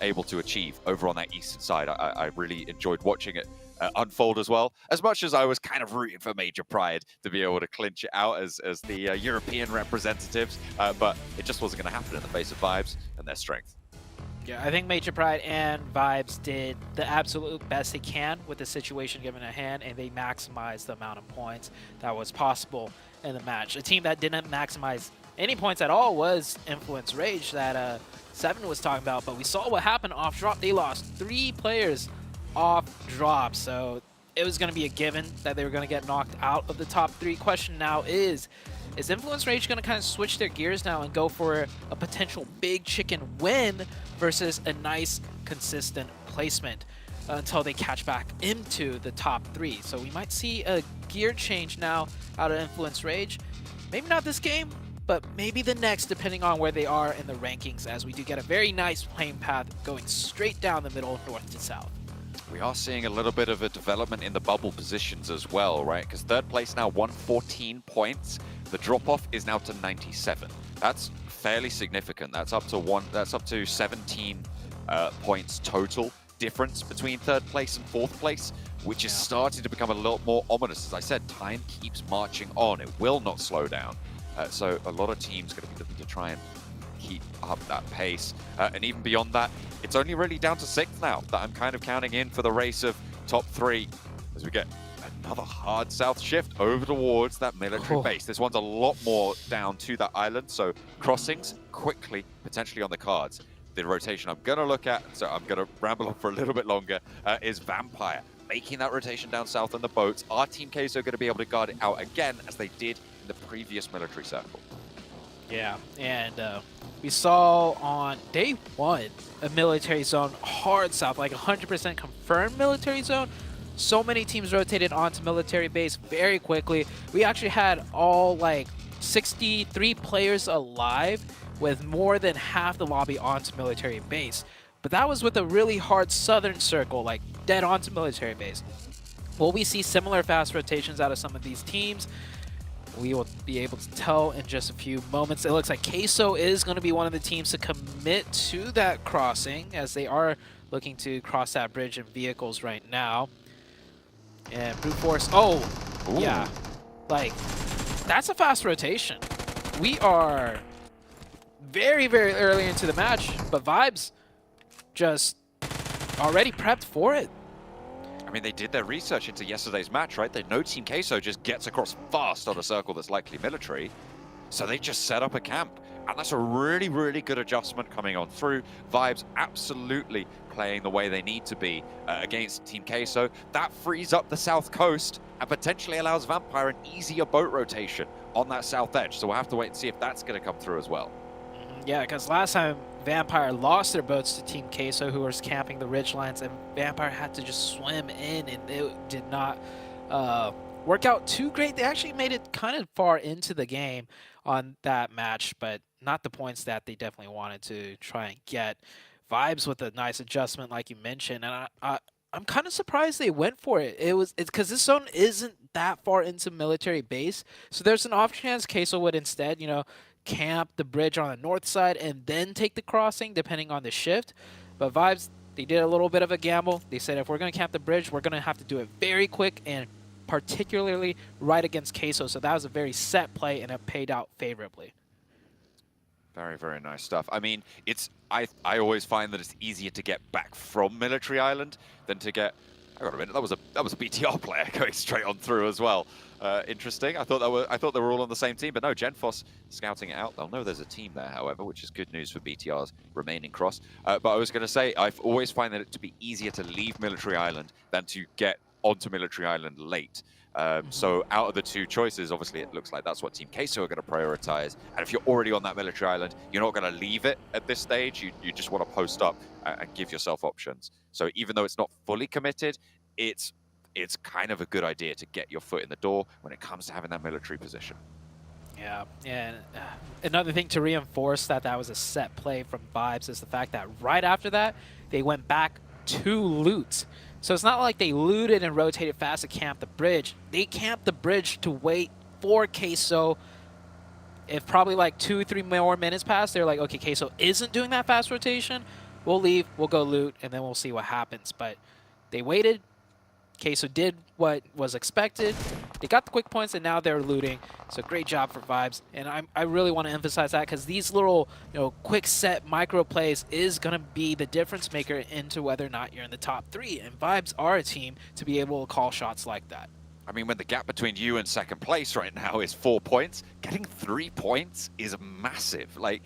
able to achieve over on that eastern side. I really enjoyed watching it unfold as well, as much as I was kind of rooting for Major Pride to be able to clinch it out as the European representatives, but it just wasn't going to happen in the face of Vibes and their strength. Yeah, I think Major Pride and Vibes did the absolute best they can with the situation given at hand, and they maximized the amount of points that was possible in the match. A team that didn't maximize any points at all was Influence Rage that Seven was talking about, but we saw what happened off drop. They lost 3 players off drop, so it was going to be a given that they were going to get knocked out of the top 3. Question now is Influence Rage going to kind of switch their gears now and go for a potential big chicken win versus a nice consistent placement until they catch back into the top 3? So we might see a gear change now out of Influence Rage. Maybe not this game, but maybe the next, depending on where they are in the rankings, as we do get a very nice playing path going straight down the middle, north to south. We are seeing a little bit of a development in the bubble positions as well, right? Because third place now 114 points. The drop-off is now to 97. That's fairly significant. That's up to 17 points total difference between third place and fourth place, which is starting to become a lot more ominous. As I said, time keeps marching on. It will not slow down. So a lot of teams going to be looking to try and keep up that pace. And even beyond that, it's only really down to 6th now that I'm kind of counting in for the race of top 3 as we get another hard south shift over towards that military base. This one's a lot more down to that island, so crossings quickly potentially on the cards. The rotation I'm going to look at, so I'm going to ramble on for a little bit longer, is Vampire. Making that rotation down south on the boats. Our Team Queso going to be able to guard it out again as they did in the previous military circle. Yeah, and we saw on day 1 a military zone hard south, like 100% confirmed military zone. So many teams rotated onto military base very quickly. We actually had all like 63 players alive with more than half the lobby onto military base. But that was with a really hard southern circle, like dead onto military base. Will we see similar fast rotations out of some of these teams? We will be able to tell in just a few moments. It looks like Queso is going to be one of the teams to commit to that crossing, as they are looking to cross that bridge in vehicles right now. And Brute Force, oh, ooh. Yeah, like, that's a fast rotation. We are very, very early into the match, but Vibes just already prepped for it. I mean, they did their research into yesterday's match, right? They know Team Queso just gets across fast on a circle that's likely military, so they just set up a camp. And that's a really, really good adjustment coming on through. Vibes absolutely playing the way they need to be against Team Queso. That frees up the south coast and potentially allows Vampire an easier boat rotation on that south edge. So we'll have to wait and see if that's going to come through as well. Yeah, because last time Vampire lost their boats to Team Queso, who was camping the ridgelines, and Vampire had to just swim in, and it did not work out too great. They actually made it kind of far into the game on that match, but not the points that they definitely wanted to try and get. Vibes with a nice adjustment, like you mentioned, and I'm kind of surprised they went for it. It's because this zone isn't that far into military base, so there's an off chance Queso would instead, camp the bridge on the north side and then take the crossing, depending on the shift. But Vibes, they did a little bit of a gamble. They said, if we're going to camp the bridge, we're going to have to do it very quick and particularly right against Queso. So that was a very set play, and it paid out favorably. Very, very nice stuff. I mean, I always find that it's easier to get back from Military Island than to get... Hang on a minute, that was a BTR player going straight on through as well. Interesting. I thought they were all on the same team, but no, Genfos scouting it out. They'll know there's a team there, however, which is good news for BTR's remaining cross. But I was going to say, I've always find that it to be easier to leave Military Island than to get onto Military Island late. So out of the two choices, obviously it looks like that's what Team Queso are going to prioritize. And if you're already on that Military Island, you're not going to leave it at this stage. You just want to post up and give yourself options. So even though it's not fully committed, it's kind of a good idea to get your foot in the door when it comes to having that military position. Yeah, and another thing to reinforce that was a set play from Vibes is the fact that right after that, they went back to loot. So it's not like they looted and rotated fast to camp the bridge. They camped the bridge to wait for Queso. If probably like 2-3 more minutes passed, they're like, okay, Queso isn't doing that fast rotation. We'll leave, we'll go loot, and then we'll see what happens. But they waited. Queso did what was expected. They got the quick points, and now they're looting. So great job for Vibes. And I really want to emphasize that, because these little quick set micro plays is going to be the difference maker into whether or not you're in the top 3. And Vibes are a team to be able to call shots like that. I mean, when the gap between you and second place right now is 4 points, getting 3 points is massive. Like,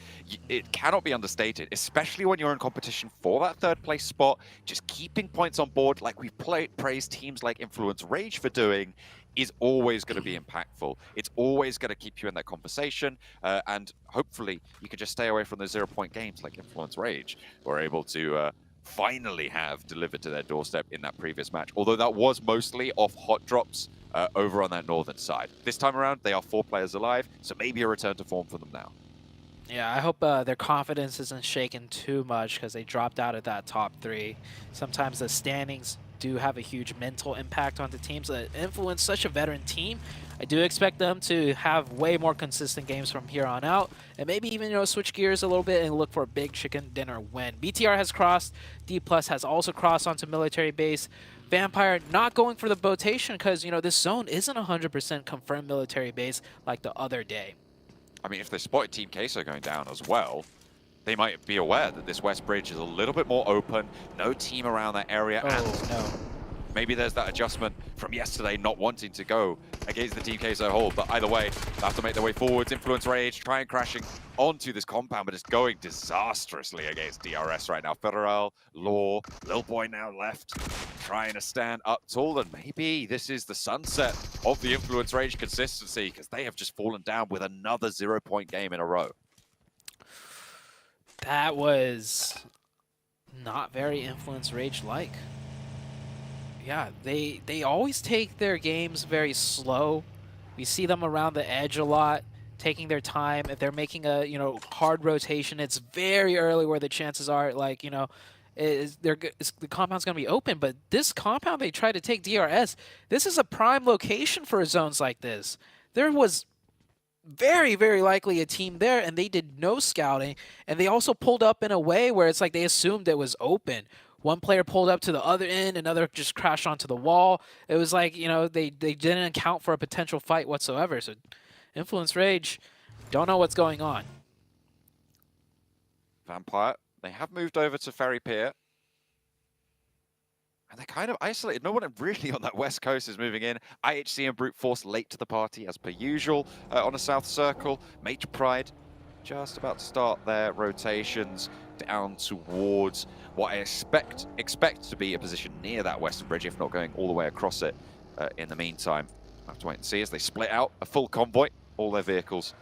it cannot be understated, especially when you're in competition for that third place spot. Just keeping points on board, like we've praised teams like Influence Rage for doing, is always going to be impactful. It's always going to keep you in that conversation, and hopefully you can just stay away from the 0-point games like Influence Rage. We're able to finally have delivered to their doorstep in that previous match, although that was mostly off hot drops over on that northern side. This time around, they are 4 players alive, so maybe a return to form for them now. Yeah, I hope their confidence isn't shaken too much, because they dropped out of that top 3. Sometimes the standings do have a huge mental impact on the teams that influence such a veteran team. I do expect them to have way more consistent games from here on out, and maybe even switch gears a little bit and look for a big chicken dinner win. BTR has crossed, D+ has also crossed onto military base. Vampire not going for the botation, because this zone isn't 100% confirmed military base like the other day. I mean, if they spotted Team Queso going down as well, they might be aware that this west bridge is a little bit more open, no team around that area, and no. Maybe there's that adjustment from yesterday not wanting to go against the Team Queso hold, but either way, they have to make their way forwards. Influence Rage trying crashing onto this compound, but it's going disastrously against DRS right now. Federal, Law, Lil Boy now left, trying to stand up tall, and maybe this is the sunset of the Influence Rage consistency, because they have just fallen down with another 0-point game in a row. That was not very Influence Rage-like. Yeah, they always take their games very slow. We see them around the edge a lot, taking their time. If they're making a hard rotation, it's very early where the chances are like the compound's going to be open. But this compound they tried to take DRS, this is a prime location for zones like this. There was very, very likely a team there, and they did no scouting, and they also pulled up in a way where it's like they assumed it was open. One player pulled up to the other end, another just crashed onto the wall. It was like, they didn't account for a potential fight whatsoever. So Influence Rage, don't know what's going on. Vampire, they have moved over to Ferry Pier. And they're kind of isolated. No one really on that west coast is moving in. IHC and Brute Force late to the party as per usual on a south circle. Major Pride just about to start their rotations down towards what I expect to be a position near that western bridge, if not going all the way across it in the meantime. I'll have to wait and see as they split out a full convoy. All their vehicles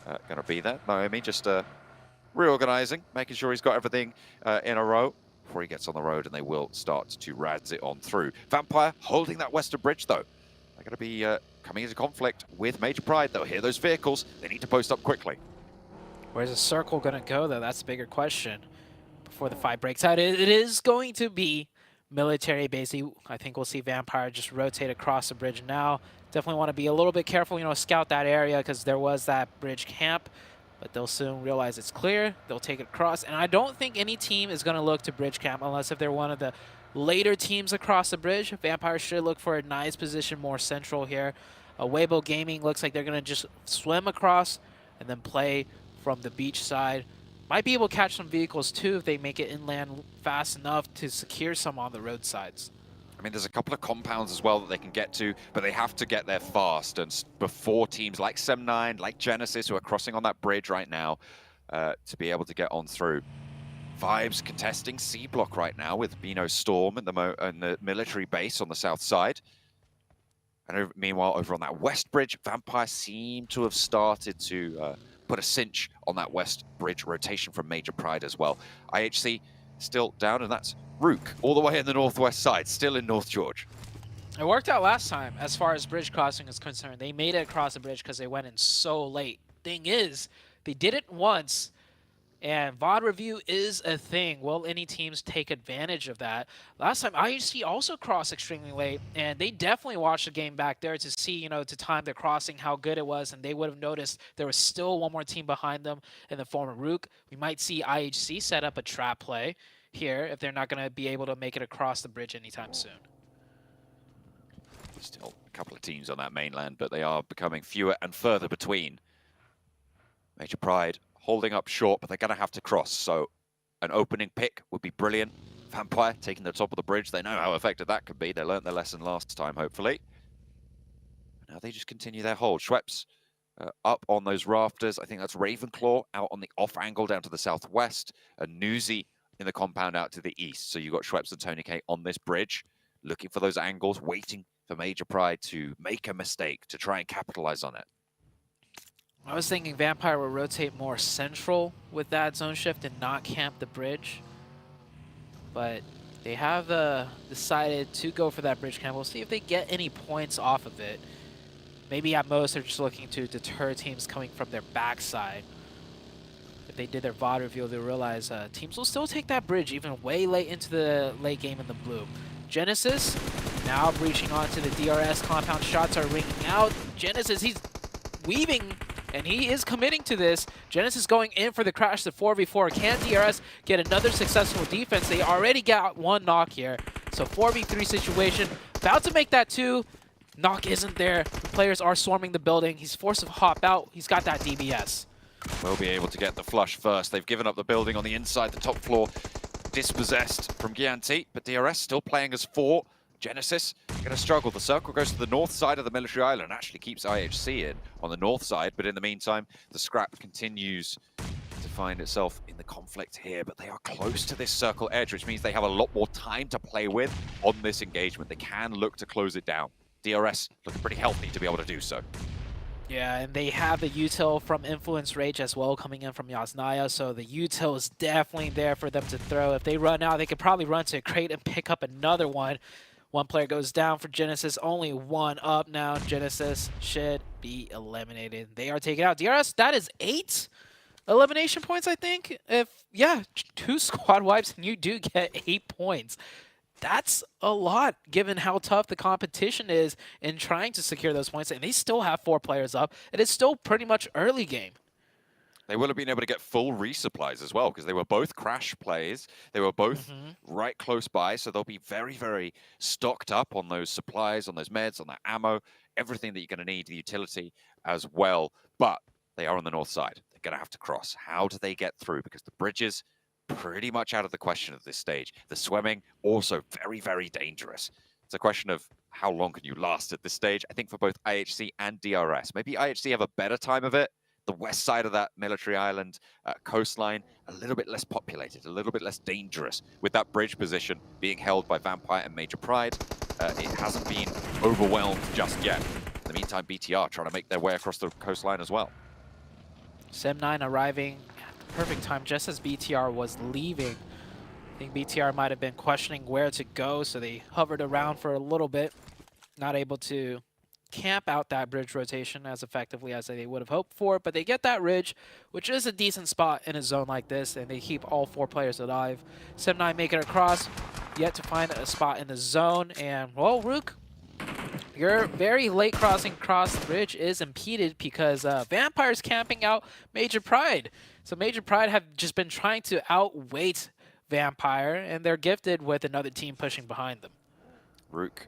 going to be there. Naomi just reorganizing, making sure he's got everything in a row before he gets on the road, and they will start to razz it on through. Vampire holding that western bridge, though. They're going to be coming into conflict with Major Pride. They'll hear those vehicles. They need to post up quickly. Where's the circle going to go, though? That's the bigger question. Before the fight breaks out, it is going to be military base. I think we'll see Vampire just rotate across the bridge now. Definitely want to be a little bit careful, scout that area, because there was that bridge camp. But they'll soon realize it's clear. They'll take it across. And I don't think any team is going to look to bridge camp unless if they're one of the later teams across the bridge. Vampire should look for a nice position more central here. Weibo Gaming looks like they're going to just swim across and then play from the beach side. Might be able to catch some vehicles too if they make it inland fast enough to secure some on the roadsides. I mean, there's a couple of compounds as well that they can get to, but they have to get there fast. And before teams like Sem9, like Genesis, who are crossing on that bridge right now, to be able to get on through. Vibes contesting C block right now with Bino Storm and the military base on the south side. And meanwhile, over on that west bridge, Vampire seem to have started to put a cinch on that west bridge rotation from Major Pride as well. IHC still down, and that's Rook all the way in the northwest side, still in North George. It worked out last time as far as bridge crossing is concerned. They made it across the bridge because they went in so late. Thing is, they did it once, and VOD review is a thing. Will any teams take advantage of that? Last time, IHC also crossed extremely late, and they definitely watched the game back there to see, to time their crossing, how good it was, and they would have noticed there was still one more team behind them in the form of Rook. We might see IHC set up a trap play here if they're not going to be able to make it across the bridge anytime soon. Still a couple of teams on that mainland, but they are becoming fewer and further between. Major Pride holding up short, but they're going to have to cross, so an opening pick would be brilliant. Vampire taking the top of the bridge. They know how effective that could be. They learned their lesson last time, hopefully. Now they just continue their hold. Schweppes up on those rafters. I think that's Ravenclaw out on the off angle down to the southwest, and Newsy in the compound out to the east. So you've got Schweppes and Tony K on this bridge, looking for those angles, waiting for Major Pride to make a mistake, to try and capitalize on it. I was thinking Vampire will rotate more central with that zone shift and not camp the bridge. But they have decided to go for that bridge camp. We'll see if they get any points off of it. Maybe at most they're just looking to deter teams coming from their backside. If they did their VOD reveal, they'll realize teams will still take that bridge even way late into the late game in the blue. Genesis now breaching onto the DRS compound. Shots are ringing out. Genesis, he's weaving, and he is committing to this. Genesis going in for the crash, the 4v4. Can DRS get another successful defense? They already got one knock here. So 4v3 situation. About to make that 2. Knock isn't there. The players are swarming the building. He's forced to hop out. He's got that DBS. Will be able to get the flush first. They've given up the building on the inside, the top floor dispossessed from Gianti, but DRS still playing as 4. Genesis going to struggle. The circle goes to the north side of the military island and actually keeps IHC in on the north side, but in the meantime, the scrap continues to find itself in the conflict here, but they are close to this circle edge, which means they have a lot more time to play with on this engagement. They can look to close it down. DRS looking pretty healthy to be able to do so. Yeah, and they have the util from Influence Rage as well coming in from Yasnaya, so the util is definitely there for them to throw. If they run out, they could probably run to a crate and pick up another one. One player goes down for Genesis. Only one up now. Genesis should be eliminated. They are taken out. DRS, that is 8 elimination points, I think. Yeah, 2 squad wipes and you do get 8 points. That's a lot given how tough the competition is in trying to secure those points. And they still have 4 players up. It is still pretty much early game. They will have been able to get full resupplies as well because they were both crash plays. They were both right close by, so they'll be very, very stocked up on those supplies, on those meds, on that ammo, everything that you're going to need, the utility as well. But they are on the north side. They're going to have to cross. How do they get through? Because the bridges pretty much out of the question at this stage. The swimming also very, very dangerous. It's a question of how long can you last at this stage. I think for both IHC and DRS. Maybe IHC have a better time of it. The west side of that military island coastline, a little bit less populated, a little bit less dangerous. With that bridge position being held by Vampire and Major Pride, it hasn't been overwhelmed just yet. In the meantime, BTR trying to make their way across the coastline as well. Sem9 arriving at the perfect time just as BTR was leaving. I think BTR might have been questioning where to go, so they hovered around for a little bit, not able to camp out that bridge rotation as effectively as they would have hoped for, but they get that ridge, which is a decent spot in a zone like this, and they keep all 4 players alive. Sem9 making it across, yet to find a spot in the zone, and well, Rook, your very late crossing across the bridge is impeded because Vampire's camping out Major Pride. So Major Pride have just been trying to outweight Vampire, and they're gifted with another team pushing behind them. Rook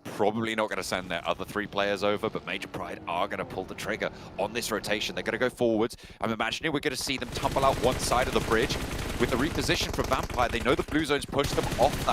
probably not going to send their other 3 players over, but Major Pride are going to pull the trigger on this rotation. They're going to go forwards. I'm imagining we're going to see them tumble out one side of the bridge. With the reposition from Vampire, they know the blue zone's pushed them off that